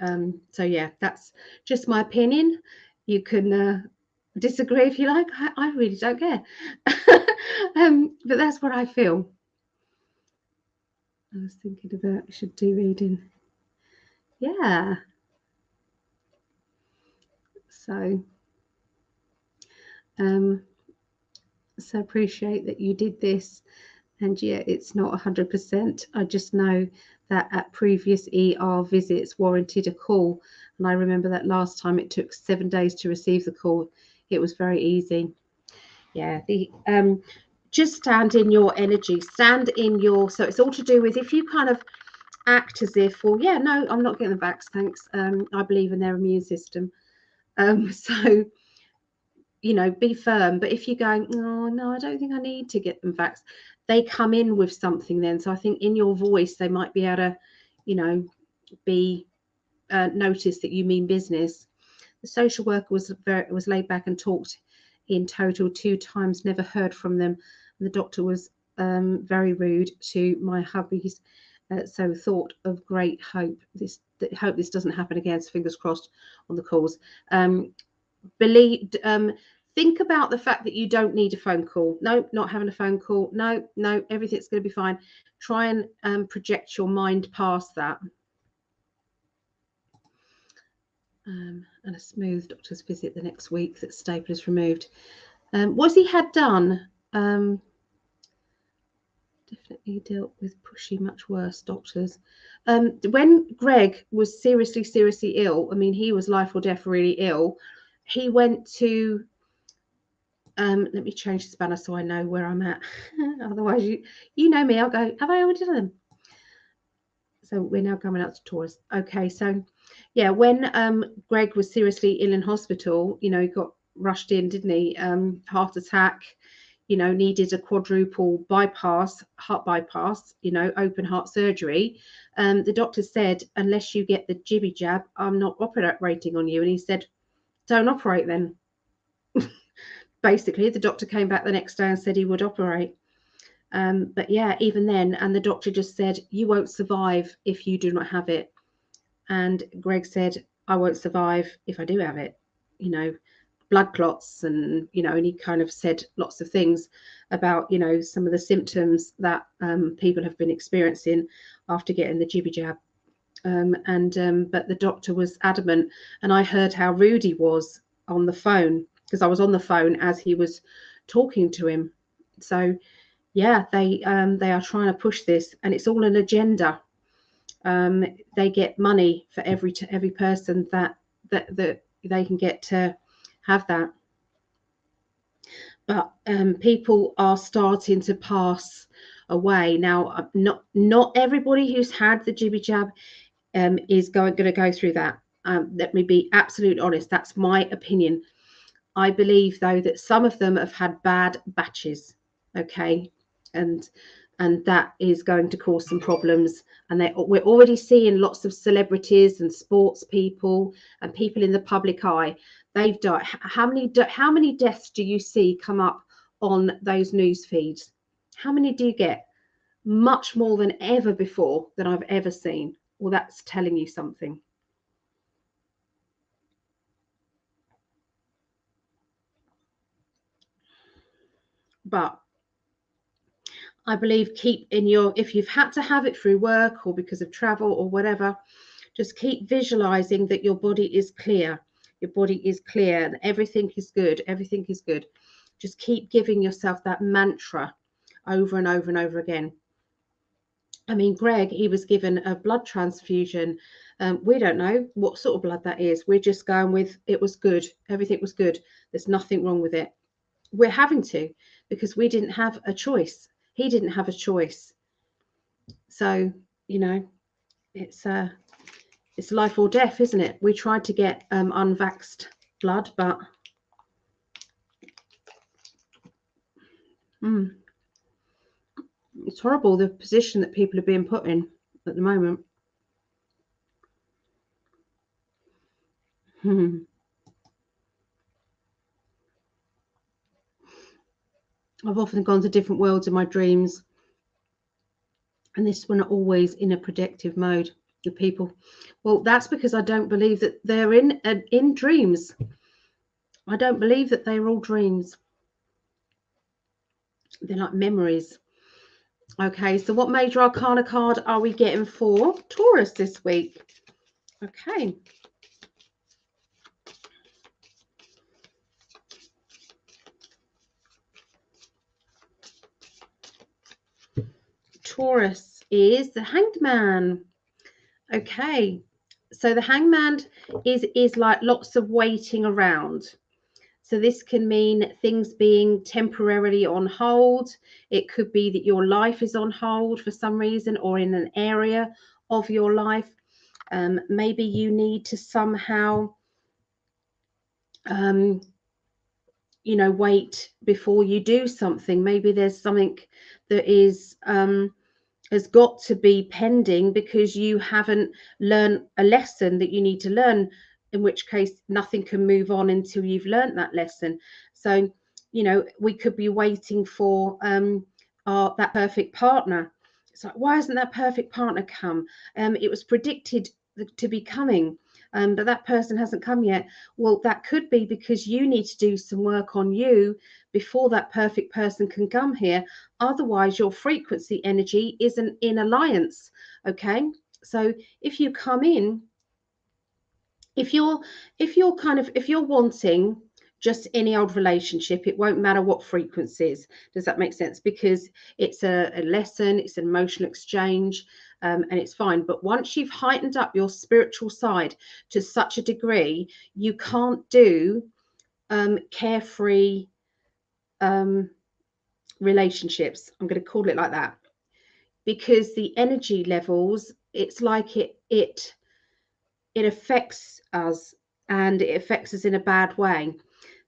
so yeah, that's just my opinion. You can disagree if you like. I really don't care. But that's what I feel. I was thinking about I should do reading. Yeah. So so appreciate that you did this. And yeah, it's not 100%. I just know that at previous ER visits warranted a call. And I remember that last time it took 7 days to receive the call. It was very easy. Yeah, the just stand in your energy, stand in your, so it's all to do with if you kind of act as if, well, yeah, no, I'm not getting the vax, thanks. I believe in their immune system. So, you know, be firm. But if you're going, oh, no, I don't think I need to get them vaxxed, they come in with something then. So I think in your voice, they might be able to, you know, be notice that you mean business. The social worker was laid back and talked in total 2 times, never heard from them. And the doctor was very rude to my hubbies. So thought of great hope. Hope this doesn't happen again. So fingers crossed on the calls. Think about the fact that you don't need a phone call. No, not having a phone call. No, everything's going to be fine. Try and project your mind past that. And a smooth doctor's visit the next week that staple is removed. Was he had done? Definitely dealt with pushy, much worse doctors. When Gregg was seriously ill, I mean, he was life or death really ill. He went to, let me change the spanner so I know where I'm at. Otherwise, you know me, I'll go, have I already done them? So we're now coming up to Taurus. Okay, so yeah, when Gregg was seriously ill in hospital, you know, he got rushed in, didn't he? Heart attack, you know, needed a quadruple bypass, heart bypass, you know, open heart surgery. The doctor said, unless you get the jibby jab, I'm not operating on you. And he said, don't operate then. Basically, the doctor came back the next day and said he would operate. But yeah, even then, and the doctor just said, you won't survive if you do not have it. And Gregg said, I won't survive if I do have it, you know, blood clots. And, you know, and he kind of said lots of things about, you know, some of the symptoms that people have been experiencing after getting the jibby jab. But the doctor was adamant. And I heard how rude he was on the phone, because I was on the phone as he was talking to him. So yeah, they are trying to push this, and it's all an agenda. They get money for every person that they can get to have that. But people are starting to pass away now. Not everybody who's had the jibby jab is going to go through that. Let me be absolutely honest. That's my opinion. I believe, though, that some of them have had bad batches. Okay, and that is going to cause some problems. And we're already seeing lots of celebrities and sports people and people in the public eye. They've died. How many deaths do you see come up on those news feeds? How many do you get? Much more than ever before that I've ever seen. Well, that's telling you something. But I believe if you've had to have it through work or because of travel or whatever, just keep visualizing that your body is clear. Your body is clear and everything is good. Everything is good. Just keep giving yourself that mantra over and over and over again. I mean, Gregg, he was given a blood transfusion. We don't know what sort of blood that is. We're just going with it was good. Everything was good. There's nothing wrong with it. We're having to, because we didn't have a choice. He didn't have a choice. So, you know, it's life or death, isn't it? We tried to get unvaxxed blood, but it's horrible, the position that people are being put in at the moment. I've often gone to different worlds in my dreams, and this one always in a projective mode with people. Well, that's because I don't believe that they're in dreams. I don't believe that they're all dreams. They're like memories. Okay, so what major arcana card are we getting for Taurus this week? Okay. Taurus is the Hanged Man. Okay, so the Hanged Man is like lots of waiting around. So this can mean things being temporarily on hold. It could be that your life is on hold for some reason, or in an area of your life. Maybe you need to somehow, you know, wait before you do something. Maybe there's something that is has got to be pending because you haven't learned a lesson that you need to learn, in which case nothing can move on until you've learned that lesson. So, you know, we could be waiting for that perfect partner. It's like, why hasn't that perfect partner come? It was predicted to be coming, but that person hasn't come yet. Well, that could be because you need to do some work on you before that perfect person can come here. Otherwise, your frequency energy isn't in alliance. Okay, so if you come in, if you're wanting just any old relationship, it won't matter what frequencies. Does that make sense? Because it's a lesson, it's an emotional exchange, and it's fine. But once you've heightened up your spiritual side to such a degree, you can't do carefree relationships. I'm going to call it like that, because the energy levels, it's like it affects us, and it affects us in a bad way.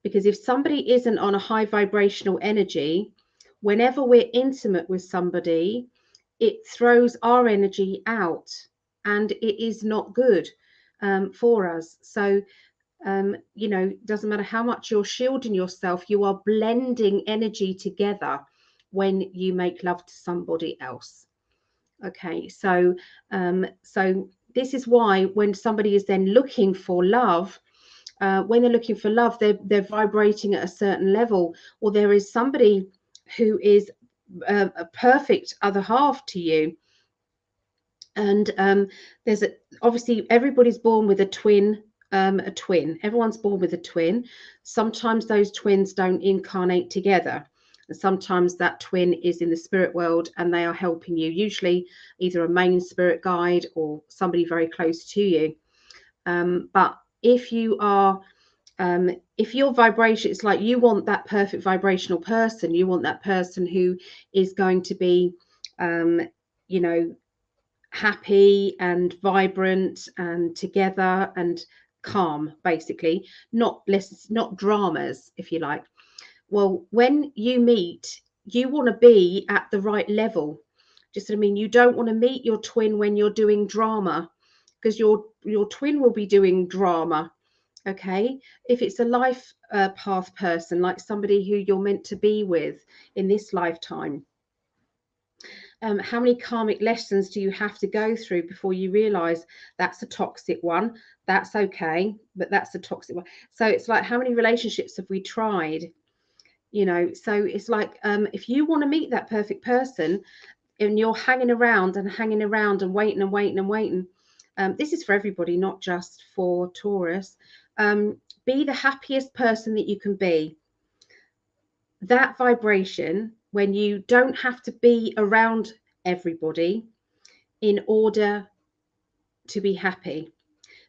Because if somebody isn't on a high vibrational energy, whenever we're intimate with somebody, it throws our energy out, and it is not good for us. So, you know, doesn't matter how much you're shielding yourself, you are blending energy together when you make love to somebody else. Okay, so this is why when somebody is then looking for love, when they're looking for love, they're vibrating at a certain level, or there is somebody who is a perfect other half to you. And there's obviously everybody's born with a twin. Everyone's born with a twin. Sometimes those twins don't incarnate together. And sometimes that twin is in the spirit world and they are helping you, usually either a main spirit guide or somebody very close to you. But if you are, if your vibration, it's like you want that perfect vibrational person, you want that person who is going to be, you know, happy and vibrant and together and calm, basically, not dramas, if you like. Well, when you meet, you want to be at the right level. Just what I mean, you don't want to meet your twin when you're doing drama, because your twin will be doing drama. Okay, if it's a life path person, like somebody who you're meant to be with in this lifetime, how many karmic lessons do you have to go through before you realize that's a toxic one? That's okay, but that's a toxic one. So it's like, how many relationships have we tried? You know, so it's like, if you want to meet that perfect person and you're hanging around and waiting and waiting and waiting, this is for everybody, not just for Taurus. Be the happiest person that you can be. That vibration, when you don't have to be around everybody in order to be happy.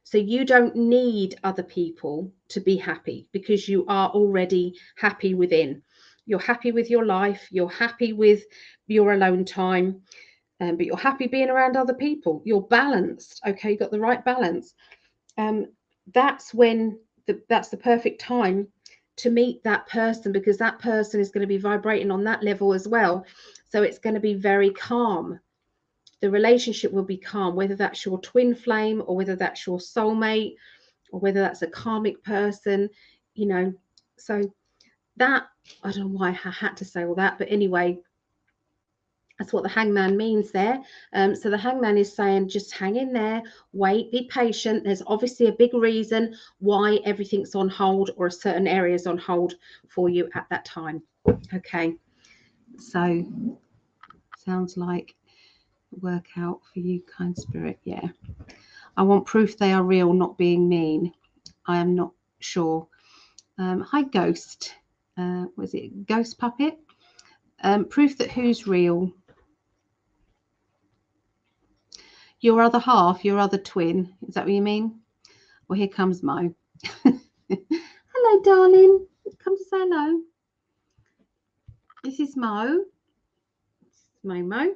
So you don't need other people to be happy, because you are already happy within. You're happy with your life, you're happy with your alone time, but you're happy being around other people. You're balanced. Okay, you've got the right balance. That's when that's the perfect time to meet that person, because that person is going to be vibrating on that level as well. So it's going to be very calm. The relationship will be calm, whether that's your twin flame or whether that's your soulmate or whether that's a karmic person, you know. So that, I don't know why I had to say all that, but anyway, that's what the hangman means there. So the hangman is saying, just hang in there, wait, be patient. There's obviously a big reason why everything's on hold, or a certain area is on hold for you at that time. Okay, so sounds like workout for you, kind spirit. Yeah, I want proof they are real, not being mean. I am not sure. Hi, ghost. Was it ghost puppet? Proof that who's real. Your other half, your other twin. Is that what you mean? Well, here comes Mo. Hello, darling. Come to say hello. This is Mo. Mo.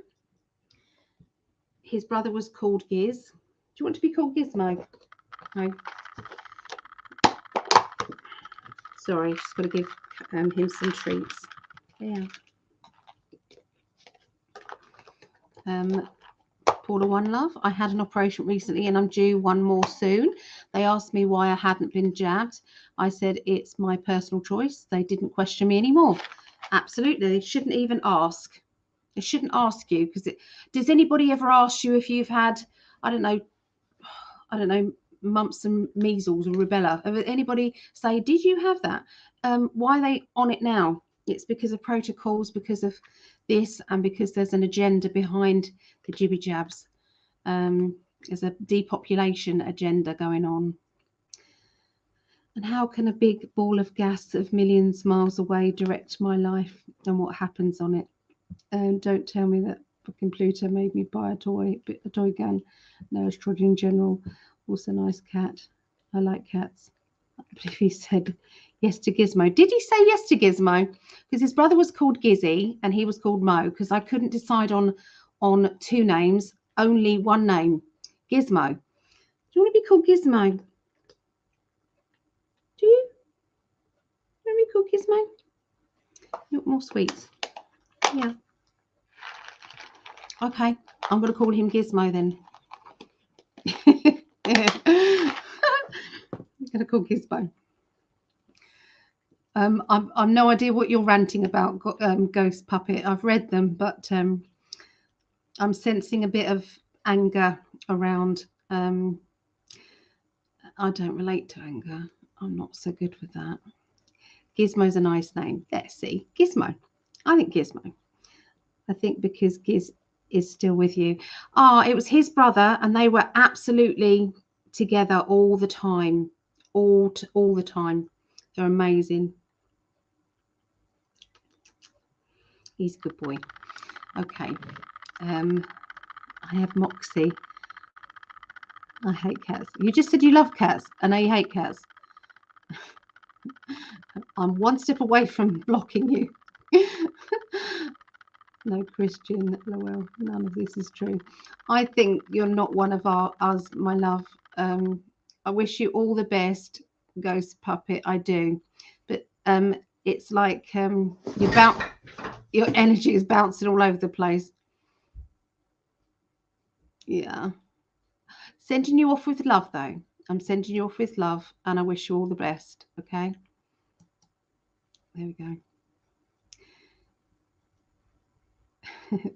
His brother was called Giz. Do you want to be called Gizmo? No. Sorry, just got to give him some treats. Yeah. Paula, one love. I had an operation recently and I'm due one more soon. They asked me why I hadn't been jabbed. I said it's my personal choice. They didn't question me anymore. Absolutely. They shouldn't even ask. They shouldn't ask you, because does anybody ever ask you if you've had, I don't know, mumps and measles or rubella? Anybody say, did you have that? Why are they on it now? It's because of protocols, because of this, and because there's an agenda behind the jibby jabs. There's a depopulation agenda going on. And how can a big ball of gas of millions miles away direct my life and what happens on it? Don't tell me that fucking Pluto made me buy a toy gun. No, Astrology in general. Also nice cat. I like cats. I believe he said yes to Gizmo. Did he say yes to Gizmo? Because his brother was called Gizzy and he was called Mo, because I couldn't decide on two names, only one name. Gizmo. Do you want to be called Gizmo? Do you? Want to be called Gizmo? You want more sweets? Yeah. Okay, I'm going to call him Gizmo then. I'm going to call Gizmo. I've no idea what you're ranting about, Ghost Puppet. I've read them, but I'm sensing a bit of anger around. I don't relate to anger. I'm not so good with that. Gizmo's a nice name. Let's see. Gizmo. I think Gizmo. I think because Giz is still with you. It was his brother, and they were absolutely together all the time. All the time. They're amazing. He's a good boy. Okay. I have Moxie. I hate cats. You just said you love cats, and now you hate cats. I'm one step away from blocking you. No, Christian, well, none of this is true. I think you're not one of us, my love. I wish you all the best, Ghost Puppet. I do, but it's like your energy is bouncing all over the place. Yeah, sending you off with love, though. I'm sending you off with love, and I wish you all the best. Okay, there we go.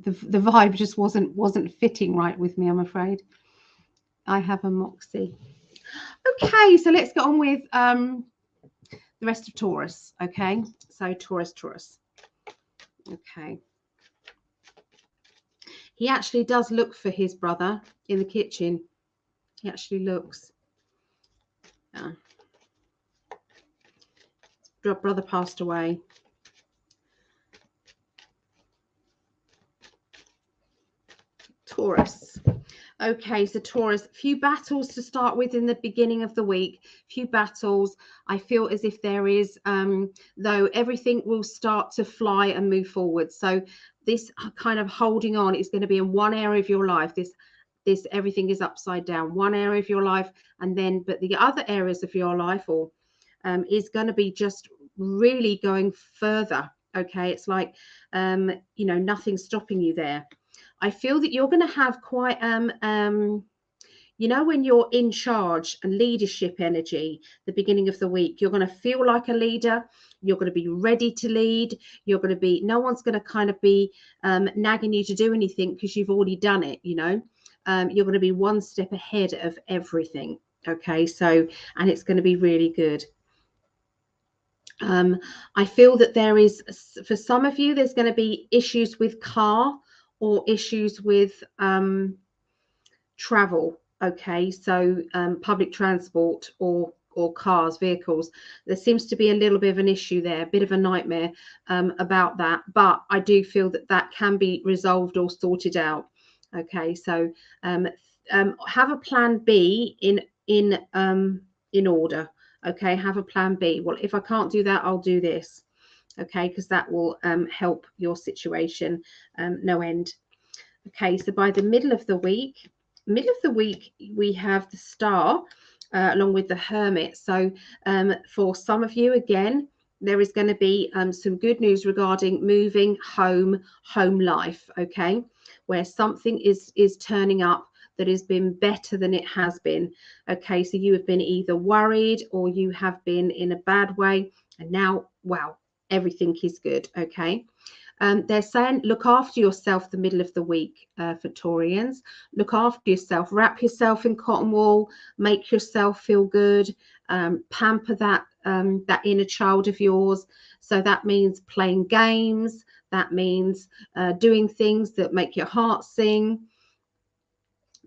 the vibe just wasn't fitting right with me, I'm afraid. I have a Moxie. Okay, so let's get on with the rest of Taurus. Okay, so Taurus. Okay, he actually does look for his brother in the kitchen. He actually looks. Yeah. His brother passed away. Taurus. Okay, so Taurus, few battles to start with in the beginning of the week. Few battles. I feel as if there is, though everything will start to fly and move forward. So this kind of holding on is going to be in one area of your life. This everything is upside down. One area of your life, and then but the other areas of your life is going to be just really going further. Okay, it's like nothing's stopping you there. I feel that you're going to have quite when you're in charge and leadership energy, the beginning of the week, you're going to feel like a leader. You're going to be ready to lead. You're going to be, no one's going to kind of be nagging you to do anything because you've already done it. You're going to be one step ahead of everything. Okay, so, and it's going to be really good. I feel that there is, for some of you, there's going to be issues with car or issues with travel. Okay, so public transport or cars, vehicles. There seems to be a little bit of an issue there, a bit of a nightmare about that. But I do feel that that can be resolved or sorted out. Okay, so have a plan B in order. Okay, have a plan B. Well, if I can't do that, I'll do this. Okay, because that will help your situation no end. Okay, so by the middle of the week, we have the Star along with the Hermit. So for some of you, again, there is going to be some good news regarding moving home life. Okay, where something is turning up that has been better than it has been. Okay, so you have been either worried or you have been in a bad way, and now, wow, everything is good. Okay, They're saying look after yourself the middle of the week for Taurians. Look after yourself. Wrap yourself in cotton wool. Make yourself feel good. Pamper that inner child of yours. So that means playing games. That means doing things that make your heart sing.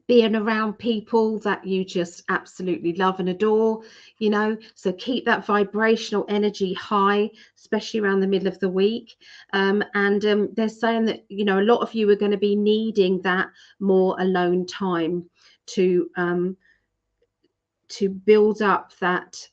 Being around people that you just absolutely love and adore, you know, so keep that vibrational energy high, especially around the middle of the week. They're saying that, you know, a lot of you are going to be needing that more alone time to build up that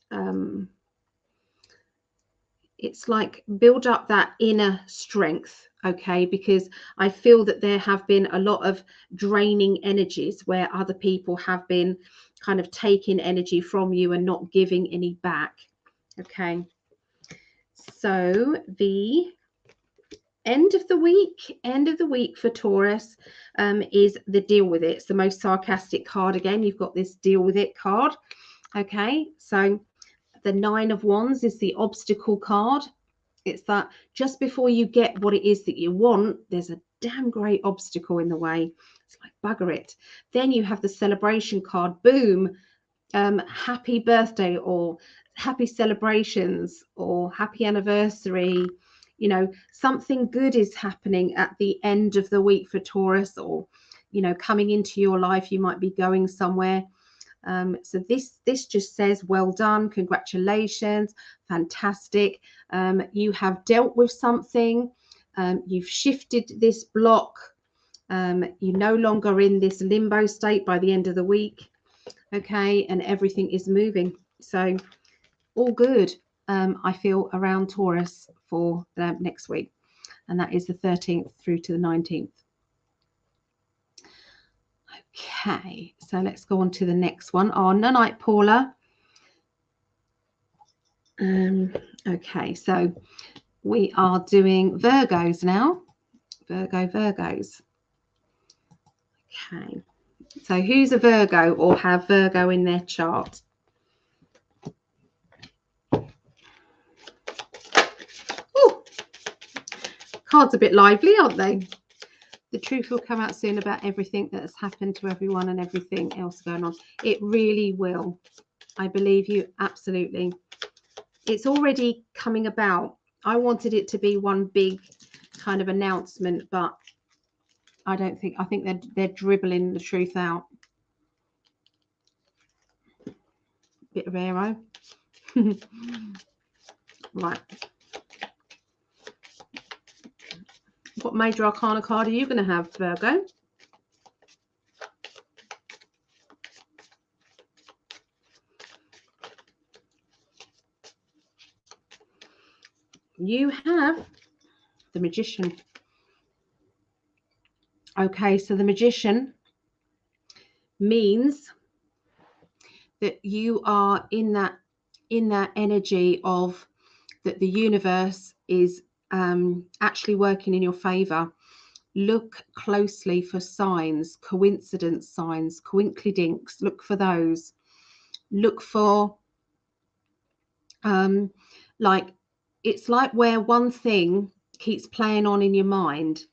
it's like build up that inner strength, okay? Because I feel that there have been a lot of draining energies where other people have been kind of taking energy from you and not giving any back, okay? So the end of the week for Taurus is the deal with it. It's the most sarcastic card again. You've got this deal with it card, okay? So the 9 of Wands is the obstacle card. It's that just before you get what it is that you want, there's a damn great obstacle in the way. It's like bugger it. Then you have the celebration card. Boom. Happy birthday or happy celebrations or happy anniversary. You know, something good is happening at the end of the week for Taurus, or, you know, coming into your life. You might be going somewhere. So this just says well done, congratulations, fantastic. You have dealt with something, you've shifted this block, you're no longer in this limbo state by the end of the week, okay, and everything is moving. So all good, I feel, around Taurus for the next week, and that is the 13th through to the 19th. Okay, so let's go on to the next one. Oh, Nanite Paula. Okay, so we are doing Virgos now. Virgos. Okay, so who's a Virgo or have Virgo in their chart? Oh, cards a bit lively, aren't they? The truth will come out soon about everything that has happened to everyone and everything else going on. It really will. I believe you, absolutely. It's already coming about. I wanted it to be one big kind of announcement, but I don't think, I think they're dribbling the truth out. Bit of aero. Right. What major arcana card are you going to have, Virgo? You have the Magician. Okay, so the Magician means that you are in that energy of that the universe is actually working in your favor. Look closely for signs, coincidence signs, coinkydinks. Look for those. Look for like, it's like where one thing keeps playing on in your mind,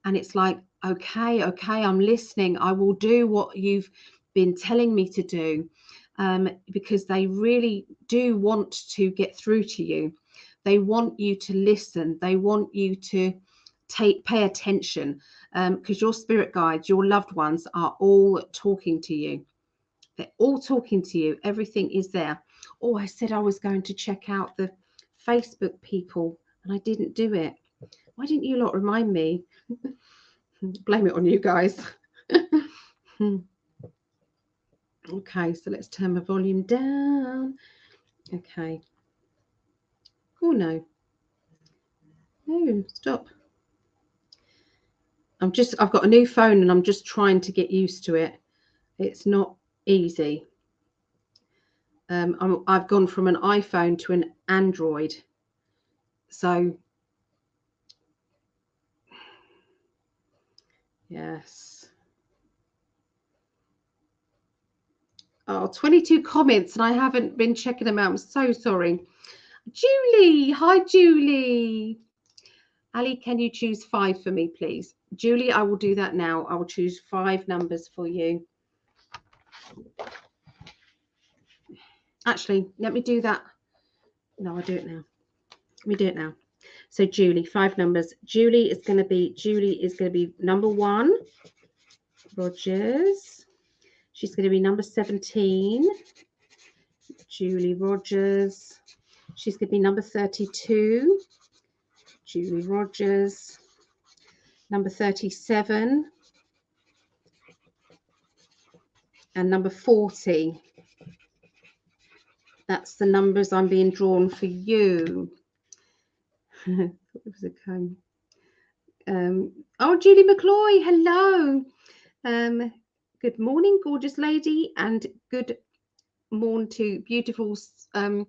and it's like, okay, I'm listening. I will do what you've been telling me to do, because they really do want to get through to you. They want you to listen. They want you to pay attention, because your spirit guides, your loved ones are all talking to you. They're all talking to you. Everything is there. Oh, I said I was going to check out the Facebook people and I didn't do it. Why didn't you lot remind me? Blame it on you guys. Okay, so let's turn my volume down. Okay. Oh no. No, stop. I've got a new phone and I'm just trying to get used to it. It's not easy. I've gone from an iPhone to an Android. So yes. Oh, 22 comments and I haven't been checking them out. I'm so sorry. Julie, hi Julie. Ali, can you choose 5 for me, please? Julie, I will do that now. I will choose 5 numbers for you. Actually, let me do that. No, I'll do it now. Let me do it now. So Julie, 5 numbers. Julie is going to be number 1. Rogers. She's going to be number 17. Julie Rogers. She's going to be number 32. Julie Rogers. Number 37. And number 40. That's the numbers I'm being drawn for you. It was a comb. Oh, Julie McCloy, hello. Good morning, gorgeous lady, and good morn to beautiful, I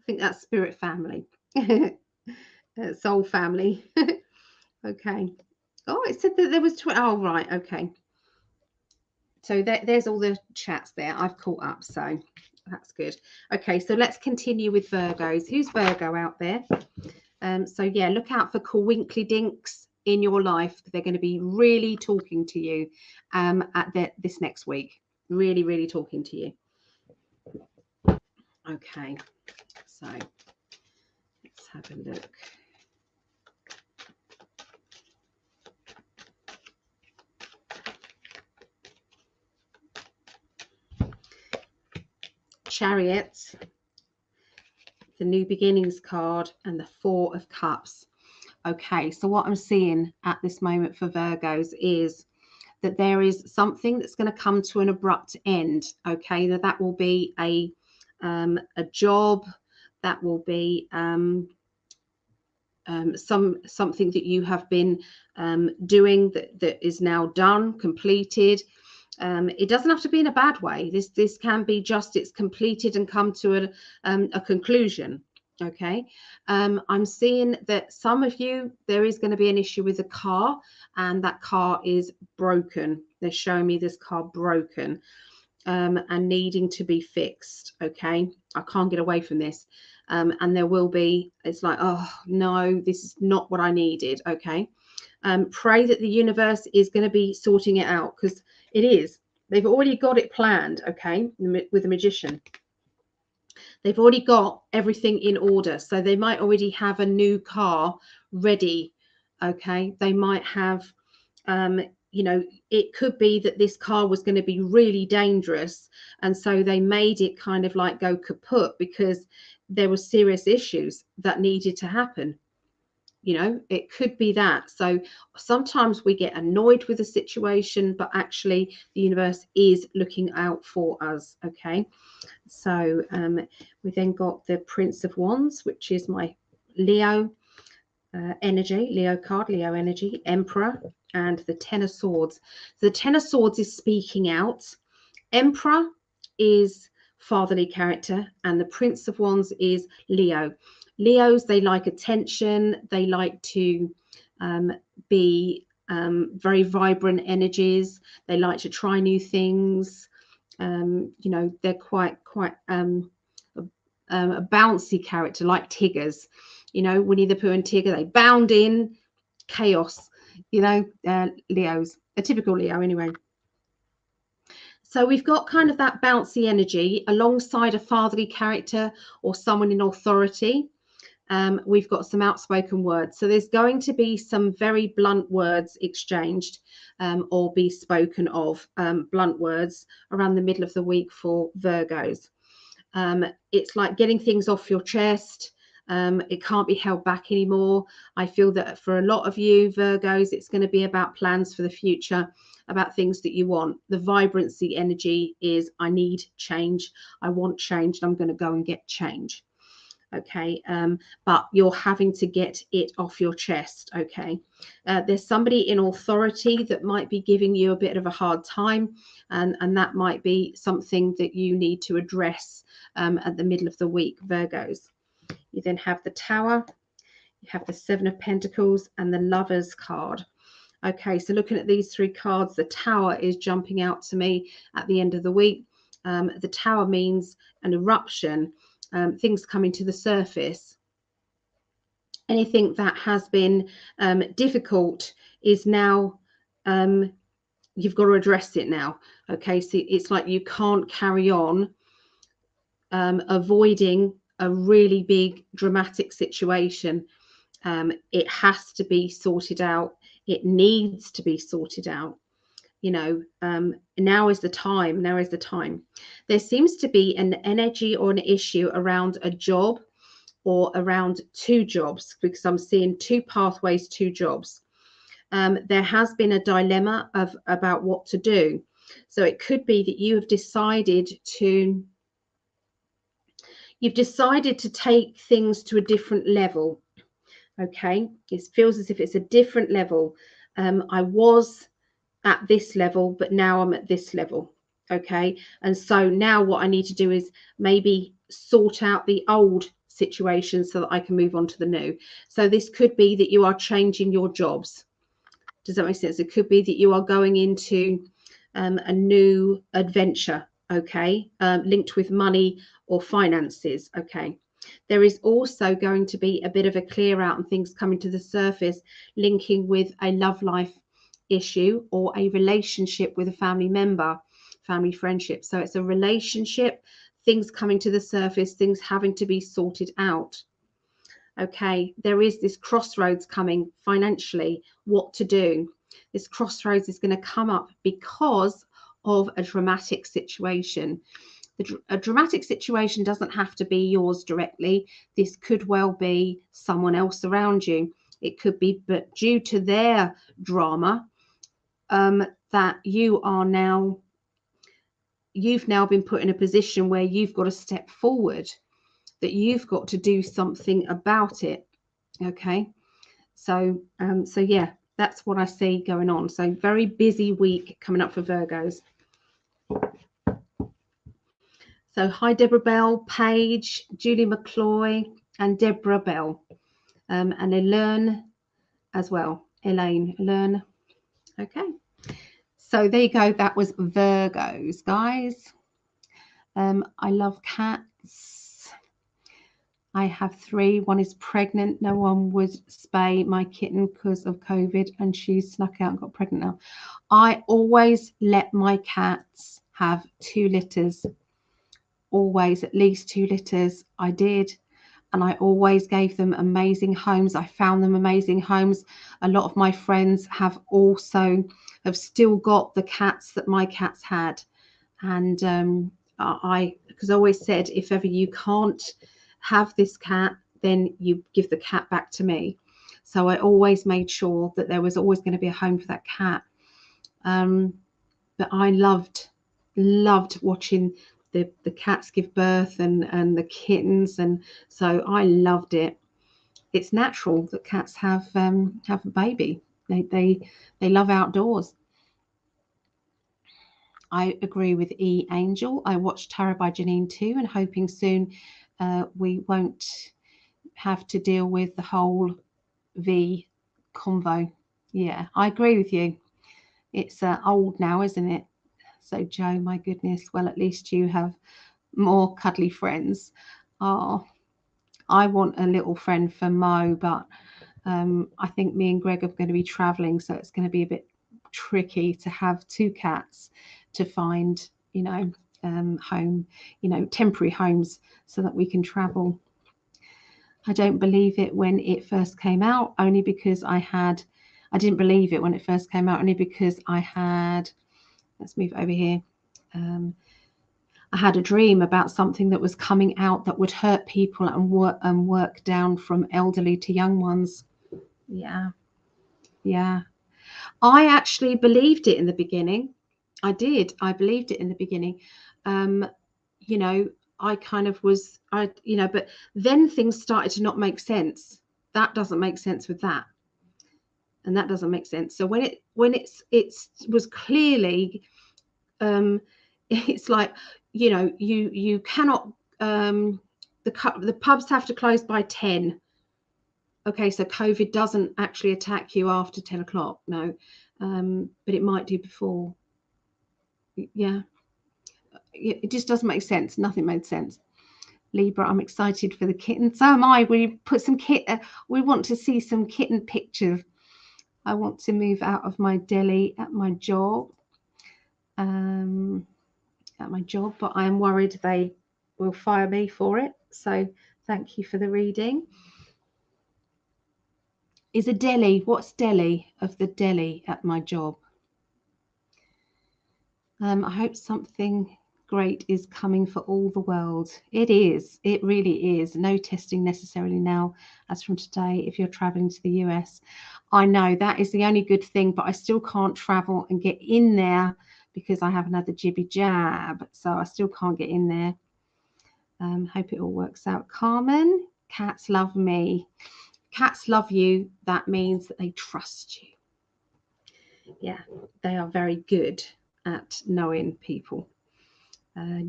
think that's spirit family, soul family. Okay. Oh, it said that there was, oh, right, okay. So there's all the chats there. I've caught up, so that's good. Okay, so let's continue with Virgos. Who's Virgo out there? So yeah, look out for cowinkly dinks in your life. They're going to be really talking to you this next week. Really, really talking to you. Okay, so let's have a look. Chariot, the New Beginnings card, and the 4 of Cups. Okay, so what I'm seeing at this moment for Virgos is that there is something that's going to come to an abrupt end. Okay, that will be a job, that will be something that you have been doing that is now done, completed. It doesn't have to be in a bad way. This can be just it's completed and come to a conclusion. Okay, I'm seeing that some of you, there is going to be an issue with a car, and that car is broken. They're showing me this car broken and needing to be fixed. Okay, I can't get away from this. And there will be, it's like, oh no, this is not what I needed. Okay, pray that the universe is going to be sorting it out, because it is. They've already got it planned. Okay, with the Magician, they've already got everything in order, so they might already have a new car ready. Okay, they might have you know, it could be that this car was going to be really dangerous, and so they made it kind of like go kaput because there were serious issues that needed to happen. You know, it could be that. So sometimes we get annoyed with the situation, but actually the universe is looking out for us. Okay, so we then got the Prince of Wands, which is my Leo energy, Leo card, Leo energy, Emperor, and the Ten of Swords. So the Ten of Swords is speaking out. Emperor is fatherly character, and the Prince of Wands is Leo. Leos, they like attention. They like to be very vibrant energies. They like to try new things. You know, they're quite a bouncy character, like Tigers. You know, Winnie the Pooh and Tigger, they bound in chaos. You know, Leos, a typical Leo anyway. So we've got kind of that bouncy energy alongside a fatherly character or someone in authority. We've got some outspoken words. So there's going to be some very blunt words exchanged or be spoken of, blunt words around the middle of the week for Virgos. It's like getting things off your chest. It can't be held back anymore. I feel that for a lot of you Virgos, it's going to be about plans for the future, about things that you want. The vibrancy energy is, I need change, I want change, and I'm going to go and get change. Okay, but you're having to get it off your chest. Okay, there's somebody in authority that might be giving you a bit of a hard time, and that might be something that you need to address at the middle of the week, Virgos. You then have the Tower, you have the Seven of Pentacles, and the Lovers card. Okay, so looking at these 3 cards, the Tower is jumping out to me at the end of the week. The Tower means an eruption, things coming to the surface. anything that has been difficult is now, you've got to address it now. Okay, so it's like you can't carry on avoiding a really big dramatic situation. It has to be sorted out. It needs to be sorted out. You know, now is the time. Now is the time. There seems to be an energy or an issue around a job, or around 2 jobs, because I'm seeing 2 pathways, 2 jobs. There has been a dilemma about what to do. So it could be that you've decided to take things to a different level. Okay, it feels as if it's a different level. I was at this level, but now I'm at this level. Okay, and so now what I need to do is maybe sort out the old situation so that I can move on to the new. So this could be that you are changing your jobs. Does that make sense? It could be that you are going into a new adventure, okay, linked with money or finances. Okay, there is also going to be a bit of a clear out and things coming to the surface, linking with a love life issue or a relationship with a family member, family friendship. So it's a relationship, things coming to the surface, things having to be sorted out. Okay, there is this crossroads coming financially, what to do. This crossroads is going to come up because of a dramatic situation. A dramatic situation doesn't have to be yours directly. This could well be someone else around you. It could be, but due to their drama, that you've now been put in a position where you've got to step forward, that you've got to do something about it. Okay, so yeah, that's what I see going on. So very busy week coming up for Virgos. So hi Deborah Bell, Paige, Julie McCloy, and Deborah Bell, and Elaine as well. Elaine. Okay, so there you go. That was Virgos, guys. I love cats. I have 3. One is pregnant. No one would spay my kitten because of COVID, and she snuck out and got pregnant now. I always let my cats have 2 litters. Always at least 2 litters. I did. And I always gave them amazing homes. I found them amazing homes. A lot of my friends have still got the cats that my cats had. And because I always said, if ever you can't have this cat, then you give the cat back to me. So I always made sure that there was always going to be a home for that cat. But I loved watching the cats give birth and the kittens, and so I loved it. It's natural that cats have a baby. They love outdoors. I agree with E Angel. I watched Tarot by Janine too, and hoping soon we won't have to deal with the whole V convo. Yeah, I agree with you. It's old now, isn't it? So Joe, my goodness. Well, at least you have more cuddly friends. Oh, I want a little friend for Mo, but I think me and Greg are going to be traveling, so it's going to be a bit tricky to have 2 cats to find, home, temporary homes so that we can travel. I don't believe it when it first came out, only because I didn't believe it when it first came out, only because I had, let's move over here. I had a dream about something that was coming out that would hurt people and work down from elderly to young ones. Yeah. I actually believed it in the beginning. I did. I believed it in the beginning. I kind of was, but then things started to not make sense. That doesn't make sense with that. And that doesn't make sense. So when it was clearly, it's like, you cannot, the pubs have to close by 10. Okay, so COVID doesn't actually attack you after 10 o'clock, no, but it might do before. Yeah, it just doesn't make sense. Nothing made sense. Libra, I'm excited for the kitten. So am I. We put some we want to see some kitten pictures. I want to move out of my deli at my job. But I am worried they will fire me for it. So thank you for the reading. Is a deli, what's deli of the deli at my job? I hope something great is coming for all the world. It is. It really is. No testing necessarily now as from today if you're traveling to the US. I know that is the only good thing, but I still can't travel and get in there because I haven't had the jibby jab. So I still can't get in there. Hope it all works out. Carmen, cats love me. Cats love you. That means that they trust you. Yeah, they are very good at knowing people.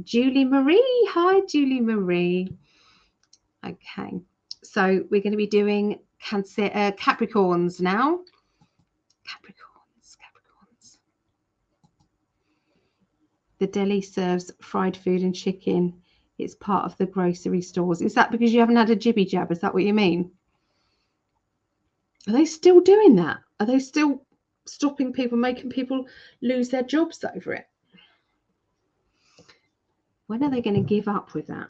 Julie Marie, hi Julie Marie. Okay, so we're going to be doing Capricorns now. Capricorns. The deli serves fried food and chicken. It's part of the grocery stores. Is that because you haven't had a jibby jab? Is that what you mean? Are they still doing that? Are they still stopping people, making people lose their jobs over it? When are they going to give up with that?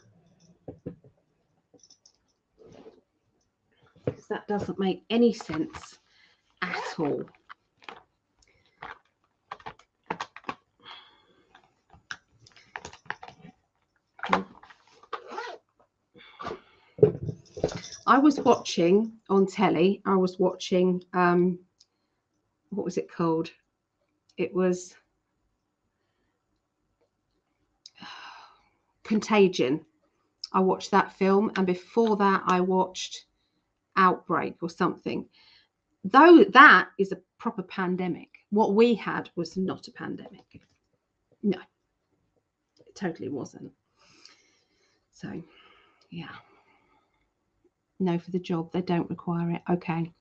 Because that doesn't make any sense at all. I was watching on telly, what was it called? It was Contagion. I watched that film, and before that I watched Outbreak or something. Though that is a proper pandemic. What we had was not a pandemic. No, it totally wasn't. So, yeah. No for the job. They don't require it. Okay.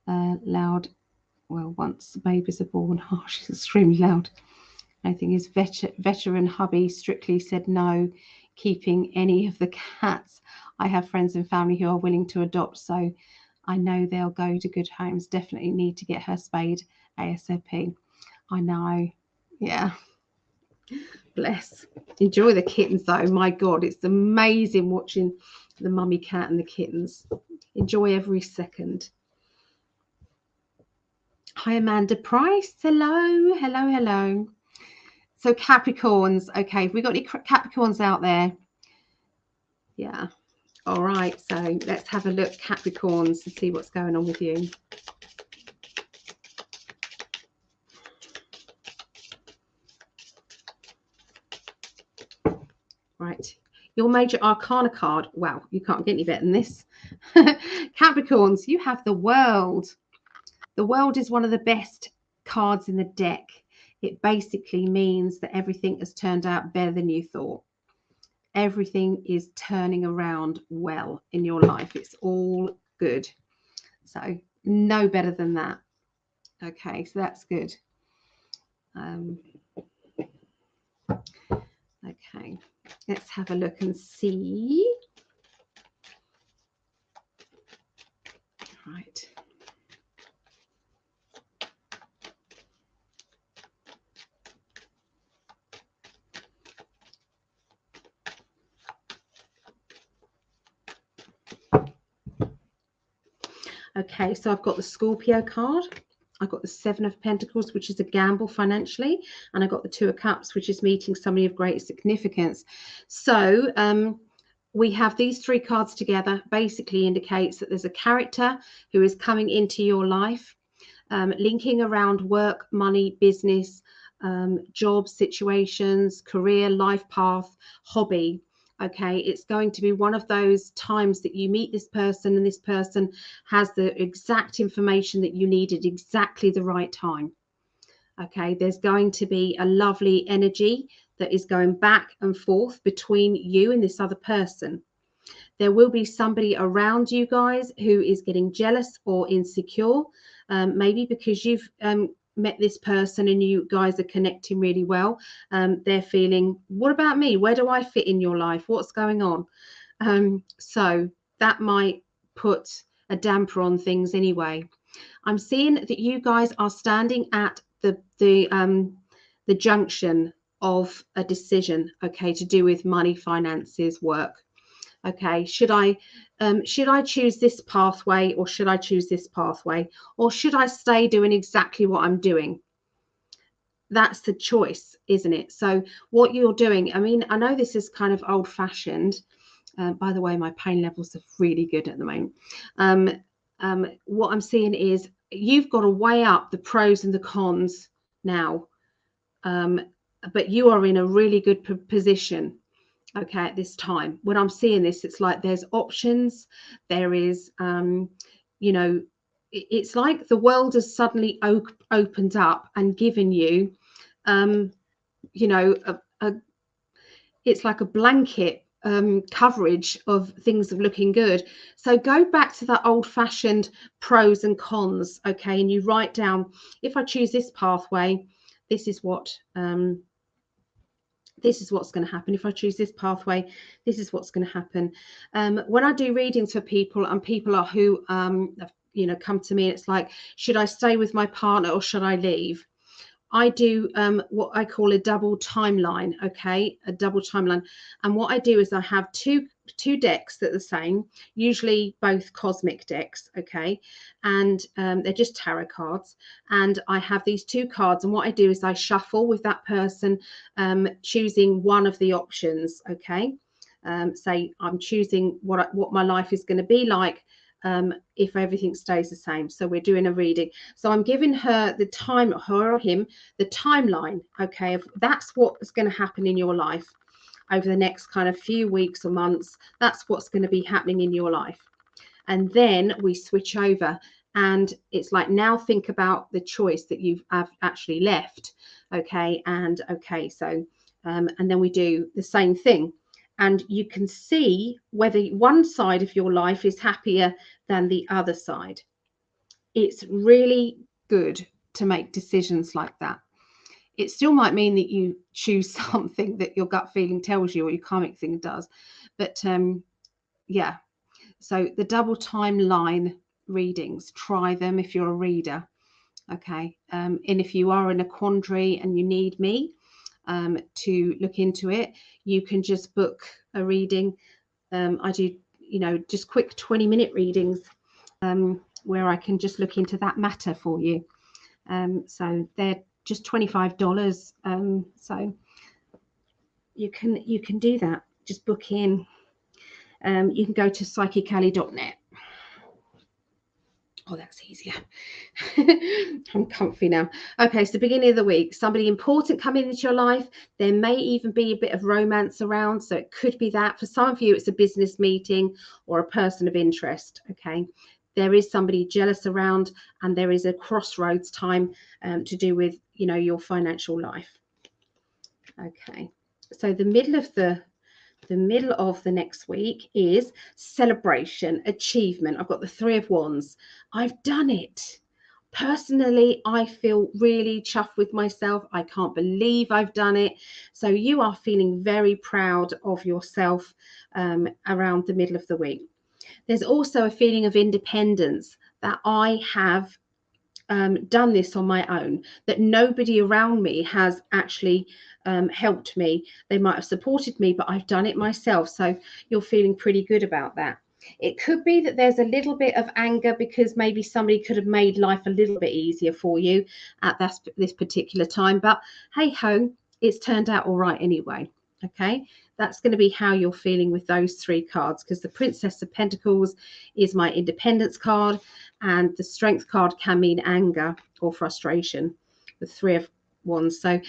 Loud. Well, once babies are born, harsh, extremely loud. I think his veteran hubby strictly said no keeping any of the cats. I have friends and family who are willing to adopt, so I know they'll go to good homes. Definitely need to get her spayed ASAP. I know. Yeah. Bless. Enjoy the kittens though. My God, it's amazing watching the mummy cat and the kittens. Enjoy every second. Hi, Amanda Price. Hello, hello, hello. So Capricorns. Okay, have we got any Capricorns out there? Yeah. All right. So let's have a look, Capricorns, and see what's going on with you. Right. Your major arcana card. Wow, you can't get any better than this. Capricorns, you have the World. The World is one of the best cards in the deck. It basically means that everything has turned out better than you thought. Everything is turning around well in your life. It's all good. So no better than that. Okay, so that's good. Okay, let's have a look and see. Right. Okay, so I've got the Scorpio card. I've got the Seven of Pentacles, which is a gamble financially. And I've got the Two of Cups, which is meeting somebody of great significance. So we have these three cards together. Basically indicates that there's a character who is coming into your life, linking around work, money, business, job situations, career, life path, hobby. Okay, it's going to be one of those times that you meet this person and this person has the exact information that you need at exactly the right time. Okay, there's going to be a lovely energy that is going back and forth between you and this other person. There will be somebody around you guys who is getting jealous or insecure, maybe because you've met this person and you guys are connecting really well. They're feeling, what about me? Where do I fit in your life? What's going on? So that might put a damper on things anyway. I'm seeing that you guys are standing at the junction of a decision, okay, to do with money, finances, work. Okay, should I choose this pathway, or should I choose this pathway, or should I stay doing exactly what I'm doing? That's the choice, isn't it? So what you're doing, I mean, I know this is kind of old-fashioned. By the way, my pain levels are really good at the moment. What I'm seeing is you've got to weigh up the pros and the cons now, but you are in a really good position, okay, at this time. When I'm seeing this, it's like there's options. There is, you know, it's like the world has suddenly opened up and given you, you know, it's like a blanket coverage of things looking good. So go back to that old-fashioned pros and cons, okay, and you write down, if I choose this pathway, this is what's going to happen. If I choose this pathway, this is what's going to happen. When I do readings for people, and people are who you know, come to me, it's like, should I stay with my partner or should I leave? I do what I call a double timeline, okay, a double timeline. And what I do is I have two decks that are the same, usually both cosmic decks, okay, and they're just tarot cards. And I have these two cards, and what I do is I shuffle with that person, choosing one of the options, okay. Say I'm choosing what my life is going to be like if everything stays the same. So we're doing a reading. So I'm giving her the time, her or him, the timeline, okay, of that's what's going to happen in your life over the next kind of few weeks or months. That's what's going to be happening in your life. And then we switch over, and it's like, now think about the choice that you've actually left, okay, and okay, so and then we do the same thing. And you can see whether one side of your life is happier than the other side. It's really good to make decisions like that. It still might mean that you choose something that your gut feeling tells you, or your karmic thing does. But yeah, so the double timeline readings, try them if you're a reader. Okay. And if you are in a quandary and you need me to look into it, you can just book a reading. I do, you know, just quick 20-minute readings where I can just look into that matter for you. So they're just $25. So you can do that. Just book in. You can go to psychically.net. Oh, that's easier. I'm comfy now. Okay, so beginning of the week, somebody important coming into your life. There may even be a bit of romance around, so it could be that. For some of you, it's a business meeting or a person of interest, okay? There is somebody jealous around, and there is a crossroads time to do with, you know, your financial life. Okay, so the middle of the next week is celebration, achievement. I've got the Three of Wands. I've done it. Personally, I feel really chuffed with myself. I can't believe I've done it. So you are feeling very proud of yourself around the middle of the week. There's also a feeling of independence, that I have done this on my own, that nobody around me has actually helped me. They might have supported me, but I've done it myself. So you're feeling pretty good about that. It could be that there's a little bit of anger because maybe somebody could have made life a little bit easier for you at this particular time. But hey ho, it's turned out all right anyway. Okay, that's going to be how you're feeling with those three cards, because the Princess of Pentacles is my independence card, and the Strength card can mean anger or frustration, the Three of Wands. So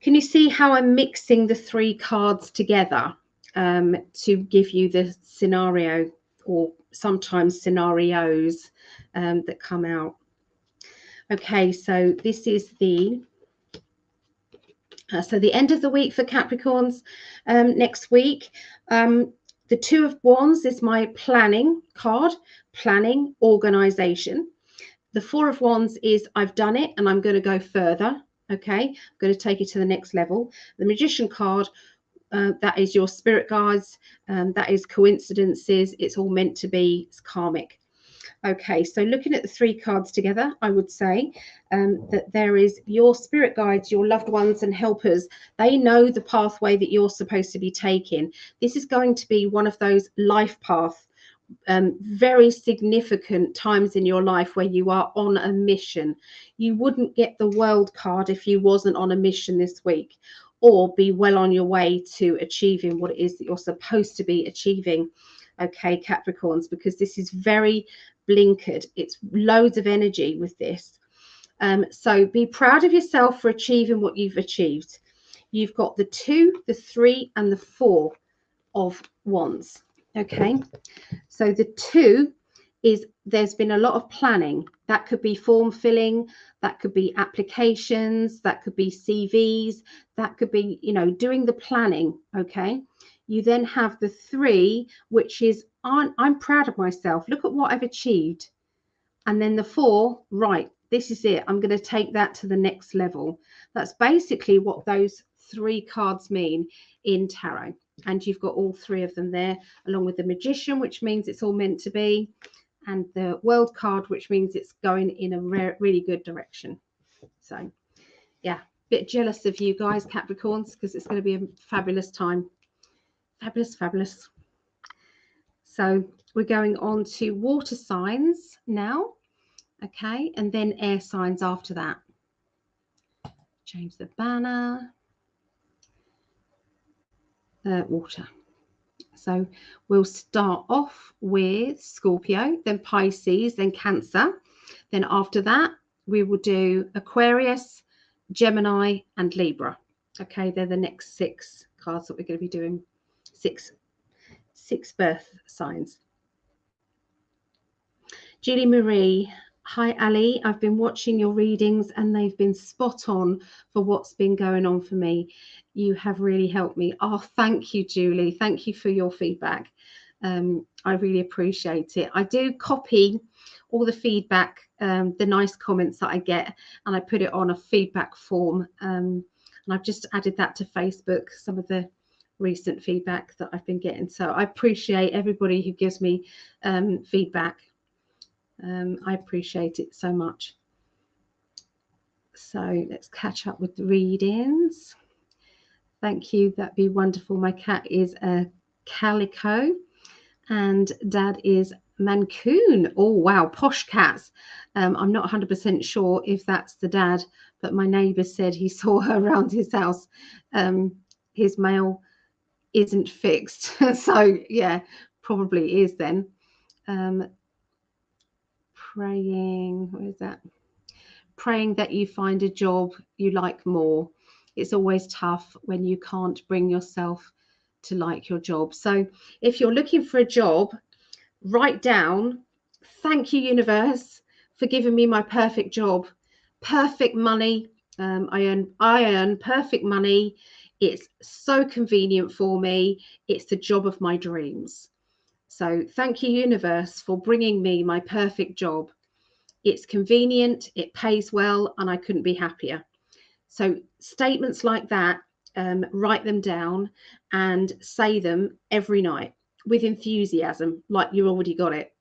can you see how I'm mixing the three cards together to give you the scenario, or sometimes scenarios that come out? Okay, so this is the end of the week for Capricorns. Next week, the Two of Wands is my planning card, planning, organization. The Four of Wands is I've done it and I'm going to go further. Okay, I'm going to take it to the next level. The Magician card, that is your spirit guides, that is coincidences, it's all meant to be, it's karmic. Okay, so looking at the 3 cards together, I would say that there is your spirit guides, your loved ones and helpers. They know the pathway that you're supposed to be taking. This is going to be one of those life paths, very significant times in your life where you are on a mission. You wouldn't get the world card if you wasn't on a mission this week, or be well on your way to achieving what it is that you're supposed to be achieving. Okay, Capricorns, because this is very blinkered. It's loads of energy with this. So be proud of yourself for achieving what you've achieved. You've got the 2, the 3 and the 4 of wands. Okay, so the 2 is there's been a lot of planning. That could be form filling, that could be applications, that could be CVs, that could be, you know, doing the planning. Okay, you then have the 3, which is I'm proud of myself. Look at what I've achieved. And then the 4, right, this is it. I'm going to take that to the next level. That's basically what those 3 cards mean in tarot. And you've got all 3 of them there, along with the Magician, which means it's all meant to be, and the World card, which means it's going in a really good direction. So, yeah, bit jealous of you guys, Capricorns, because it's going to be a fabulous time. Fabulous, fabulous. So we're going on to water signs now, okay, and then air signs after that. Change the banner. Water. So we'll start off with Scorpio, then Pisces, then Cancer. Then after that, we will do Aquarius, Gemini, and Libra. Okay, they're the next 6 cards that we're going to be doing. Six birth signs. Julie Marie, hi Ali, I've been watching your readings and they've been spot on for what's been going on for me. You have really helped me. Oh, thank you, Julie. Thank you for your feedback. I really appreciate it. I do copy all the feedback, the nice comments that I get, and I put it on a feedback form. And I've just added that to Facebook, some of the recent feedback that I've been getting. So I appreciate everybody who gives me feedback. I appreciate it so much. So let's catch up with the readings. Thank you. That'd be wonderful. My cat is a calico and Dad is Mancoon. Oh, wow. Posh cats. I'm not 100% sure if that's the dad, but my neighbour said he saw her around his house. His mail isn't fixed. So, yeah, probably is then. Praying, what is that? Praying that you find a job you like more. It's always tough when you can't bring yourself to like your job. So if you're looking for a job, write down, thank you, universe, for giving me my perfect job. Perfect money. I earn perfect money. It's so convenient for me. It's the job of my dreams. So thank you, universe, for bringing me my perfect job. It's convenient, it pays well, and I couldn't be happier. So statements like that, write them down and say them every night with enthusiasm, like you already got it.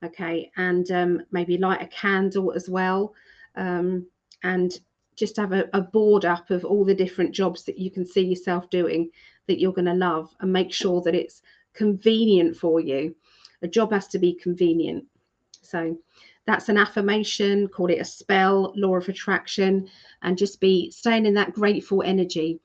Okay, and maybe light a candle as well, and just have a board up of all the different jobs that you can see yourself doing that you're going to love, and make sure that it's convenient for you. A job has to be convenient. So that's an affirmation, call it a spell, law of attraction, and just be staying in that grateful energy.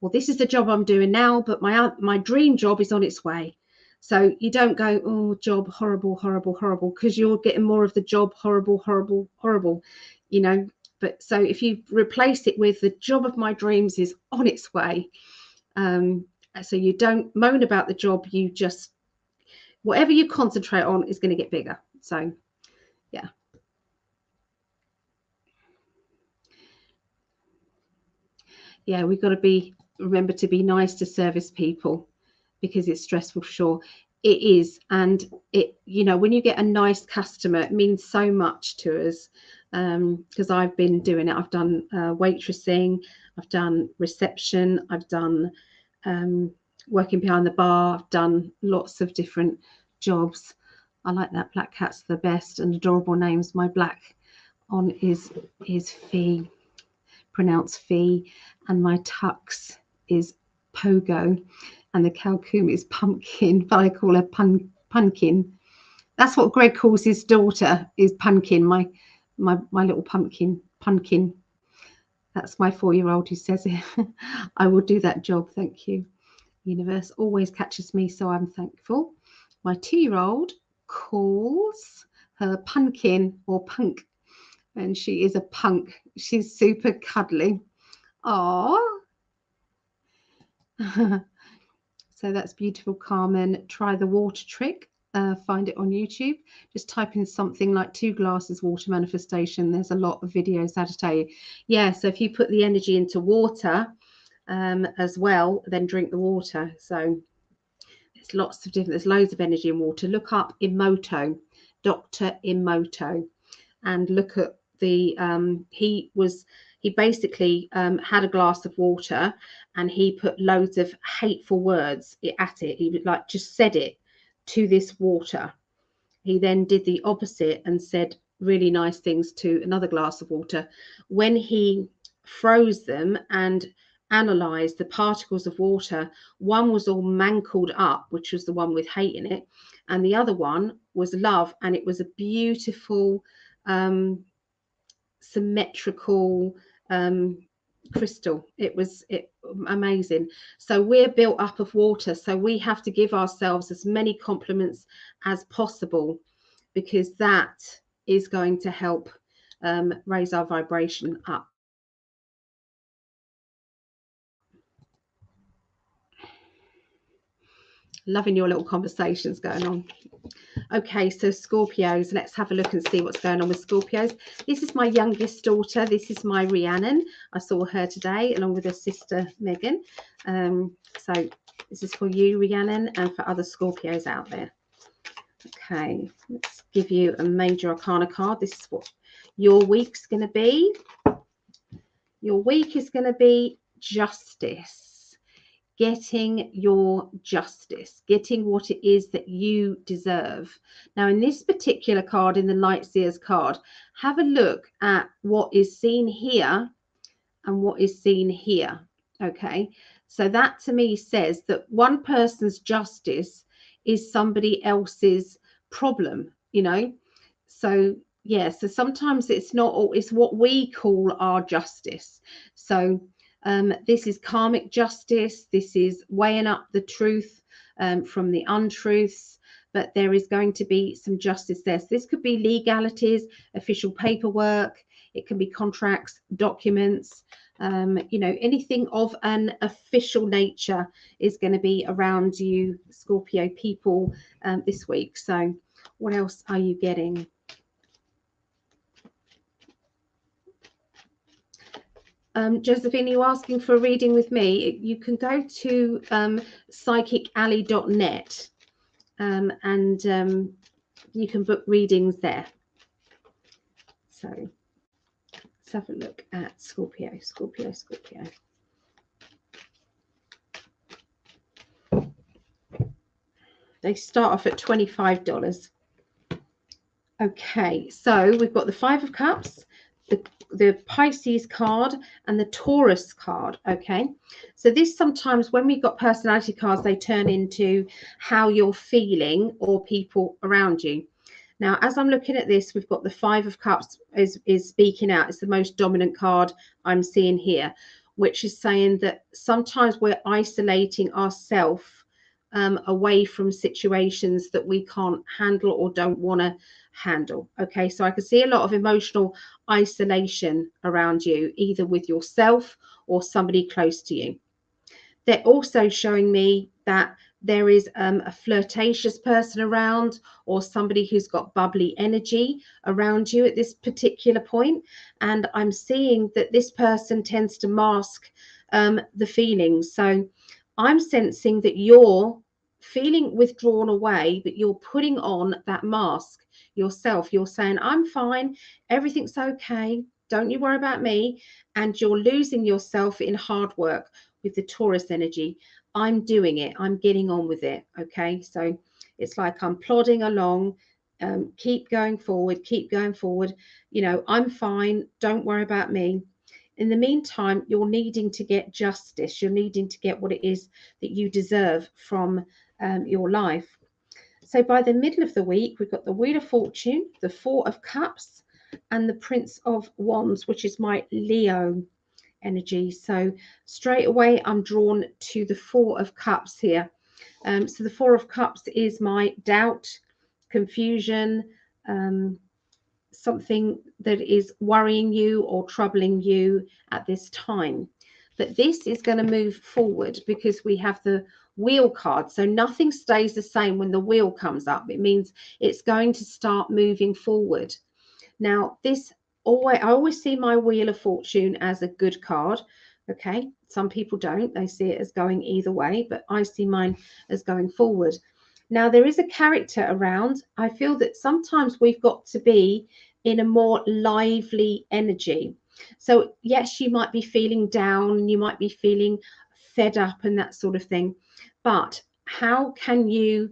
Well, this is the job I'm doing now, but my dream job is on its way. So you don't go, oh, job, horrible, horrible, horrible, because you're getting more of the job, horrible, horrible, horrible, you know. But so if you replace it with the job of my dreams is on its way, so you don't moan about the job, you just, whatever you concentrate on is going to get bigger. So yeah. Yeah, we've got to remember to be nice to service people, because it's stressful for sure. It is. And it, you know, when you get a nice customer, it means so much to us, because I've been doing it. I've done waitressing, I've done reception, I've done working behind the bar. I've done lots of different jobs. I like that. Black Cat's the best and adorable names. My black on is Fee, pronounced Fee, and my tux is Pogo, and the Calcoom is Pumpkin, but I call her Punkin. That's what Gregg calls his daughter, is Punkin, my little pumpkin. That's my 4-year-old who says it. I will do that job, thank you. Universe always catches me, so I'm thankful. My 2-year-old calls her Punkin or Punk, and she is a punk. She's super cuddly. Aww. So that's beautiful, Carmen. Try the water trick. Find it on YouTube. Just type in something like 2 glasses water manifestation. There's a lot of videos how to tell you. Yeah, so if you put the energy into water as well, then drink the water. So there's lots of different, there's loads of energy in water. Look up Emoto, Dr. Emoto, and look at the he basically had a glass of water and he put loads of hateful words at it. He like just said it to this water. He then did the opposite and said really nice things to another glass of water. When he froze them and analyzed the particles of water, one was all mangled up, which was the one with hate in it, and the other one was love, and it was a beautiful symmetrical crystal. It was amazing. So we're built up of water, so we have to give ourselves as many compliments as possible, because that is going to help raise our vibration up. Loving your little conversations going on. Okay, so Scorpios, let's have a look and see what's going on with Scorpios. This is my youngest daughter. This is my Rhiannon. I saw her today along with her sister Megan. So this is for you, Rhiannon, and for other Scorpios out there. Okay, let's give you a major arcana card. This is what your week's going to be. Your week is going to be justice. Getting your justice, getting what it is that you deserve. Now, in this particular card, in the Light Seers card, have a look at what is seen here and what is seen here. Okay, so that to me says that one person's justice is somebody else's problem, you know. So yeah, so sometimes it's not all, it's what we call our justice. So this is karmic justice. This is weighing up the truth from the untruths, but there is going to be some justice there. So this could be legalities, official paperwork. It can be contracts, documents, you know, anything of an official nature is going to be around you, Scorpio people, this week. So what else are you getting? Josephine, you're asking for a reading with me. You can go to psychicalley.net and you can book readings there. So let's have a look at Scorpio. They start off at $25. Okay, so we've got the 5 of Cups, the Pisces card and the Taurus card. Okay, so this sometimes when we've got personality cards, they turn into how you're feeling or people around you. Now, as I'm looking at this, we've got the 5 of Cups is speaking out. It's the most dominant card I'm seeing here, which is saying that sometimes we're isolating ourselves away from situations that we can't handle or don't want to handle. Okay, so I can see a lot of emotional isolation around you, either with yourself or somebody close to you. They're also showing me that there is a flirtatious person around, or somebody who's got bubbly energy around you at this particular point. And I'm seeing that this person tends to mask the feelings. So I'm sensing that you're feeling withdrawn away, but you're putting on that mask yourself. You're saying, I'm fine, everything's okay, don't you worry about me. And you're losing yourself in hard work with the Taurus energy. I'm doing it. I'm getting on with it. Okay. So it's like I'm plodding along. Keep going forward. Keep going forward. You know, I'm fine. Don't worry about me. In the meantime, you're needing to get justice. You're needing to get what it is that you deserve from your life. So by the middle of the week, we've got the Wheel of Fortune, the Four of Cups, and the Prince of Wands, which is my Leo energy. So straight away, I'm drawn to the Four of Cups here. So the Four of Cups is my doubt, confusion, something that is worrying you or troubling you at this time. But this is going to move forward because we have the wheel card. So nothing stays the same when the wheel comes up. It means it's going to start moving forward. Now, this I always see my Wheel of Fortune as a good card. Okay, some people don't. They see it as going either way, but I see mine as going forward. Now, there is a character around. I feel that sometimes we've got to be in a more lively energy. So, yes, you might be feeling down, you might be feeling fed up and that sort of thing. But how can you,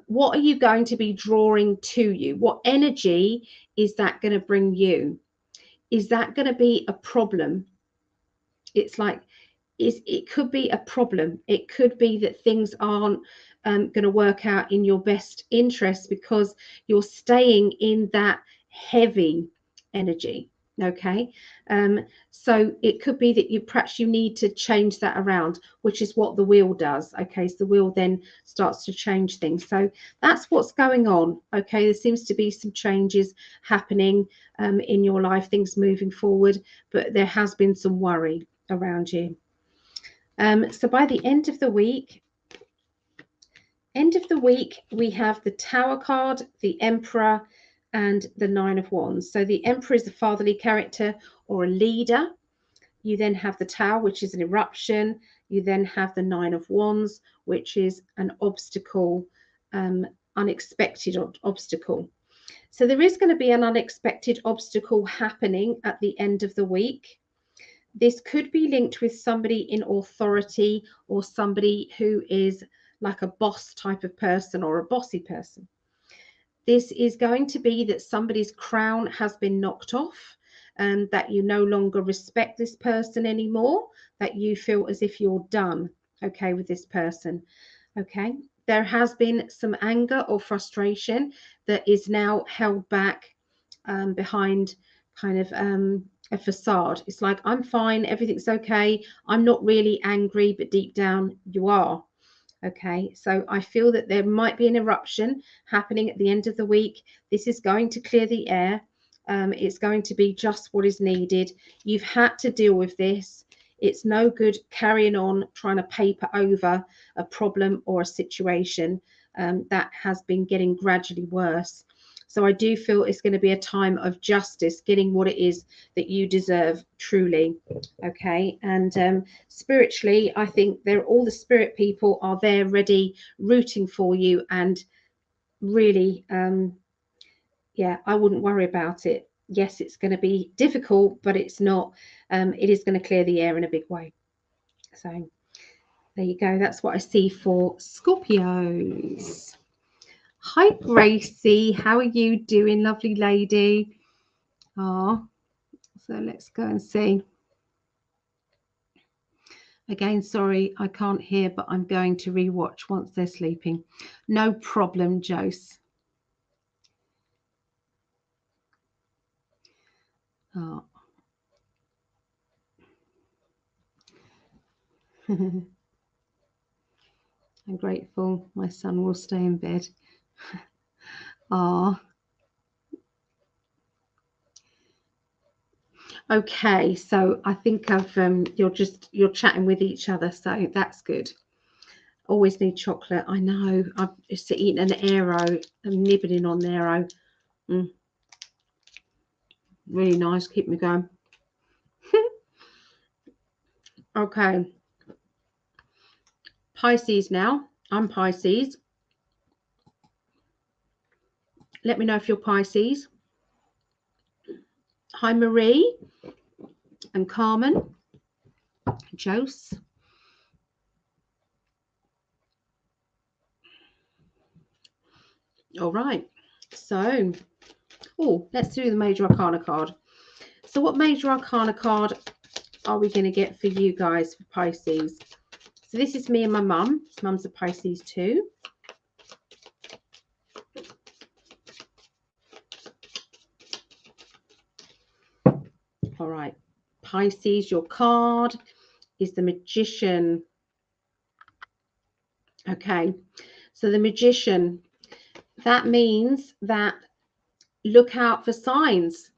what are you going to be drawing to you? What energy is that going to bring you? Is that going to be a problem? It's like, it could be a problem. It could be that things aren't going to work out in your best interest because you're staying in that heavy energy. Okay, so it could be that perhaps you need to change that around, which is what the wheel does. Okay, so the wheel then starts to change things. So that's what's going on. Okay, there seems to be some changes happening in your life, things moving forward, but there has been some worry around you. So by the end of the week, we have the Tower card, the Emperor, and the Nine of Wands. So the Emperor is a fatherly character or a leader. You then have the Tower, which is an eruption. You then have the Nine of Wands, which is an obstacle, unexpected obstacle. So there is going to be an unexpected obstacle happening at the end of the week. This could be linked with somebody in authority or somebody who is like a boss type of person or a bossy person. This is going to be that somebody's crown has been knocked off and that you no longer respect this person anymore, that you feel as if you're done, okay, with this person, okay? There has been some anger or frustration that is now held back behind kind of a facade. It's like, I'm fine, everything's okay, I'm not really angry, but deep down you are. Okay, so I feel that there might be an eruption happening at the end of the week. This is going to clear the air. It's going to be just what is needed. You've had to deal with this. It's no good carrying on trying to paper over a problem or a situation that has been getting gradually worse. So I do feel it's going to be a time of justice, getting what it is that you deserve truly. Okay. And spiritually, I think all the spirit people are there ready, rooting for you. And really, yeah, I wouldn't worry about it. Yes, it's going to be difficult, but it's not. It is going to clear the air in a big way. So there you go. That's what I see for Scorpios. Hi, Gracie. How are you doing, lovely lady? So let's go and see. Again, sorry, I can't hear, but I'm going to rewatch once they're sleeping. No problem, Jose. Oh. I'm grateful my son will stay in bed. Okay, so I think you're chatting with each other, so that's good. Always need chocolate. I know. I'm just eating an Aero. I'm nibbling on the Aero. Really nice. Keep me going. Okay. Pisces now. I'm Pisces. Let me know if you're Pisces. Hi, Marie and Carmen. Jose. All right. So, oh, let's do the Major Arcana card. So what Major Arcana card are we going to get for you guys for Pisces? So this is me and my mum. Mum's a Pisces too. All right. Pisces, your card is the Magician. Okay. So the Magician, that means that look out for signs.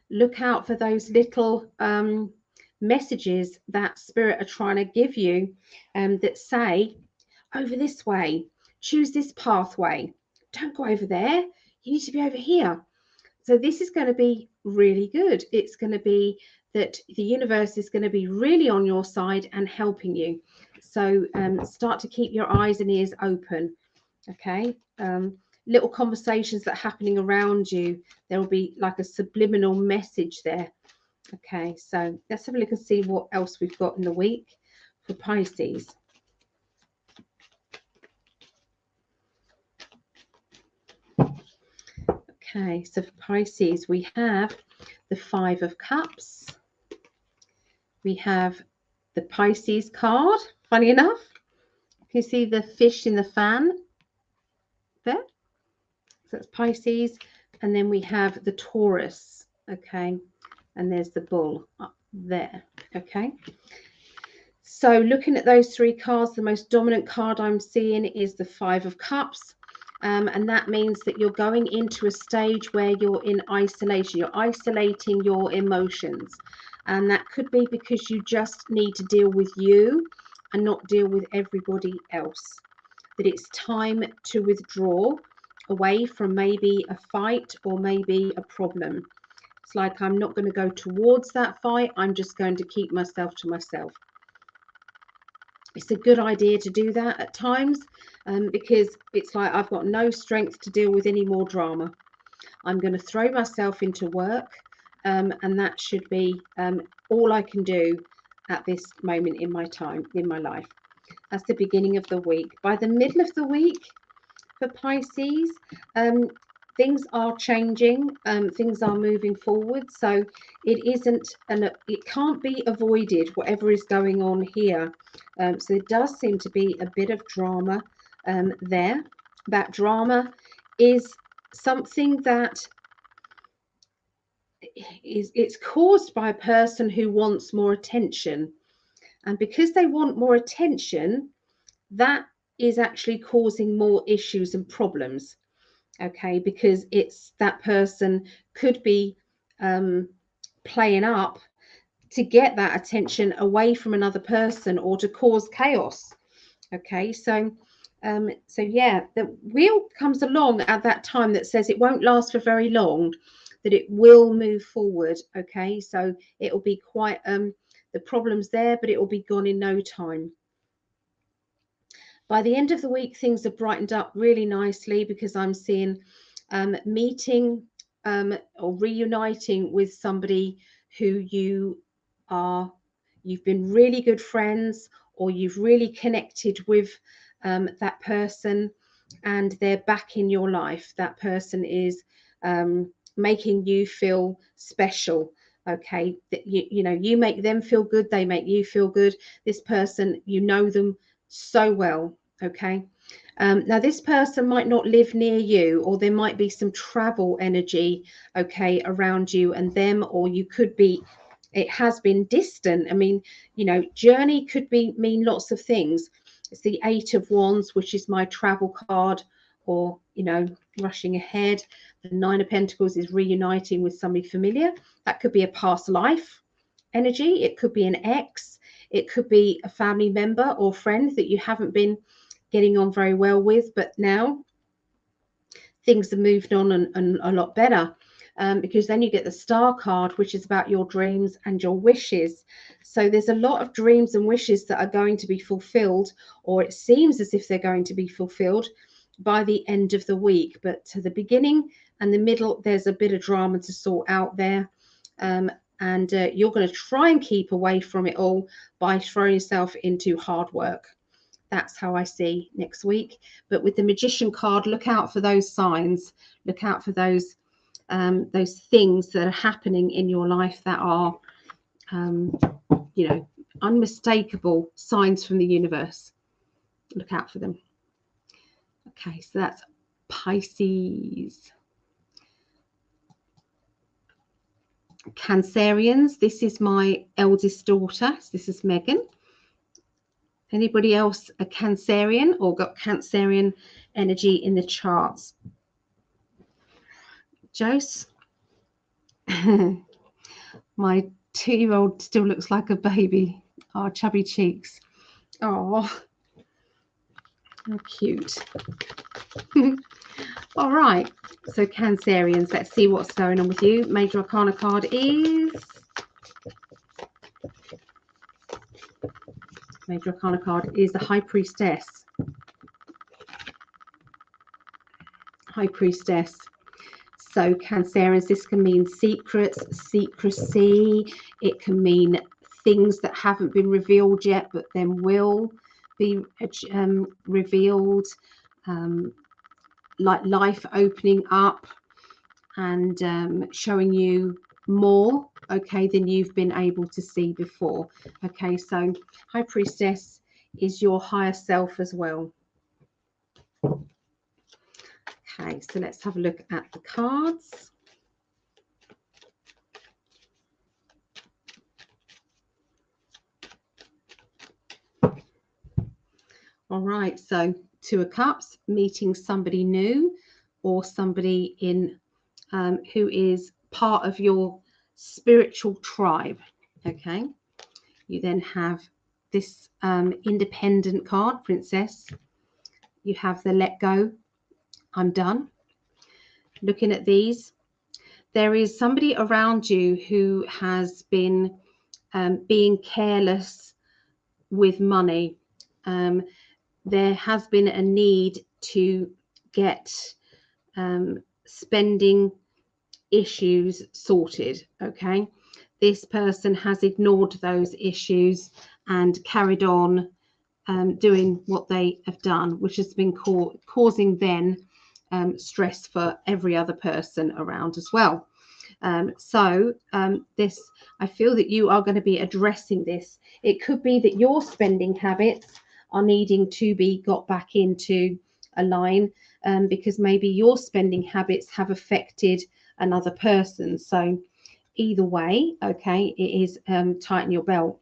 Look out for those little messages that Spirit are trying to give you that say, over this way, choose this pathway. Don't go over there. You need to be over here. So this is going to be really good. It's going to be that the universe is going to be really on your side and helping you. So start to keep your eyes and ears open. Okay. Little conversations that are happening around you. There will be like a subliminal message there. Okay. So let's have a look and see what else we've got in the week for Pisces. Okay, so for Pisces, we have the Five of Cups. We have the Pisces card, funny enough. You can see the fish in the fan there. So that's Pisces. And then we have the Taurus, okay. And there's the bull up there, okay. So looking at those three cards, the most dominant card I'm seeing is the Five of Cups. And that means that you're going into a stage where you're in isolation. You're isolating your emotions. And that could be because you just need to deal with you and not deal with everybody else. That it's time to withdraw away from maybe a fight or maybe a problem. It's like, I'm not going to go towards that fight. I'm just going to keep myself to myself. It's a good idea to do that at times because it's like, I've got no strength to deal with any more drama. I'm going to throw myself into work and that should be all I can do at this moment in my time, in my life. That's the beginning of the week. By the middle of the week for Pisces, things are changing, things are moving forward. So it can't be avoided, whatever is going on here. So it does seem to be a bit of drama there. That drama is something that it's caused by a person who wants more attention. And because they want more attention, that is actually causing more issues and problems. Okay, because it's that person could be playing up to get that attention away from another person or to cause chaos. Okay, so yeah, the wheel comes along at that time that says it won't last for very long, that it will move forward. Okay, so it will be quite the problems there, but it will be gone in no time. By the end of the week, things have brightened up really nicely because I'm seeing meeting or reuniting with somebody who you've been really good friends, or you've really connected with that person, and they're back in your life. That person is making you feel special. Okay, that you know, you make them feel good, they make you feel good. This person, you know them so well. Okay, now this person might not live near you, or there might be some travel energy, okay, around you and them, or you could be, it has been distant. I mean, you know, journey could mean lots of things. It's the Eight of Wands, which is my travel card, or, you know, rushing ahead. The Nine of Pentacles is reuniting with somebody familiar. That could be a past life energy. It could be an ex. It could be a family member or friend that you haven't been getting on very well with, but now things have moved on and a lot better. Because then you get the Star card, which is about your dreams and your wishes. So there's a lot of dreams and wishes that are going to be fulfilled, or it seems as if they're going to be fulfilled by the end of the week. But to the beginning and the middle, there's a bit of drama to sort out there. And you're going to try and keep away from it all by throwing yourself into hard work. that's how I see next week. But with the Magician card, look out for those signs. Look out for those things that are happening in your life that are, you know, unmistakable signs from the universe. Look out for them. Okay, so that's Pisces. Cancerians, this is my eldest daughter. So this is Megan. Anybody else a Cancerian or got Cancerian energy in the charts? Jose? My 2-year-old still looks like a baby. Oh, chubby cheeks. Oh, how cute. All right, so Cancerians, let's see what's going on with you. Major Arcana card is... Major Arcana card is the High Priestess. High Priestess. So Cancerians, this can mean secrets, secrecy. It can mean things that haven't been revealed yet, but then will be revealed. Like life opening up and showing you more, okay, than you've been able to see before. Okay, so High Priestess is your higher self as well. Okay, so let's have a look at the cards. All right, so Two of Cups, meeting somebody new or somebody in who is part of your spiritual tribe. Okay, you then have this independent card, Princess. You have the let go, I'm done. Looking at these, there is somebody around you who has been being careless with money. There has been a need to get spending issues sorted. Okay, this person has ignored those issues and carried on doing what they have done, which has been causing then stress for every other person around as well. This, I feel that you are going to be addressing this. It could be that your spending habits are needing to be got back into a line because maybe your spending habits have affected another person. So either way, okay, it is tighten your belt.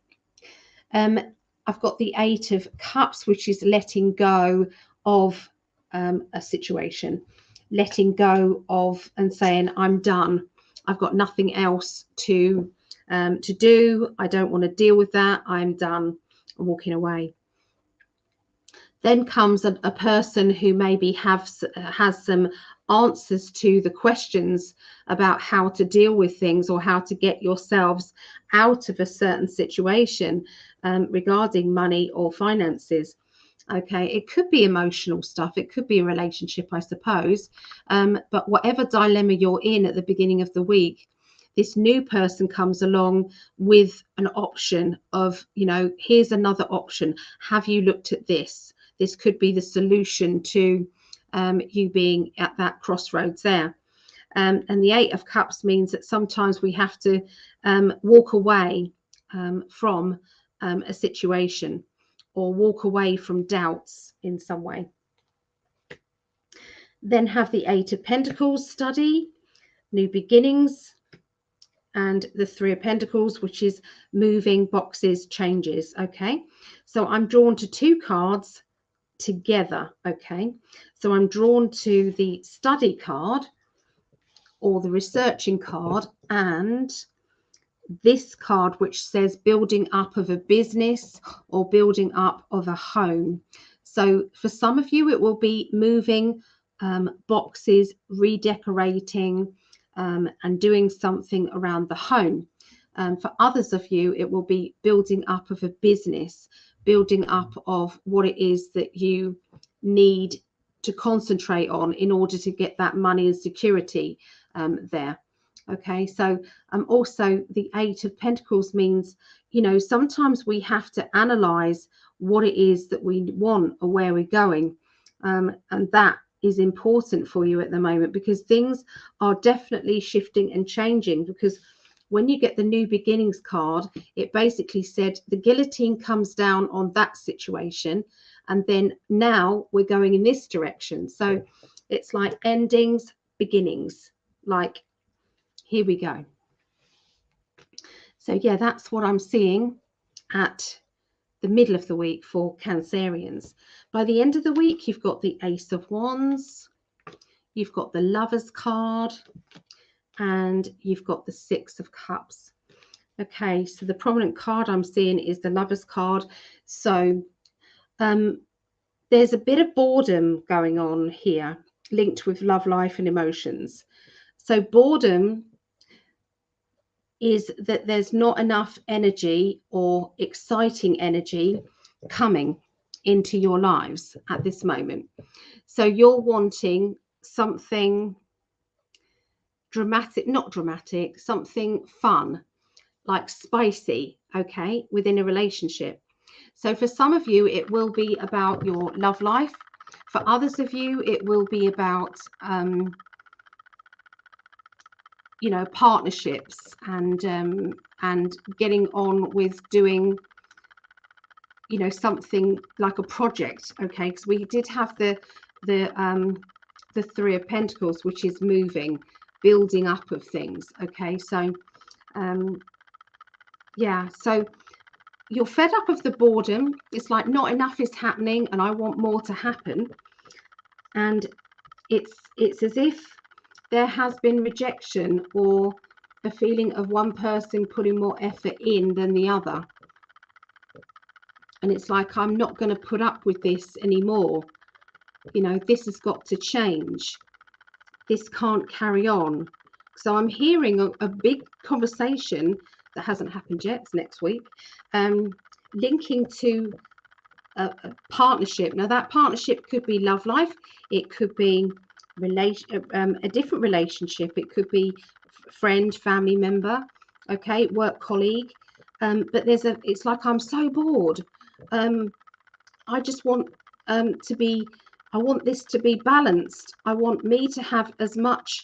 I've got the 8 of Cups, which is letting go of a situation, letting go of and saying, I'm done. I've got nothing else to do. I don't want to deal with that. I'm done. I'm walking away. Then comes a person who maybe has some answers to the questions about how to deal with things or how to get yourselves out of a certain situation regarding money or finances. Okay, it could be emotional stuff. It could be a relationship, I suppose. But whatever dilemma you're in at the beginning of the week, this new person comes along with an option of, you know, here's another option. Have you looked at this? This could be the solution to you being at that crossroads there. And the 8 of Cups means that sometimes we have to walk away from a situation or walk away from doubts in some way. Then have the 8 of Pentacles, study, new beginnings, and the 3 of Pentacles, which is moving, boxes, changes. Okay, so I'm drawn to 2 cards together. Okay, so I'm drawn to the study card or the researching card and this card, which says building up of a business or building up of a home. So for some of you, it will be moving boxes, redecorating and doing something around the home. For others of you, it will be building up of a business, building up of what it is that you need to concentrate on in order to get that money and security there. Okay, so also the 8 of Pentacles means, you know, sometimes we have to analyze what it is that we want or where we're going. And that is important for you at the moment, because things are definitely shifting and changing. Because when you get the new beginnings card, it basically said the guillotine comes down on that situation, and then now we're going in this direction. So it's like endings, beginnings, like here we go. So yeah, that's what I'm seeing at the middle of the week for Cancerians. By the end of the week, you've got the Ace of Wands, you've got the Lovers card, and you've got the Six of Cups. Okay, so the prominent card I'm seeing is the Lovers card. So there's a bit of boredom going on here, linked with love life and emotions. So boredom is that there's not enough energy or exciting energy coming into your lives at this moment. So you're wanting something dramatic, not dramatic, something fun, like spicy, okay, within a relationship. So for some of you, it will be about your love life. For others of you, it will be about you know, partnerships and getting on with doing, you know, something like a project. Okay, because we did have the Three of Pentacles, which is moving, building up of things. Okay, so yeah, so you're fed up of the boredom. It's like not enough is happening and I want more to happen. And it's as if there has been rejection or a feeling of one person putting more effort in than the other. And it's like, I'm not going to put up with this anymore. You know, this has got to change. This can't carry on. So I'm hearing a big conversation that hasn't happened yet. It's next week, linking to a partnership. Now that partnership could be love life. It could be a different relationship. It could be friend, family member, okay, work colleague. But it's like, I'm so bored. I just want I want this to be balanced. I want me to have as much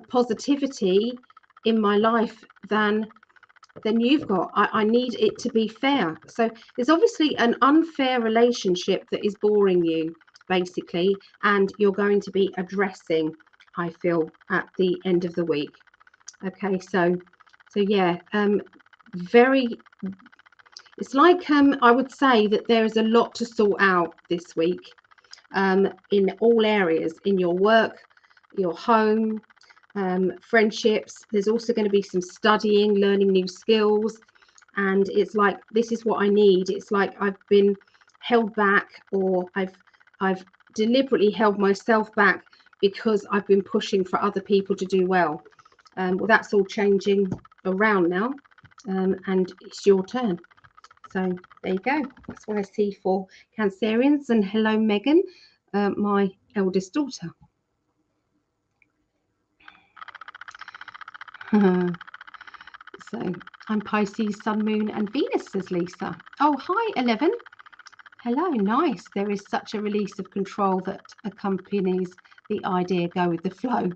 positivity in my life than you've got. I need it to be fair. So there's obviously an unfair relationship that is boring you, basically, and you're going to be addressing, I feel, at the end of the week. Okay, so yeah, it's like I would say that there is a lot to sort out this week, in all areas, in your work, your home, friendships. There's also going to be some studying, learning new skills, and it's like, this is what I need. It's like I've been held back, or I've deliberately held myself back because I've been pushing for other people to do well. Well, that's all changing around now, and it's your turn. So there you go. That's what I see for Cancerians. And hello, Megan, my eldest daughter. So I'm Pisces, Sun, Moon and Venus, says Lisa. Oh, hi, 11. Hello, nice. There is such a release of control that accompanies the idea, go with the flow,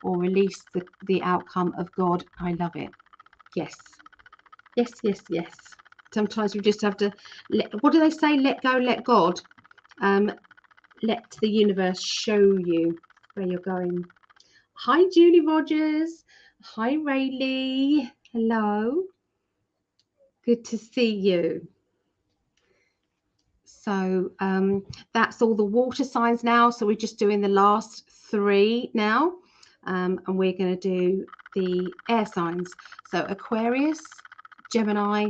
or release the outcome of God. I love it. Yes. Yes, yes, yes. Sometimes we just have to what do they say? Let go, let God. Let the universe show you where you're going. Hi, Julie Rogers. Hi, Rayleigh. Hello. Good to see you. So that's all the water signs now. So we're just doing the last 3 now. And we're going to do the air signs. So Aquarius, Gemini,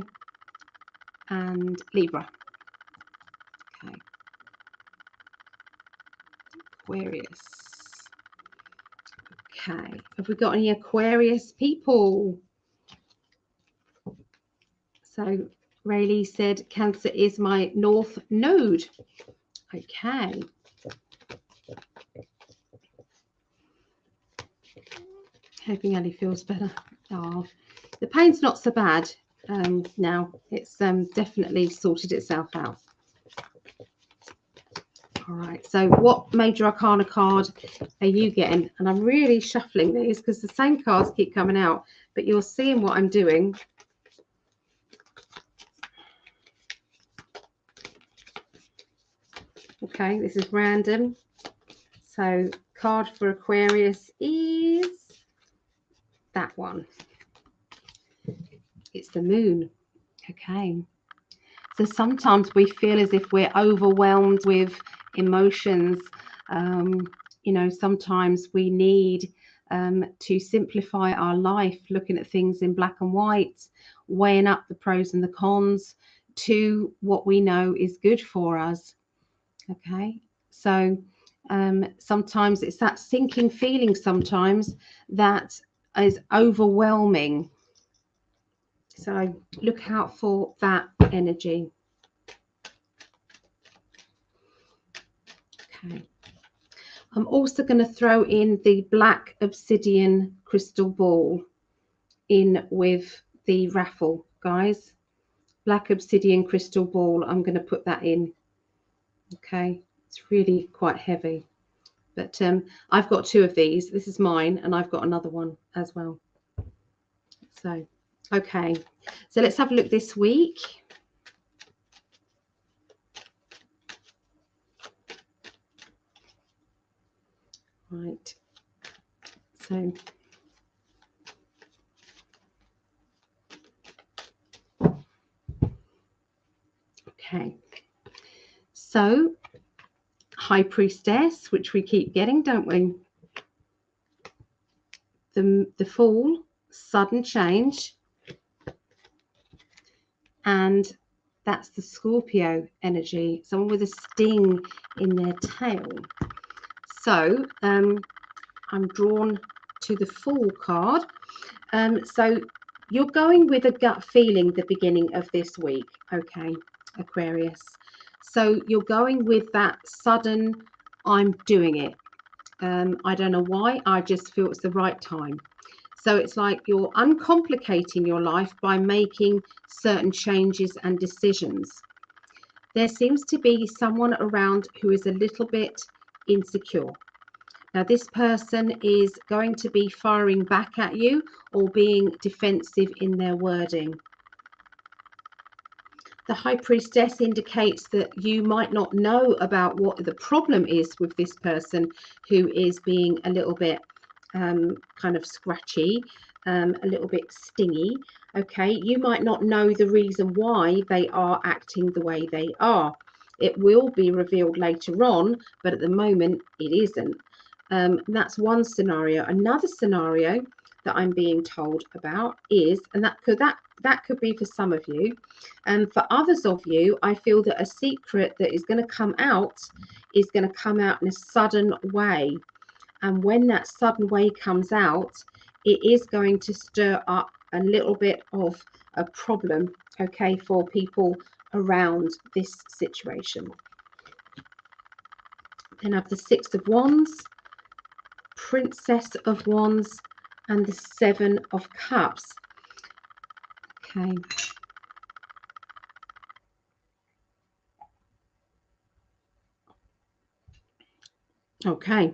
and Libra. Okay. Aquarius. Okay. Have we got any Aquarius people? So Rayleigh said Cancer is my North Node. Okay. Hoping Ellie feels better. Oh, the pain's not so bad. now. It's definitely sorted itself out. All right, so what major arcana card are you getting? And I'm really shuffling these because the same cards keep coming out, but you're seeing what I'm doing. Okay, this is random. So card for Aquarius is that one. It's the moon. Okay. So sometimes we feel as if we're overwhelmed with emotions. You know, sometimes we need to simplify our life, looking at things in black and white, weighing up the pros and the cons to what we know is good for us. Okay. So sometimes it's that sinking feeling sometimes that is overwhelming. So look out for that energy. Okay. I'm also going to throw in the black obsidian crystal ball in with the raffle, guys. Black obsidian crystal ball. I'm going to put that in. Okay. It's really quite heavy. But I've got two of these. This is mine, and I've got another one as well. So, okay. So let's have a look this week. Right. So, okay. So, High Priestess, which we keep getting, don't we? The Fool, sudden change, and that's the Scorpio energy, someone with a sting in their tail. So I'm drawn to the Fool card. So you're going with a gut feeling the beginning of this week, okay, Aquarius. So you're going with that sudden, I'm doing it. I don't know why, I just feel it's the right time. So it's like you're uncomplicating your life by making certain changes and decisions. There seems to be someone around who is a little bit insecure. Now, this person is going to be firing back at you or being defensive in their wording. The High Priestess indicates that you might not know about what the problem is with this person who is being a little bit kind of scratchy, a little bit stingy. Okay, you might not know the reason why they are acting the way they are. It will be revealed later on, but at the moment it isn't. That's one scenario. Another scenario that I'm being told about is, and that could be for some of you, and for others of you, I feel that a secret that is going to come out is going to come out in a sudden way. And when that sudden way comes out, it is going to stir up a little bit of a problem, okay, for people around this situation. Then I have the Six of Wands, Princess of Wands, and the Seven of Cups. Okay. Okay.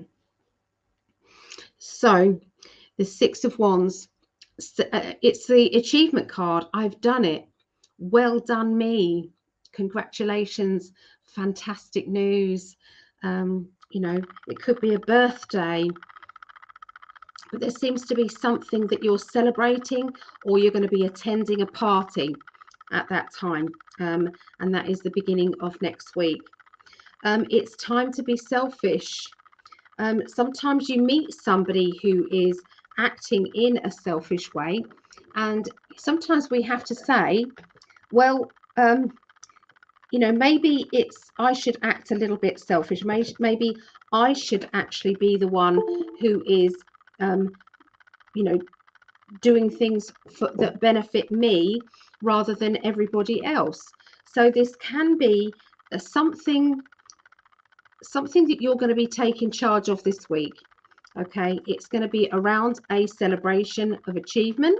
So the Six of Wands, it's the achievement card. I've done it. Well done me. Congratulations. Fantastic news. You know, it could be a birthday, but there seems to be something that you're celebrating, or you're going to be attending a party at that time. And that is the beginning of next week. It's time to be selfish. Sometimes you meet somebody who is acting in a selfish way, and sometimes we have to say, well, you know, maybe I should act a little bit selfish. Maybe I should actually be the one who is, you know, doing things that benefit me rather than everybody else. So this can be something that you're going to be taking charge of this week. Okay, it's going to be around a celebration of achievement.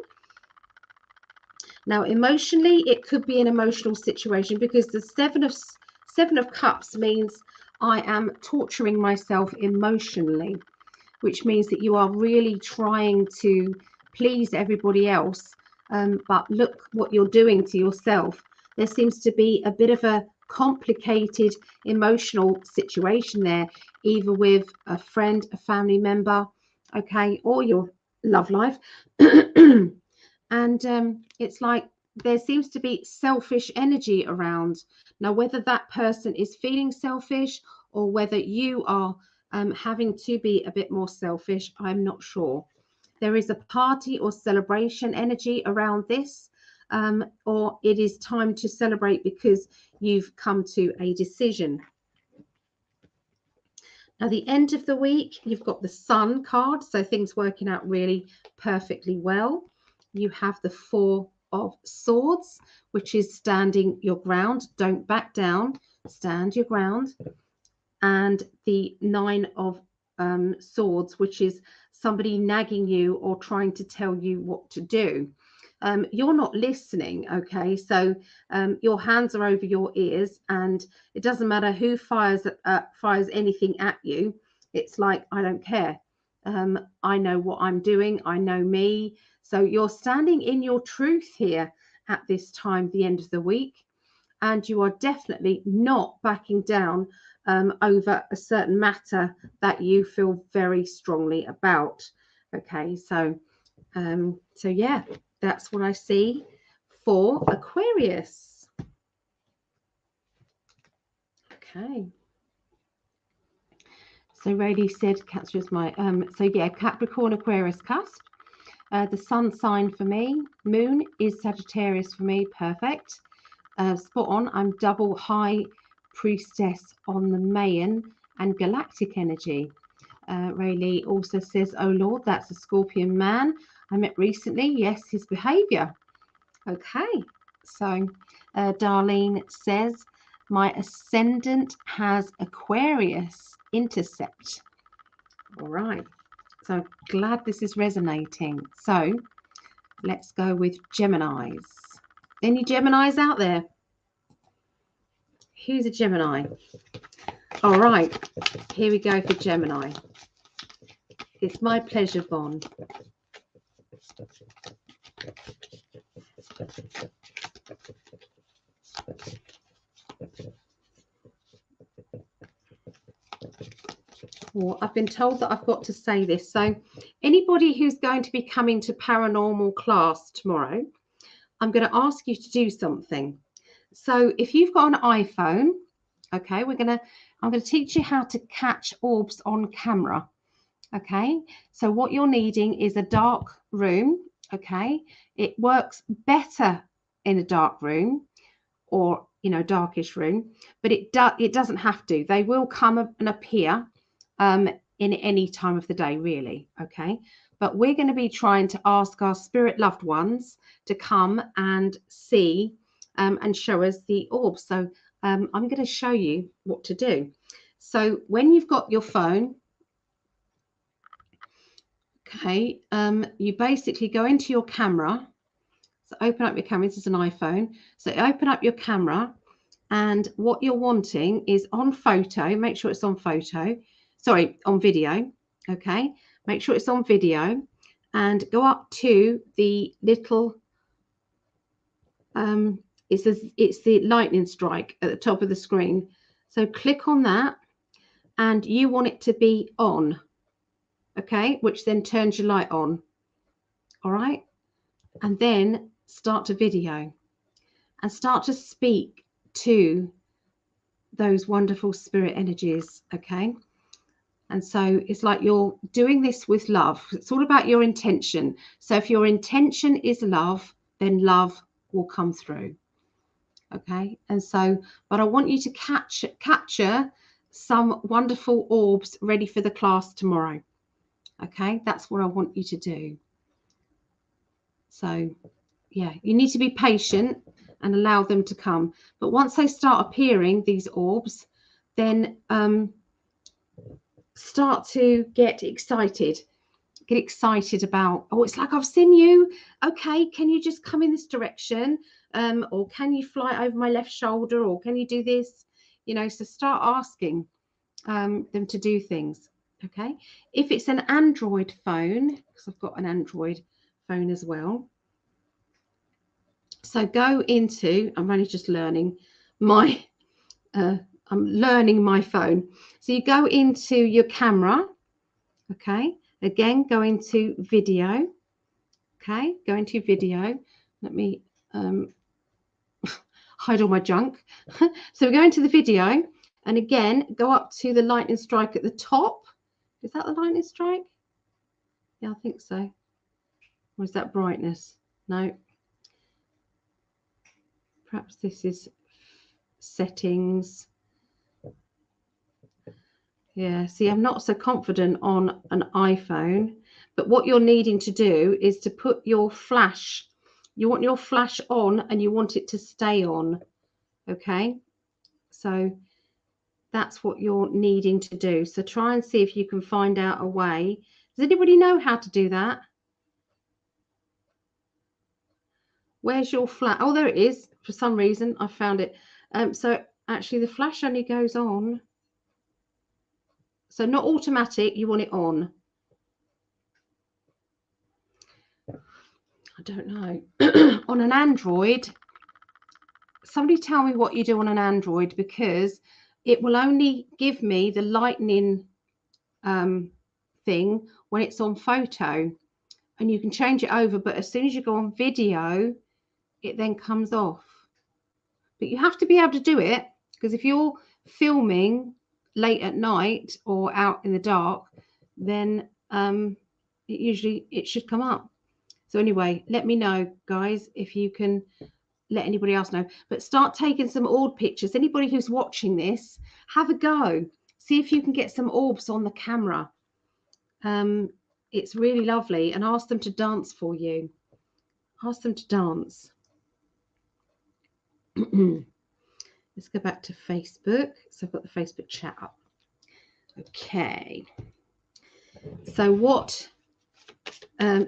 Now, emotionally, it could be an emotional situation, because the Seven of Cups means I am torturing myself emotionally, which means that you are really trying to please everybody else, but look what you're doing to yourself. There seems to be a bit of a complicated emotional situation there, either with a friend, a family member, okay, or your love life. And it's like there seems to be selfish energy around. Now, whether that person is feeling selfish or whether you are having to be a bit more selfish, I'm not sure. There is a party or celebration energy around this, or it is time to celebrate because you've come to a decision. Now, the end of the week, you've got the Sun card, so things working out really perfectly well. You have the Four of Swords, which is standing your ground. Don't back down, stand your ground. And the Nine of Swords, which is somebody nagging you or trying to tell you what to do. You're not listening, okay? So your hands are over your ears, and it doesn't matter who fires anything at you. It's like, I don't care. I know what I'm doing. I know me. So you're standing in your truth here at this time, the end of the week, and you are definitely not backing down over a certain matter that you feel very strongly about. Okay, so yeah, that's what I see for Aquarius. Okay. So Rayleigh said Cancer is my so yeah, Capricorn, Aquarius cusp. The sun sign for me. Moon is Sagittarius for me. Perfect. Spot on. I'm double high priestess on the Mayan and galactic energy. Rayleigh also says, oh Lord, that's a Scorpion man I met recently. Yes, his behavior. Okay, so Darlene says, my ascendant has Aquarius intercept. All right, so I'm glad this is resonating. So let's go with Geminis. Any Geminis out there? Who's a Gemini? All right, here we go for Gemini. It's my pleasure, Bond. Well, I've been told that I've got to say this. So anybody who's going to be coming to paranormal class tomorrow, I'm going to ask you to do something. So if you've got an iPhone, okay, I'm going to teach you how to catch orbs on camera. Okay, so what you're needing is a dark room. Okay, it works better in a dark room, or darkish room, but it doesn't have to. They will come and appear in any time of the day, really. Okay, but we're going to be trying to ask our spirit loved ones to come and see and show us the orbs. So I'm going to show you what to do. So when you've got your phone, okay, you basically go into your camera. So open up your camera. This is an iPhone. So open up your camera, and what you're wanting is on photo. Make sure it's on photo. Sorry, on video. Okay, make sure it's on video, and go up to the little. It's the lightning strike at the top of the screen. So click on that, and you want it to be on. Okay, which then turns your light on. All right, and then start to video and start to speak to those wonderful spirit energies. Okay, and so it's like you're doing this with love. It's all about your intention. So if your intention is love, then love will come through. Okay, and so, but I want you to capture some wonderful orbs ready for the class tomorrow. Okay, that's what I want you to do. So yeah, you need to be patient and allow them to come. But once they start appearing, these orbs, then start to get excited, get excited about, oh, it's like I've seen you. Okay, can you just come in this direction? Or can you fly over my left shoulder? Or can you do this? You know, so start asking them to do things. Okay, if it's an Android phone, because I've got an Android phone as well. So go into, I'm only just learning my, I'm learning my phone. So you go into your camera. Okay, again, go into video. Okay, go into video. Let me hide all my junk. So we go into the video, and again, go up to the lightning strike at the top. Is that the lightning strike? Yeah, I think so. Or is that brightness? No. Perhaps this is settings. Yeah, see, I'm not so confident on an iPhone, but what you're needing to do is to put your flash. You want your flash on and you want it to stay on. Okay, so that's what you're needing to do. So try and see if you can find out a way. Does anybody know how to do that? Where's your flash? Oh, there it is. For some reason, I found it. So actually, the flash only goes on. So not automatic. You want it on. I don't know. On an Android, somebody tell me what you do on an Android, because it will only give me the lightning thing when it's on photo, and you can change it over, but as soon as you go on video, it then comes off. But you have to be able to do it, because if you're filming late at night or out in the dark, then it should come up. So anyway, let me know, guys, if you can let anybody else know. But start taking some orb pictures. Anybody who's watching this, have a go. See if you can get some orbs on the camera. It's really lovely. And ask them to dance for you. Ask them to dance. Let's go back to Facebook. So I've got the Facebook chat up. Okay. So what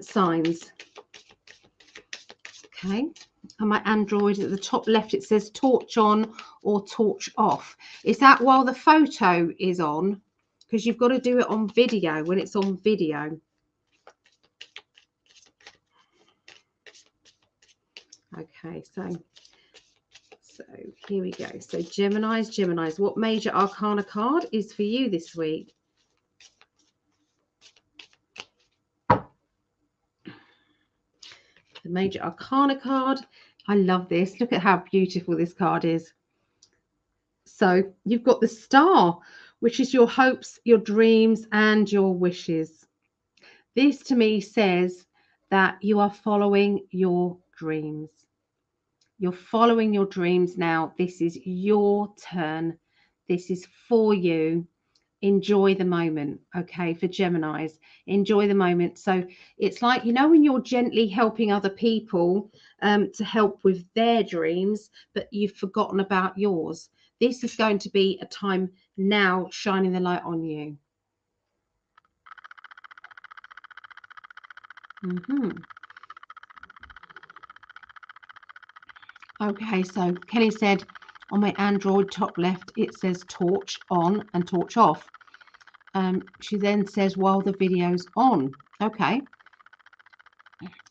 signs? Okay. On my Android at the top left, it says torch on or torch off. Is that while the photo is on? Because you've got to do it on video, when it's on video. Okay, so here we go. So Geminis, what major arcana card is for you this week? The major arcana card. I love this. Look at how beautiful this card is. So you've got the Star, which is your hopes, your dreams, and your wishes. This to me says that you are following your dreams. You're following your dreams now. This is your turn. This is for you. Enjoy the moment, okay, for Geminis. Enjoy the moment. So it's like, you know, when you're gently helping other people to help with their dreams, but you've forgotten about yours. This is going to be a time now shining the light on you. Okay, so Kelly said on my Android top left, it says torch on and torch off. She then says while the video's on. Okay.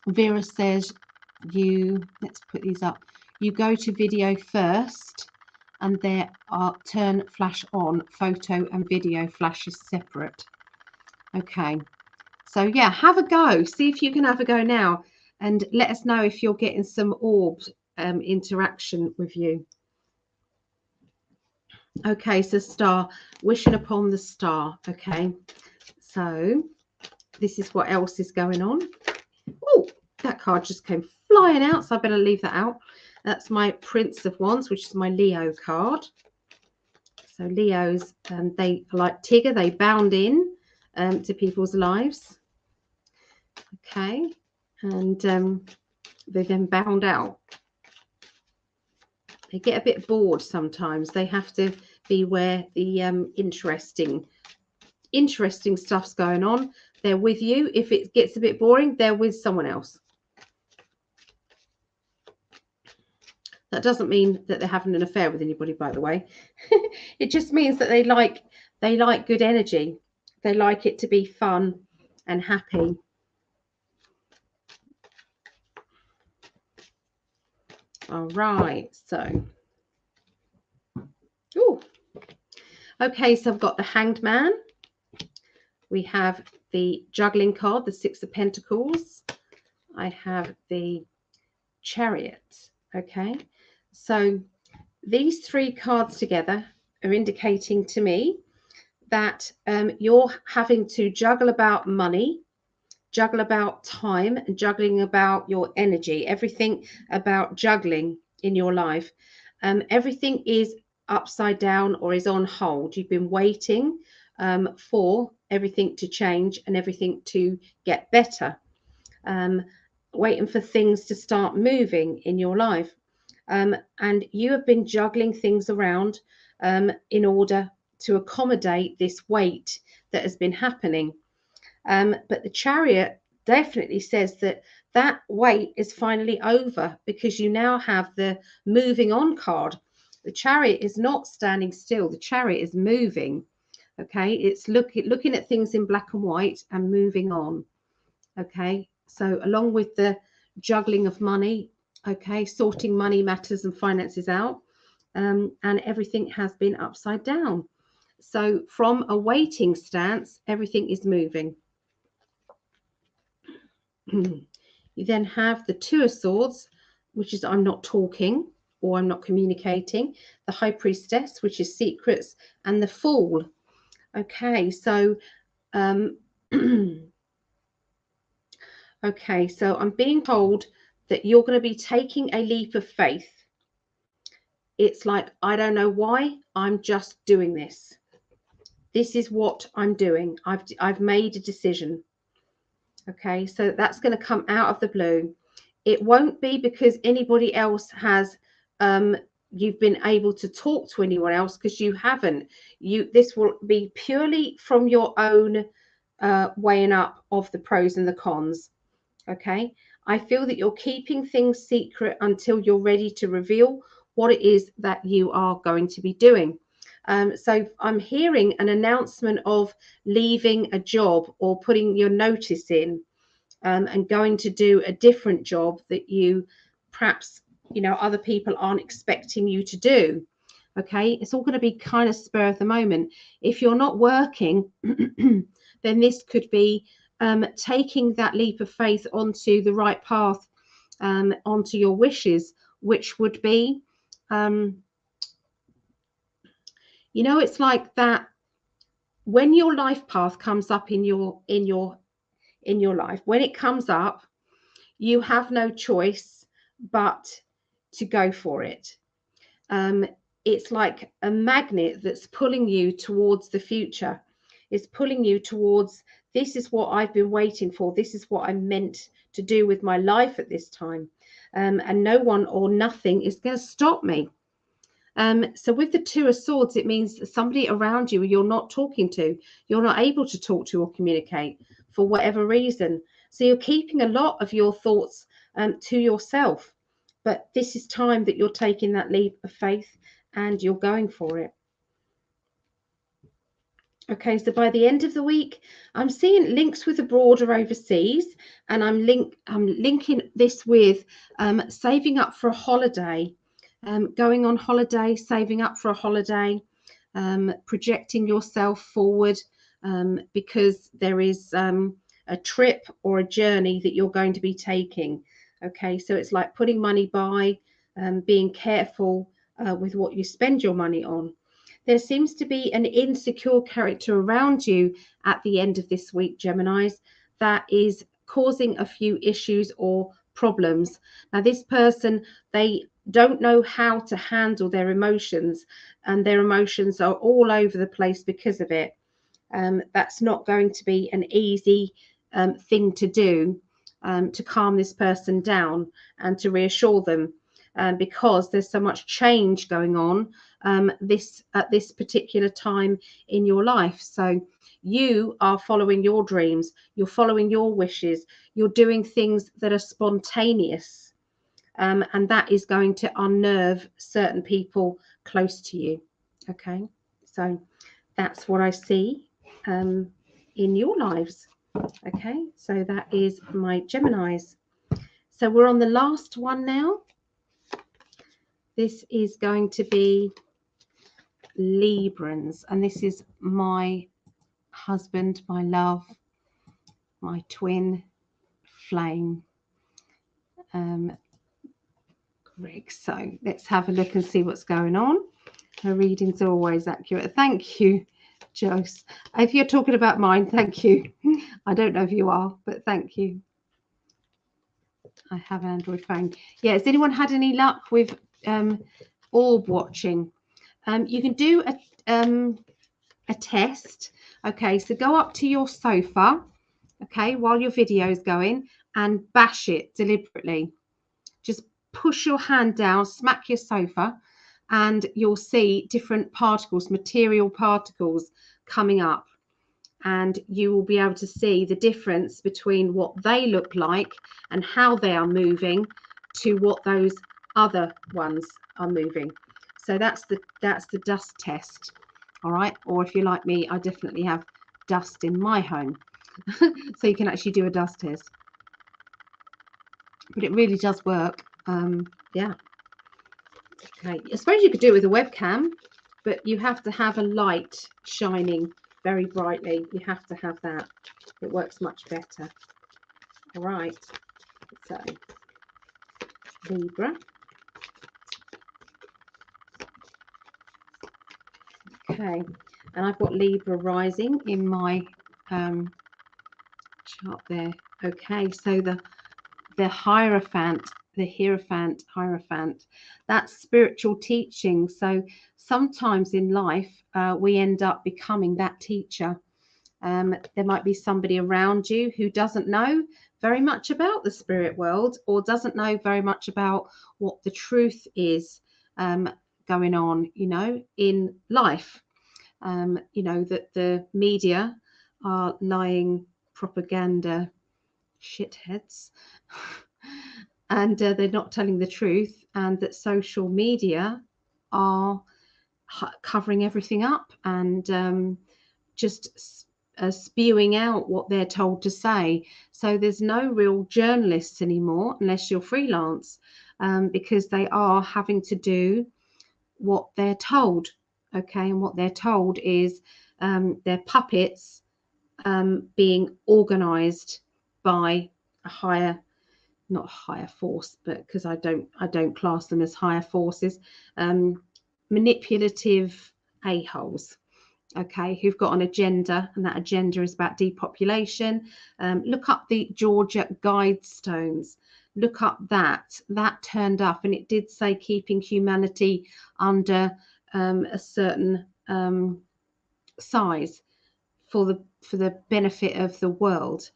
Vera says let's put these up. You go to video first, and there are turn flash on, photo and video flashes separate. Okay. So yeah, have a go. See if you can have a go now, and let us know if you're getting some orbs interaction with you. Okay, so Star, wishing upon the star. Okay, so this is what else is going on. Oh, that card just came flying out, so I better leave that out. That's my Prince of Wands, which is my Leo card. So Leos, they are like Tigger, they bound in to people's lives. Okay, and they then bound out. They get a bit bored sometimes. They have to be where the interesting stuff's going on, They're with you. If it gets a bit boring, they're with someone else. That doesn't mean that they're having an affair with anybody, by the way. It just means that they like good energy. They like it to be fun and happy. All right, so okay, so I've got the Hanged Man. We have the Juggling card, the Six of Pentacles. I have the Chariot. Okay, so these three cards together are indicating to me that you're having to juggle about money, juggle about time, and juggling about your energy. Everything about juggling in your life. Everything is upside down or is on hold. You've been waiting for everything to change and everything to get better. Waiting for things to start moving in your life. And you have been juggling things around in order to accommodate this wait that has been happening. But the Chariot definitely says that that wait is finally over, because you now have the moving on card. The Chariot is not standing still. The Chariot is moving. Okay, it's looking at things in black and white and moving on. Okay, so along with the juggling of money, okay, sorting money matters and finances out, and everything has been upside down. So from a waiting stance, everything is moving. You then have the Two of Swords, which is I'm not talking or I'm not communicating. The High Priestess, which is secrets, and the Fool. Okay, so okay, so I'm being told that you're going to be taking a leap of faith. It's like, I don't know why, I'm just doing this. This is what I'm doing. I've made a decision. Okay, so that's going to come out of the blue. It won't be because anybody else has you've been able to talk to anyone else, because you haven't. This will be purely from your own weighing up of the pros and the cons. Okay, I feel that you're keeping things secret until you're ready to reveal what it is that you are going to be doing. So I'm hearing an announcement of leaving a job or putting your notice in and going to do a different job that you perhaps, other people aren't expecting you to do. Okay, it's all going to be kind of spur of the moment. If you're not working, then this could be taking that leap of faith onto the right path, onto your wishes, which would be, it's like that when your life path comes up in your life, when it comes up, you have no choice but to go for it. It's like a magnet that's pulling you towards the future. It's pulling you towards, this is what I've been waiting for. This is what I'm meant to do with my life at this time. And no one or nothing is going to stop me. So with the Two of Swords, it means that somebody around you you're not talking to, you're not able to talk to or communicate for whatever reason. So you're keeping a lot of your thoughts to yourself. But this is time that you're taking that leap of faith and you're going for it. Okay, so by the end of the week, I'm seeing links with abroad or overseas, and I'm linking this with saving up for a holiday, going on holiday, saving up for a holiday, projecting yourself forward, because there is a trip or a journey that you're going to be taking. Okay, so it's like putting money by, being careful with what you spend your money on. There seems to be an insecure character around you at the end of this week, Geminis, that is causing a few issues or problems. Now, this person, they don't know how to handle their emotions, and their emotions are all over the place because of it. That's not going to be an easy thing to do, to calm this person down and to reassure them. because there's so much change going on at this particular time in your life. So you are following your dreams, you're following your wishes, you're doing things that are spontaneous, and that is going to unnerve certain people close to you. Okay, so that's what I see in your lives. Okay, so that is my Geminis. So we're on the last one now. This is going to be Librans, and this is my husband, my love, my twin flame, Gregg. So let's have a look and see what's going on. Her readings are always accurate. Thank you, Jose. If you're talking about mine, thank you. I don't know if you are, but thank you. I have an Android phone. Yeah, has anyone had any luck with orb watching? You can do a test. Okay, so go up to your sofa, okay, while your video is going, and bash it deliberately. Just push your hand down, smack your sofa, and you'll see different particles, material particles coming up, and you will be able to see the difference between what they look like and how they are moving to what those other ones are moving. So that's the dust test. All right, or if you're like me, I definitely have dust in my home. So you can actually do a dust test, but it really does work. Yeah. Okay, I suppose you could do it with a webcam, but you have to have a light shining very brightly. You have to have that. It works much better. All right, so Libra. Okay, and I've got Libra rising in my chart there. Okay, so the Hierophant, Hierophant, that's spiritual teaching. So sometimes in life we end up becoming that teacher. There might be somebody around you who doesn't know very much about the spirit world, or doesn't know very much about what the truth is going on, you know, in life. You know, that the media are lying propaganda shitheads and they're not telling the truth, and that social media are covering everything up and just spewing out what they're told to say. So there's no real journalists anymore unless you're freelance, because they are having to do what they're told. Okay, and what they're told is they're puppets being organized by a higher, not a higher force, but because I don't class them as higher forces, manipulative a-holes, okay, who've got an agenda, and that agenda is about depopulation. Look up the Georgia Guidestones. Look up that turned up, and it did say keeping humanity under a certain size for the benefit of the world.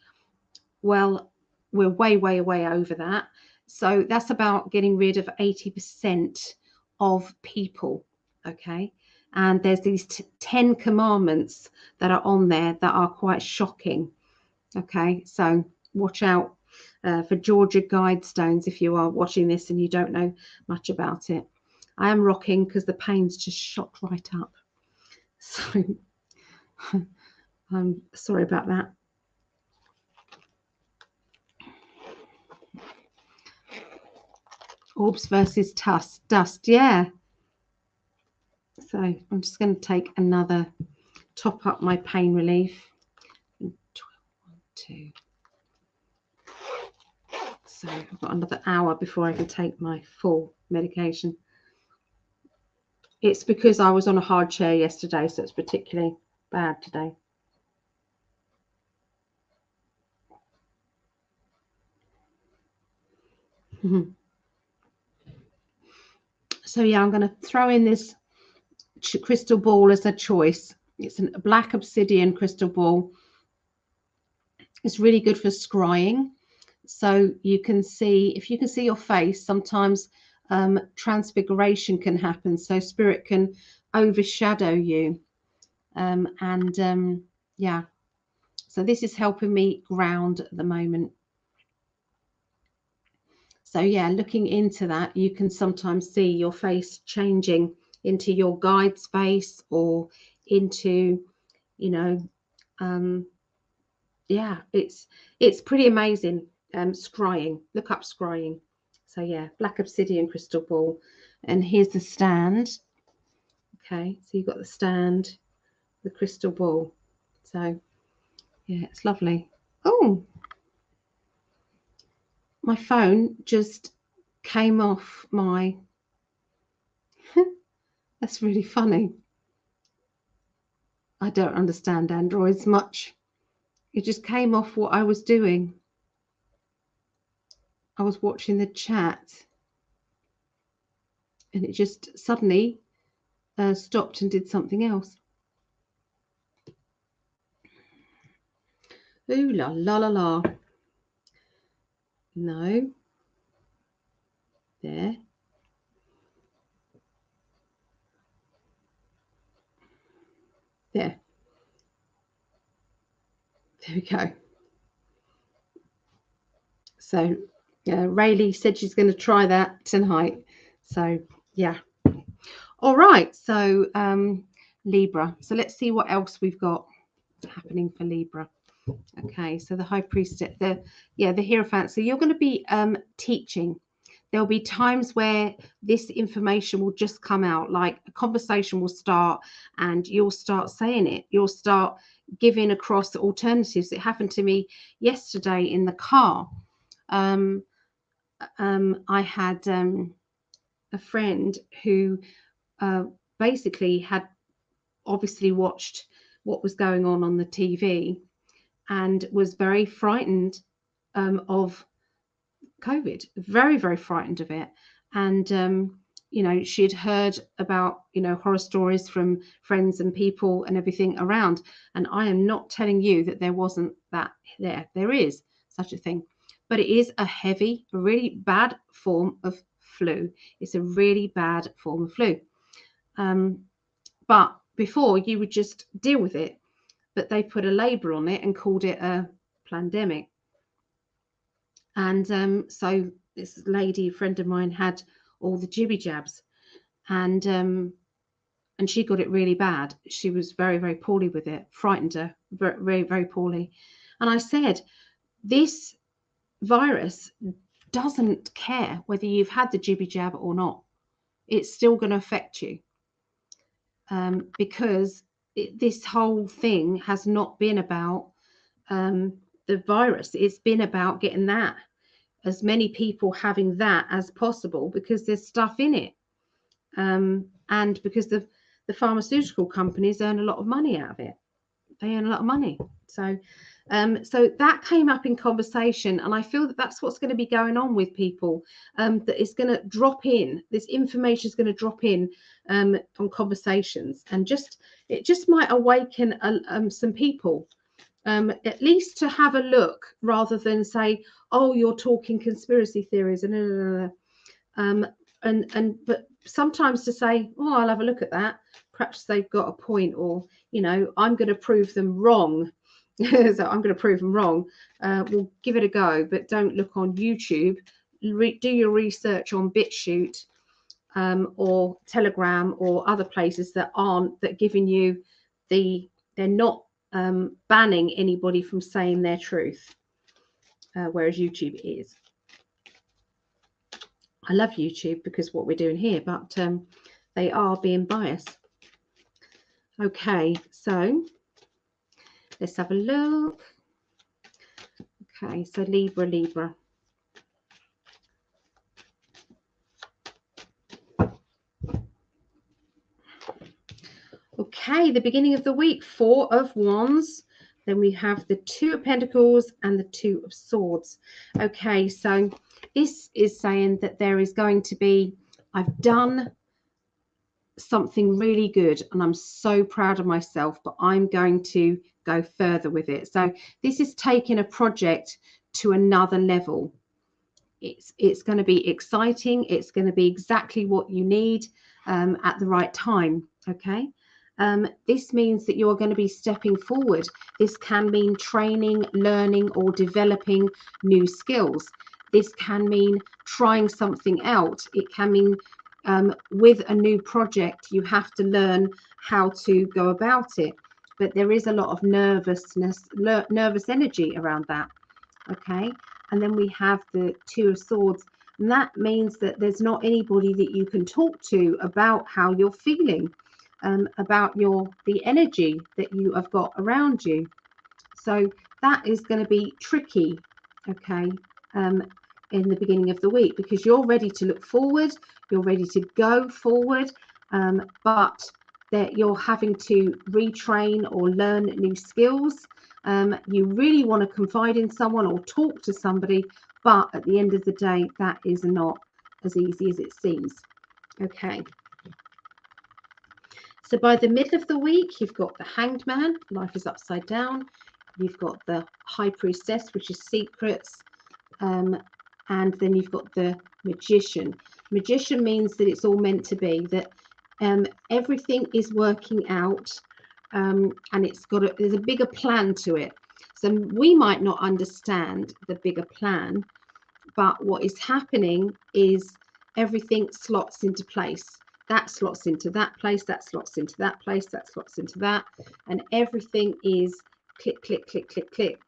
Well, we're way over that. So that's about getting rid of 80% of people. Okay, and there's these 10 commandments that are on there that are quite shocking. Okay, so watch out for Georgia Guidestones if you are watching this and you don't know much about it. I am rocking because the pain's just shot right up, so I'm sorry about that. Orbs versus dust, yeah. So I'm just going to take another, top up my pain relief. 12, 2. So I've got another hour before I can take my full medication. It's because I was on a hard chair yesterday, so it's particularly bad today. So yeah, I'm going to throw in this crystal ball as a choice. It's a black obsidian crystal ball. It's really good for scrying. So you can see, if you can see your face, sometimes transfiguration can happen, so spirit can overshadow you. Yeah, so this is helping me ground at the moment. So yeah, looking into that, you can sometimes see your face changing into your guide's face, or into, you know, yeah, it's pretty amazing. Scrying, look up scrying. So yeah, black obsidian crystal ball, and here's the stand. Okay, so you've got the stand, the crystal ball. So yeah, it's lovely. Oh, my phone just came off my that's really funny. I don't understand Androids much. It just came off what I was doing. I was watching the chat, and it just suddenly stopped and did something else. Ooh la la la la. No. There. There. There we go. So Rayleigh said she's going to try that tonight. So yeah. All right. So Libra. So let's see what else we've got happening for Libra. Okay. So the High Priestess, the Hierophant. So you're going to be teaching. There'll be times where this information will just come out, like a conversation will start and you'll start saying it. You'll start giving across alternatives. It happened to me yesterday in the car. I had a friend who basically had obviously watched what was going on the TV and was very frightened of COVID, very, very frightened of it. And, you know, she'd heard about, you know, horror stories from friends and people and everything around. And I am not telling you that there wasn't that there. There is such a thing. But it is a heavy, really bad form of flu. It's a really bad form of flu. But before, you would just deal with it. But they put a label on it and called it a pandemic. And so this lady, a friend of mine, had all the jibby jabs, and she got it really bad. She was very, very poorly with it, frightened her very, very, very poorly. And I said, this virus doesn't care whether you've had the jibby jab or not. It's still going to affect you, because this whole thing has not been about the virus. It's been about getting that, as many people having that as possible, because there's stuff in it, and because the pharmaceutical companies earn a lot of money out of it. They earn a lot of money. So so that came up in conversation, and I feel that that's what's going to be going on with people, that is going to drop in, this information is going to drop in on conversations, and it just might awaken some people, at least to have a look, rather than say, oh, you're talking conspiracy theories and but sometimes to say, oh, I'll have a look at that, perhaps they've got a point, or, you know, I'm going to prove them wrong. So I'm going to prove them wrong. We'll give it a go, but don't look on YouTube. Do your research on BitChute, or Telegram, or other places that giving you they're not banning anybody from saying their truth, whereas YouTube is. I love YouTube because what we're doing here, but they are being biased. Okay, so let's have a look. Okay, so Libra. Okay, the beginning of the week, 4 of Wands. Then we have the 2 of Pentacles and the 2 of Swords. Okay, so this is saying that there is going to be, I've done something really good and I'm so proud of myself, but I'm going to go further with it. So this is taking a project to another level. it's going to be exciting. It's going to be exactly what you need at the right time. Okay. This means that you're going to be stepping forward. This can mean training, learning, or developing new skills. This can mean trying something out. It can mean with a new project, you have to learn how to go about it. But there is a lot of nervousness, nervous energy around that. Okay. And then we have the Two of Swords. And that means that there's not anybody that you can talk to about how you're feeling. About the energy that you have got around you. So that is going to be tricky, okay, in the beginning of the week, because you're ready to look forward, you're ready to go forward, but that you're having to retrain or learn new skills. You really want to confide in someone or talk to somebody, but at the end of the day, that is not as easy as it seems. Okay. So by the middle of the week, you've got the Hanged Man, life is upside down. You've got the High Priestess, which is secrets. And then you've got the Magician. Magician means that it's all meant to be, that everything is working out, and there's a bigger plan to it. So we might not understand the bigger plan, but what is happening is everything slots into place. That slots into that place, that slots into that place, that slots into that, and everything is click, click, click, click, click.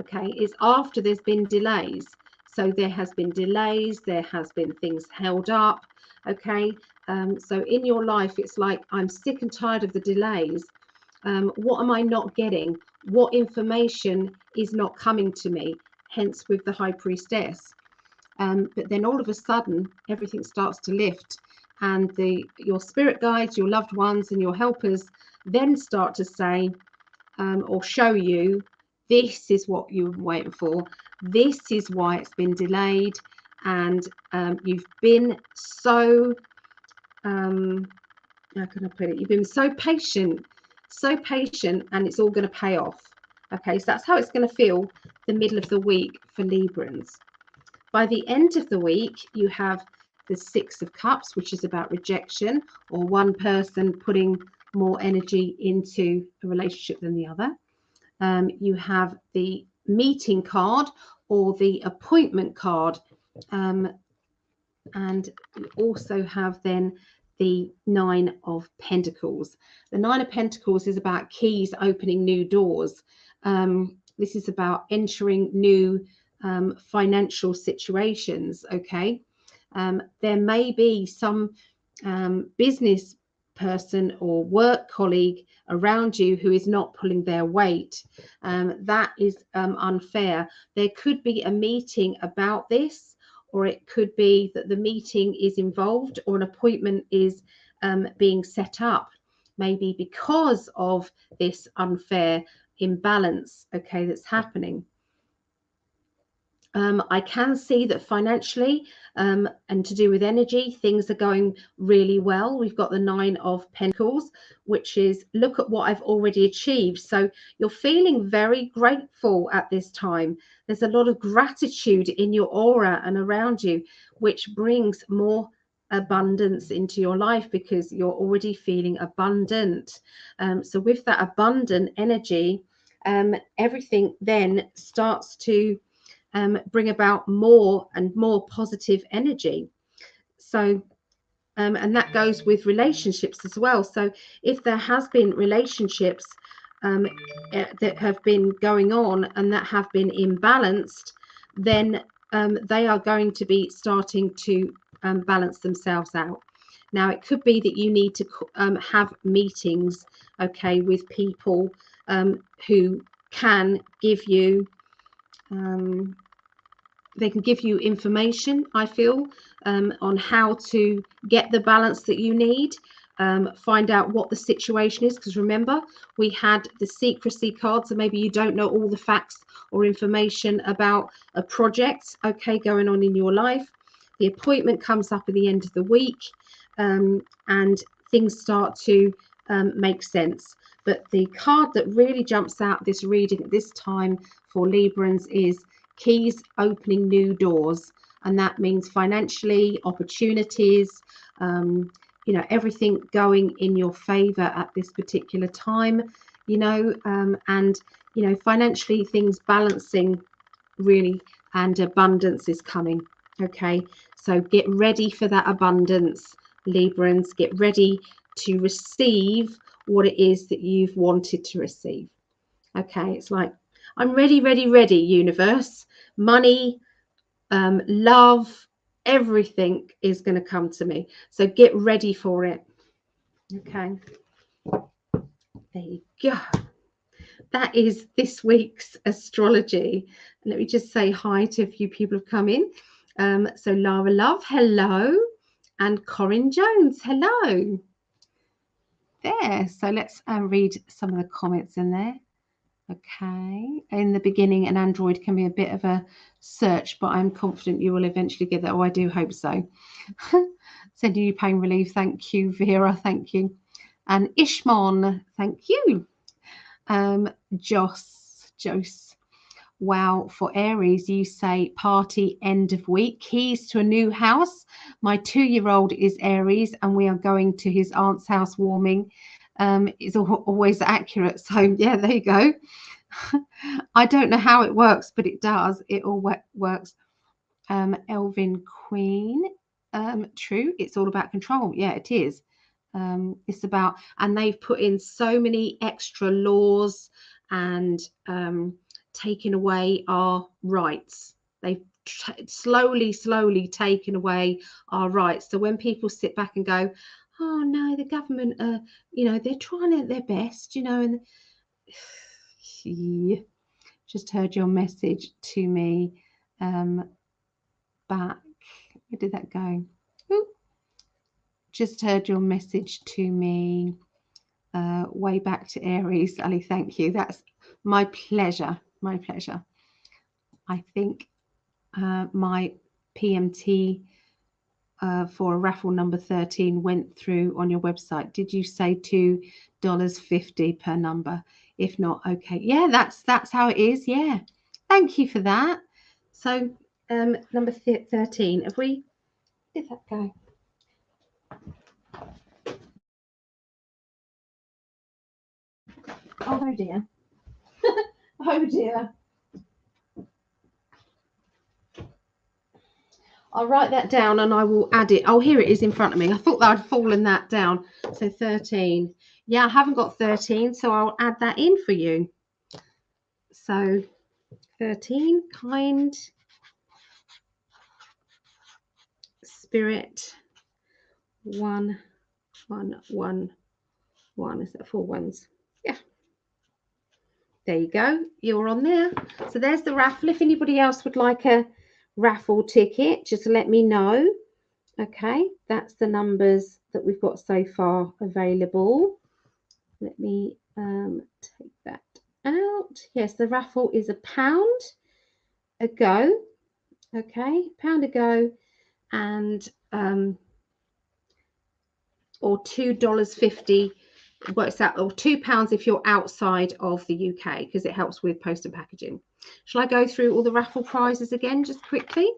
Okay, it's after there's been delays. So there has been delays, there has been things held up. Okay, so in your life, it's like, I'm sick and tired of the delays. What am I not getting? What information is not coming to me? Hence with the High Priestess. But then all of a sudden, everything starts to lift. And your spirit guides, your loved ones, and your helpers then start to say or show you, this is what you were waiting for. This is why it's been delayed. And you've been so, how can I put it? You've been so patient, and it's all going to pay off. Okay, so that's how it's going to feel the middle of the week for Librans. By the end of the week, you have the Six of Cups, which is about rejection, or one person putting more energy into a relationship than the other. You have the meeting card or the appointment card. And you also have then the Nine of Pentacles. The Nine of Pentacles is about keys opening new doors. This is about entering new financial situations. Okay. There may be some business person or work colleague around you who is not pulling their weight. That is unfair. There could be a meeting about this, or it could be that the meeting is involved or an appointment is being set up, maybe because of this unfair imbalance, okay, that's happening. I can see that financially and to do with energy, things are going really well. We've got the Nine of Pentacles, which is, look at what I've already achieved. So you're feeling very grateful at this time. There's a lot of gratitude in your aura and around you, which brings more abundance into your life because you're already feeling abundant. So with that abundant energy, everything then starts to bring about more and more positive energy. So and that goes with relationships as well. So if there has been relationships that have been going on and that have been imbalanced, then they are going to be starting to balance themselves out. Now, it could be that you need to have meetings, okay, with people who can give you they can give you information, I feel, on how to get the balance that you need, find out what the situation is, because remember, we had the secrecy card, so maybe you don't know all the facts or information about a project, okay, going on in your life. The appointment comes up at the end of the week, and things start to make sense. But the card that really jumps out this reading at this time for Librans is keys opening new doors. and that means financially, opportunities, you know, everything going in your favor at this particular time, you know, and, you know, financially things balancing really, and abundance is coming. Okay, so get ready for that abundance, Librans. Get ready to receive what it is that you've wanted to receive. Okay, it's like, I'm ready, ready, ready, universe. Money, love, everything is going to come to me. So get ready for it. Okay, there you go. That is this week's astrology. Let me just say hi to a few people who have come in. So Lara Love, hello. And Corinne Jones, hello. There, so let's read some of the comments in there. Okay, in the beginning, an Android can be a bit of a search, but I'm confident you will eventually get that. Oh, I do hope so. Sending you pain relief. Thank you, Vera. Thank you. And Ishmon, thank you. Jose. Wow, for Aries, you say party end of week, keys to a new house. My 2-year-old is Aries, and we are going to his aunt's house warming. Is always accurate. So yeah, there you go. I don't know how it works, but it does. It all works. Elvin Queen, true. It's all about control. Yeah, it is. It's about, and they've put in so many extra laws and taken away our rights. They've slowly taken away our rights. So when people sit back and go, oh no, the government, you know, they're trying their best, you know, and just heard your message to me back. Where did that go? Ooh. Just heard your message to me way back to Aries. Ali, thank you. That's my pleasure. My pleasure. I think my PMT for a raffle number 13 went through on your website. Did you say $2.50 per number? If not, okay. Yeah, that's how it is. Yeah. Thank you for that. So number 13. Have we? Did that go? Oh dear. Oh dear. I'll write that down and I will add it. Oh, here it is in front of me. I thought that I'd fallen that down. So 13. Yeah, I haven't got 13, so I'll add that in for you. So 13, kind, spirit, 1, 1, 1, 1. Is that 4 ones? Yeah. There you go. You're on there. So there's the raffle. If anybody else would like a raffle ticket, just let me know. Okay, that's the numbers that we've got so far available. Let me take that out. Yes, the raffle is £1 a go. Okay, £1 a go, and or $2.50 works out, or £2 if you're outside of the UK, because it helps with post and packaging. Shall I go through all the raffle prizes again just quickly?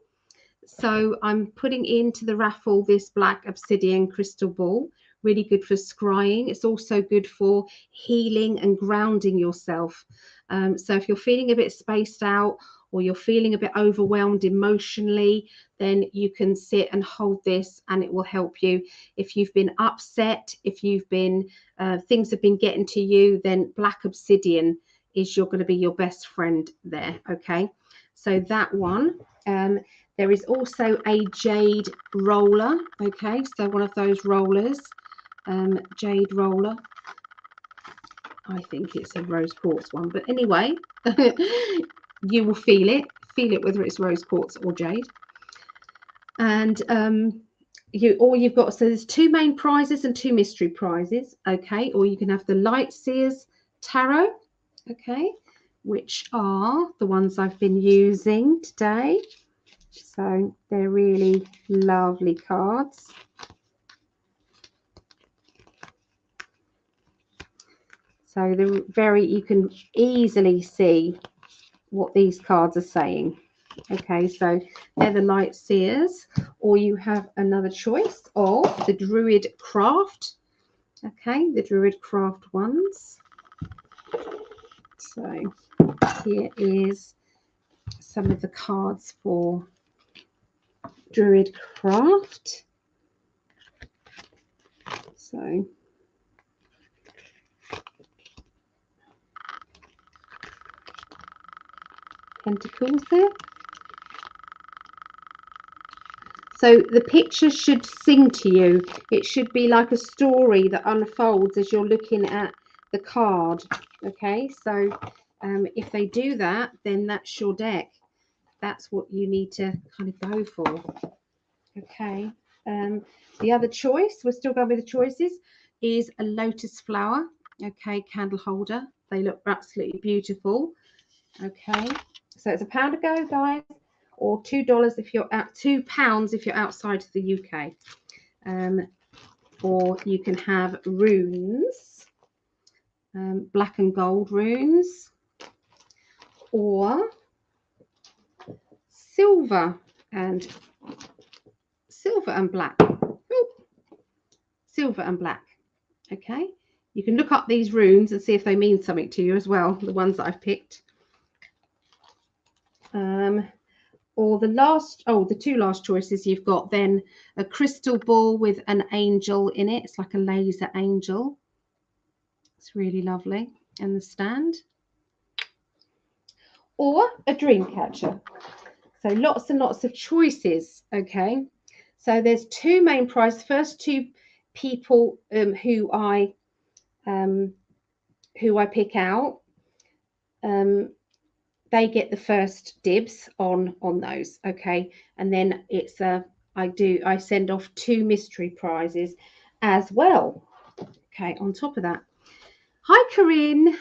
So I'm putting into the raffle this black obsidian crystal ball, really good for scrying. It's also good for healing and grounding yourself. So if you're feeling a bit spaced out or you're feeling a bit overwhelmed emotionally, then you can sit and hold this and it will help you. If you've been upset, if you've been, things have been getting to you, then black obsidian is going to be your best friend there. Okay, so that one. There is also a jade roller. Okay, so one of those rollers, jade roller. I think it's a rose quartz one, but anyway, you will feel it whether it's rose quartz or jade. And you've got, so there's 2 main prizes and 2 mystery prizes. Okay, or you can have the Light Seers Tarot. Okay, which are the ones I've been using today. So they're really lovely cards. So they're you can easily see what these cards are saying. Okay, so they're the light seers, or you have another choice of the Druid Craft. Okay, the Druid Craft ones. So here is some of the cards for Druid Craft. So Pentacles there. So the picture should sing to you. It should be like a story that unfolds as you're looking at the card. Okay, so if they do that, then that's your deck. That's what you need to kind of go for. Okay. The other choice, we're still going with the choices, is a lotus flower. Okay, candle holder. They look absolutely beautiful. Okay, so it's £1 to go, guys, or $2 if you're at £2 if you're outside the UK. Or you can have runes, black and gold runes, or silver and black. Ooh, silver and black. Okay, you can look up these runes and see if they mean something to you as well, the ones that I've picked. Or the two last choices you've got then a crystal ball with an angel in it. It's like a laser angel. It's really lovely. And the stand. Or a dream catcher. So lots and lots of choices. Okay. So there's two main prizes. First two people who I pick out. They get the first dibs on those. Okay, and then it's I send off 2 mystery prizes as well. Okay, on top of that. Hi Corinne,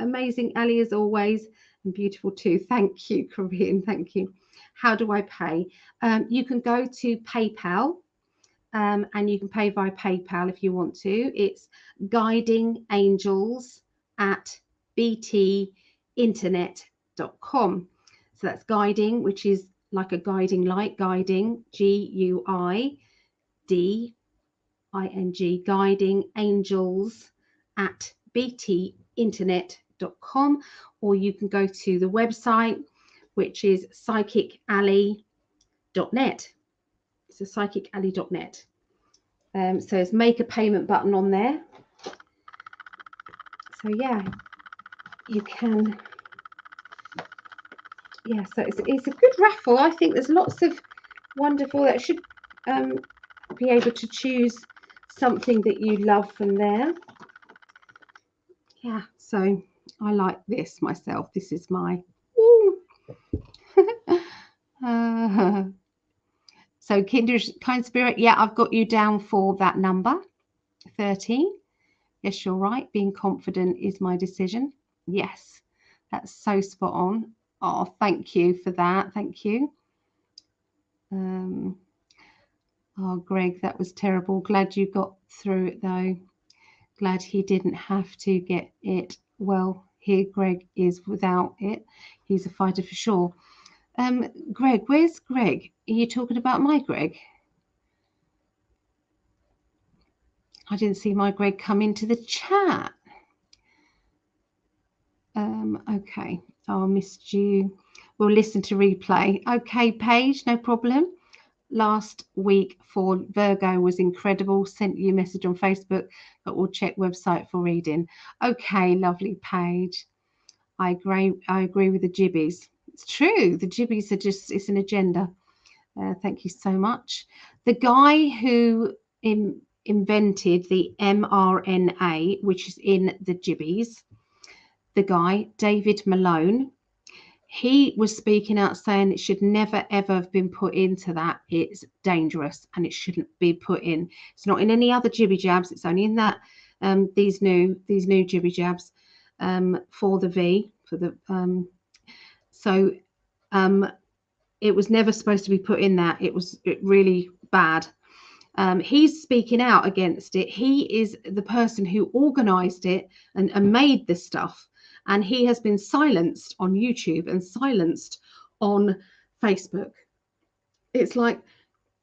amazing Ali as always, and beautiful too. Thank you, Corinne. Thank you. How do I pay? You can go to PayPal, and you can pay via PayPal if you want to. It's guidingangells@btinternet.com. So that's guiding, which is like a guiding light, guiding, GUIDING, guiding angels @btinternet.com, or you can go to the website, which is psychically.net. So psychically.net. So it's make a payment button on there. So yeah, you can. Yeah, so it's a good raffle. I think there's lots of wonderful that should be able to choose something that you love from there. Yeah, so I like this myself. This is my so kind spirit, yeah, I've got you down for that number 13. Yes, you're right, being confident is my decision. Yes, that's so spot on. Oh, thank you for that. Thank you. Oh, Greg, that was terrible. Glad you got through it though. Glad he didn't have to get it. Well, here Greg is without it. He's a fighter for sure. Greg, where's Greg? Are you talking about my Greg? I didn't see my Greg come into the chat. Okay. Oh, I missed you. We'll listen to replay. Okay, Paige, no problem. Last week for Virgo was incredible. Sent you a message on Facebook, but we'll check website for reading. Okay, lovely, Paige. I agree with the jibbies. It's true. The jibbies are just, it's an agenda. Thank you so much. The guy who invented the mRNA, which is in the jibbies, the guy, David Malone, he was speaking out saying it should never, ever have been put into that. It's dangerous and it shouldn't be put in. It's not in any other jibby jabs. It's only in that these new jibby jabs for the V, for the it was never supposed to be put in that. It was really bad. He's speaking out against it. He is the person who organized it and made this stuff. And he has been silenced on YouTube and silenced on Facebook. It's like,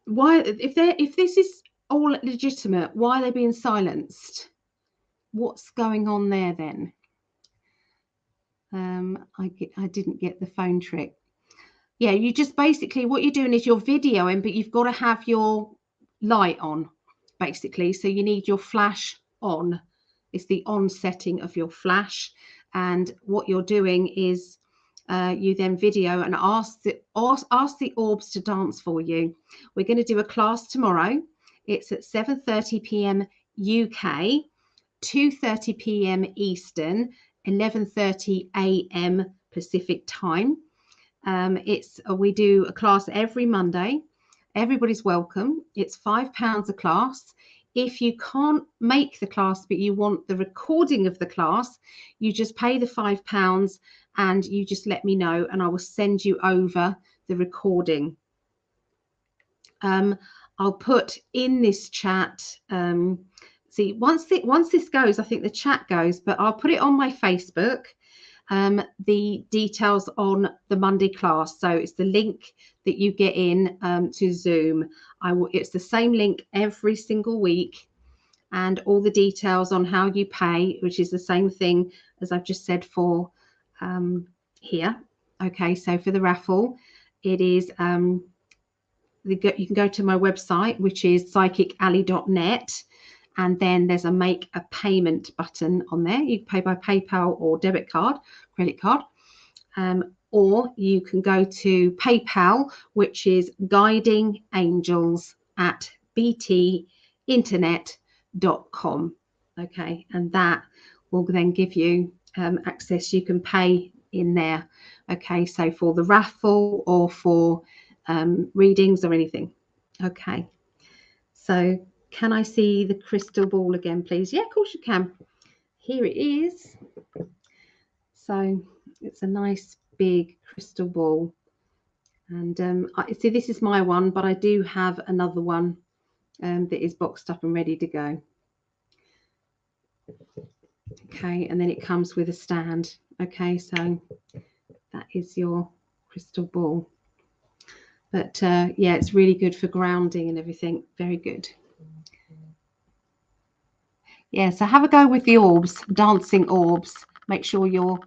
why, if this is all legitimate, why are they being silenced? What's going on there then? I didn't get the phone trick. Yeah, you just basically, what you're doing is you're videoing, but you've got to have your light on, basically. So you need your flash on. It's the on setting of your flash. And what you're doing is you then video and ask the orbs to dance for you. We're going to do a class tomorrow. It's at 7:30 p.m. UK, 2:30 p.m. Eastern, 11:30 a.m. Pacific time. We do a class every Monday. Everybody's welcome. It's £5 a class. If you can't make the class but you want the recording of the class, you just pay the £5 and you just let me know and I will send you over the recording. I'll put in this chat, see, once this goes, I think the chat goes, but I'll put it on my Facebook, the details on the Monday class. So it's the link that you get in to Zoom. It's the same link every single week, and all the details on how you pay, which is the same thing as I've just said for here. Okay, so for the raffle, it is you can go to my website, which is psychicalley.net, and then there's a make a payment button on there. You can pay by PayPal or debit card, credit card, or you can go to PayPal, which is guidingangels@btinternet.com. Okay, and that will then give you access. You can pay in there. Okay, so for the raffle or for readings or anything. Okay, so can I see the crystal ball again, please? Yeah, of course you can. Here it is. So it's a nice big crystal ball, and I see this is my one, but I do have another one that is boxed up and ready to go. Okay, and then it comes with a stand. Okay, so that is your crystal ball. But yeah, it's really good for grounding and everything. Very good. Yeah, so have a go with the orbs, dancing orbs. Make sure your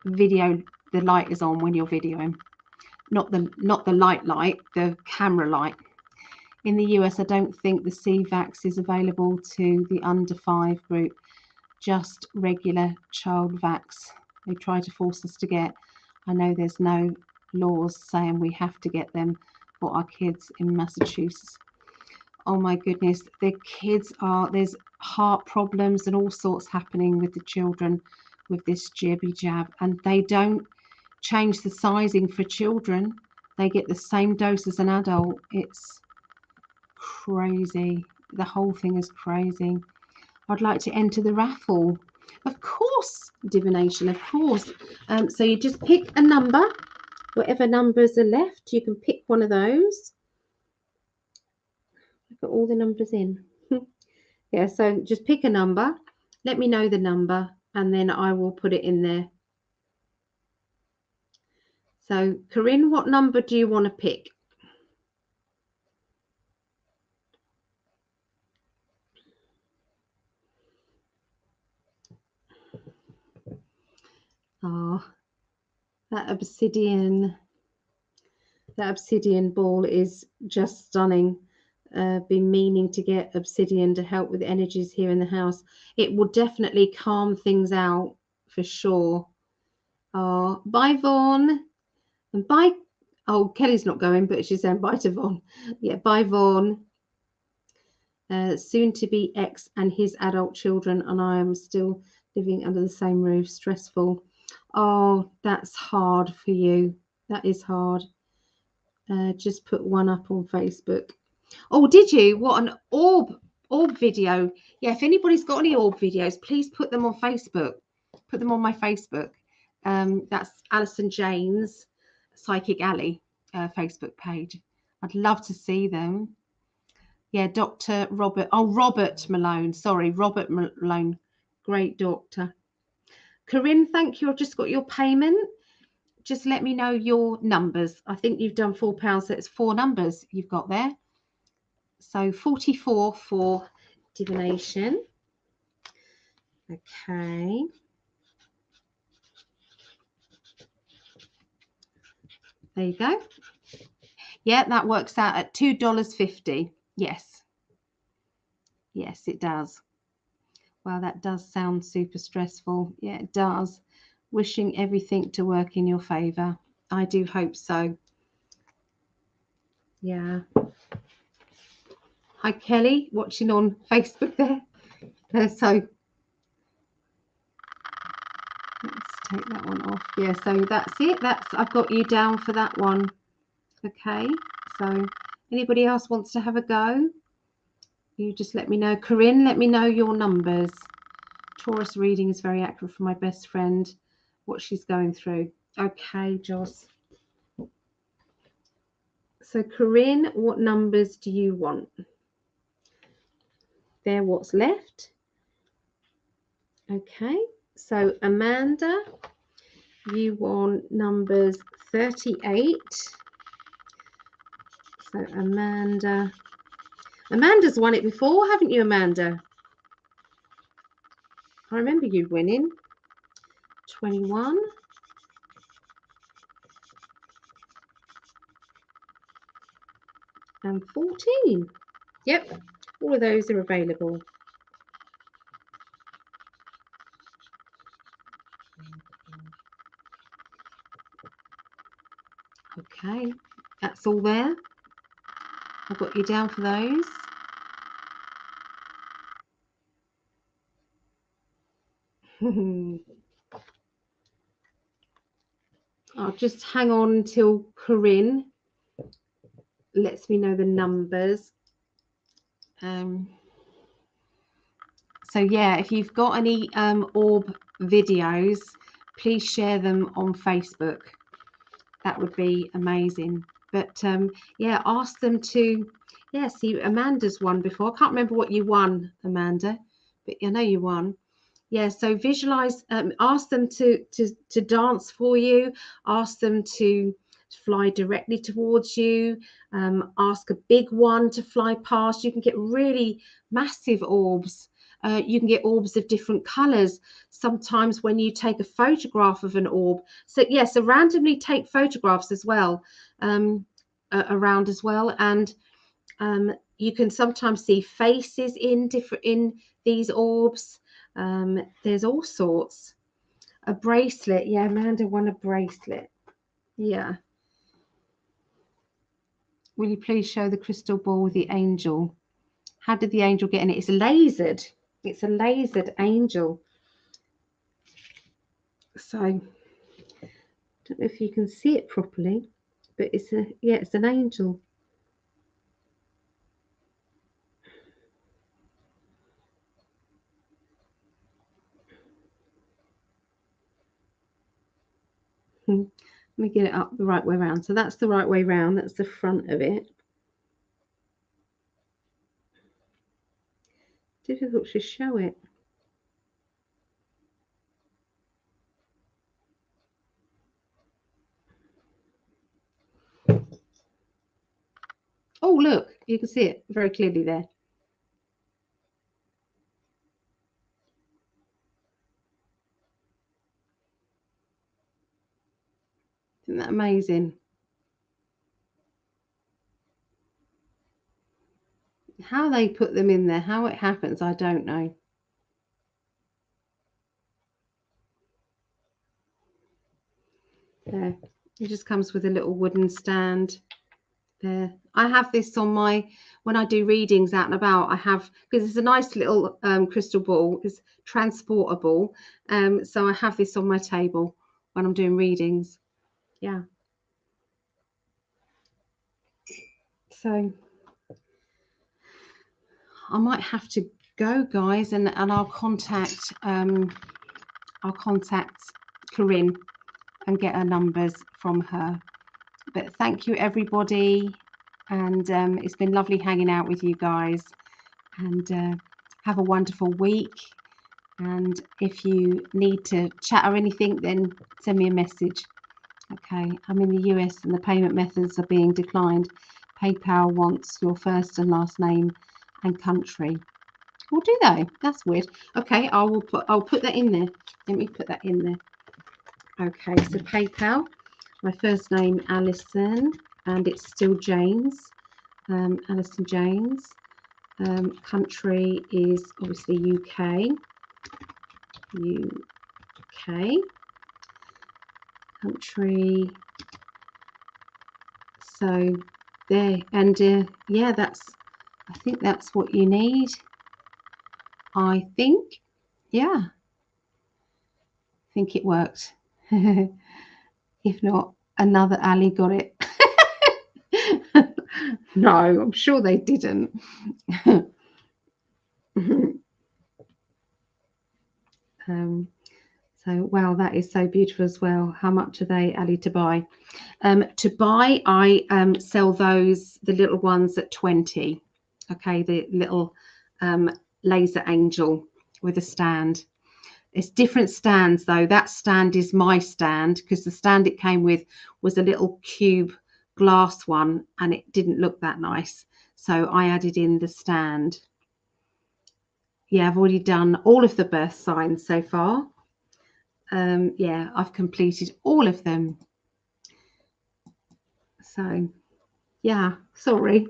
the light is on when you're videoing. Not the light, the camera light. In the US, I don't think the CVAX is available to the under 5 group, just regular child vax. They try to force us to get. I know there's no laws saying we have to get them for our kids in Massachusetts. Oh my goodness, the kids there's heart problems and all sorts happening with the children with this jibby jab, and they don't change the sizing for children. They get the same dose as an adult. It's crazy. The whole thing is crazy. I'd like to enter the raffle. Of course, divination, of course. So you just pick a number, whatever numbers are left, you can pick one of those. I've got all the numbers in. Yeah, so just pick a number, let me know the number, and then I will put it in there. So, Corinne, what number do you want to pick? Oh, that obsidian ball is just stunning. Been meaning to get obsidian to help with energies here in the house. It will definitely calm things out for sure. Oh, bye Vaughan, and bye. Oh, Kelly's not going, but she's saying bye to Vaughan. Yeah, bye Vaughan. Soon to be ex and his adult children, and I am still living under the same roof. Stressful. Oh, that's hard for you. That is hard. Just put one up on Facebook. Oh, did you? What, an orb video? Yeah, if anybody's got any orb videos, please put them on Facebook. Put them on my Facebook. That's Alison Jane's Psychic Alley Facebook page. I'd love to see them. Yeah, Dr. Robert. Oh, Robert Malone. Sorry, Robert Malone. Great doctor. Corinne, thank you. I've just got your payment. just let me know your numbers. I think you've done £4, so it's 4 numbers you've got there. So 44 for divination. Okay. There you go. Yeah, that works out at $2.50. Yes. Yes, it does. Wow, that does sound super stressful. Yeah, it does. Wishing everything to work in your favour. I do hope so. Yeah. Hi, Kelly, watching on Facebook there. So let's take that one off. Yeah, so that's it. I've got you down for that one. Okay, so anybody else wants to have a go? You just let me know. Corinne, let me know your numbers. Taurus reading is very accurate for my best friend, what she's going through. Okay, Joss. So Corinne, what numbers do you want? They're what's left. Okay, so Amanda, you want numbers 38. So Amanda's won it before, haven't you, Amanda? I remember you winning. 21. And 14. Yep, all of those are available. Okay, that's all there. I've got you down for those. I'll just hang on until Corinne lets me know the numbers. So yeah, if you've got any orb videos, please share them on Facebook. That would be amazing. But yeah, ask them to, yeah, see, Amanda's won before. I can't remember what you won, Amanda, but I know you won. Yeah, so visualize, ask them to dance for you, ask them to fly directly towards you, ask a big one to fly past. You can get really massive orbs. You can get orbs of different colors. Sometimes when you take a photograph of an orb, so yes, so randomly take photographs as well, around as well, and you can sometimes see faces in these orbs. There's all sorts. A bracelet. Yeah, Amanda won a bracelet. Yeah. Will you please show the crystal ball with the angel? How did the angel get in it? It's lasered. It's a lasered angel. So I don't know if you can see it properly, but it's it's an angel. Let me get it up the right way around. So that's the right way around. That's the front of it. Difficult to show it. Oh, look, you can see it very clearly there. Isn't that amazing? How they put them in there, how it happens, I don't know. There, it just comes with a little wooden stand. There, I have this on my, when I do readings out and about, I have, because it's a nice little crystal ball, it's transportable, so I have this on my table when I'm doing readings. Yeah. So I might have to go, guys, and I'll contact Corinne and get her numbers from her. But thank you, everybody, and it's been lovely hanging out with you guys, and have a wonderful week. And if you need to chat or anything, then send me a message. Okay, I'm in the US and the payment methods are being declined. PayPal wants your first and last name and country. Or do they? That's weird. Okay, I'll put that in there. Let me put that in there. Okay, so PayPal, my first name Alison, and it's still James. Alison James. Country is obviously UK. UK. Country. So there, and yeah, I think that's what you need. I think, yeah, I think it worked. If not, another Ali got it. No, I'm sure they didn't. So wow, that is so beautiful as well. How much are they, Ali, to buy? To buy, I sell those, the little ones, at 20. Okay, the little laser angel with a stand. It's different stands though. That stand is my stand, because the stand it came with was a little cube glass one and it didn't look that nice. So I added in the stand. Yeah, I've already done all of the birth signs so far. Yeah, I've completed all of them. So yeah, sorry.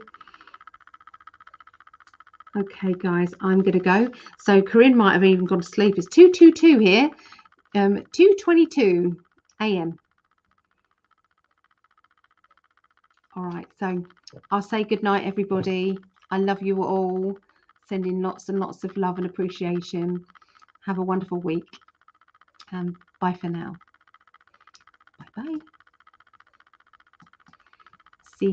Okay, guys, I'm going to go. So Corinne might have even gone to sleep. It's 2:22 here, 2:22 a.m. All right, so I'll say good night, everybody. I love you all. Sending lots and lots of love and appreciation. Have a wonderful week. Bye for now. Bye-bye.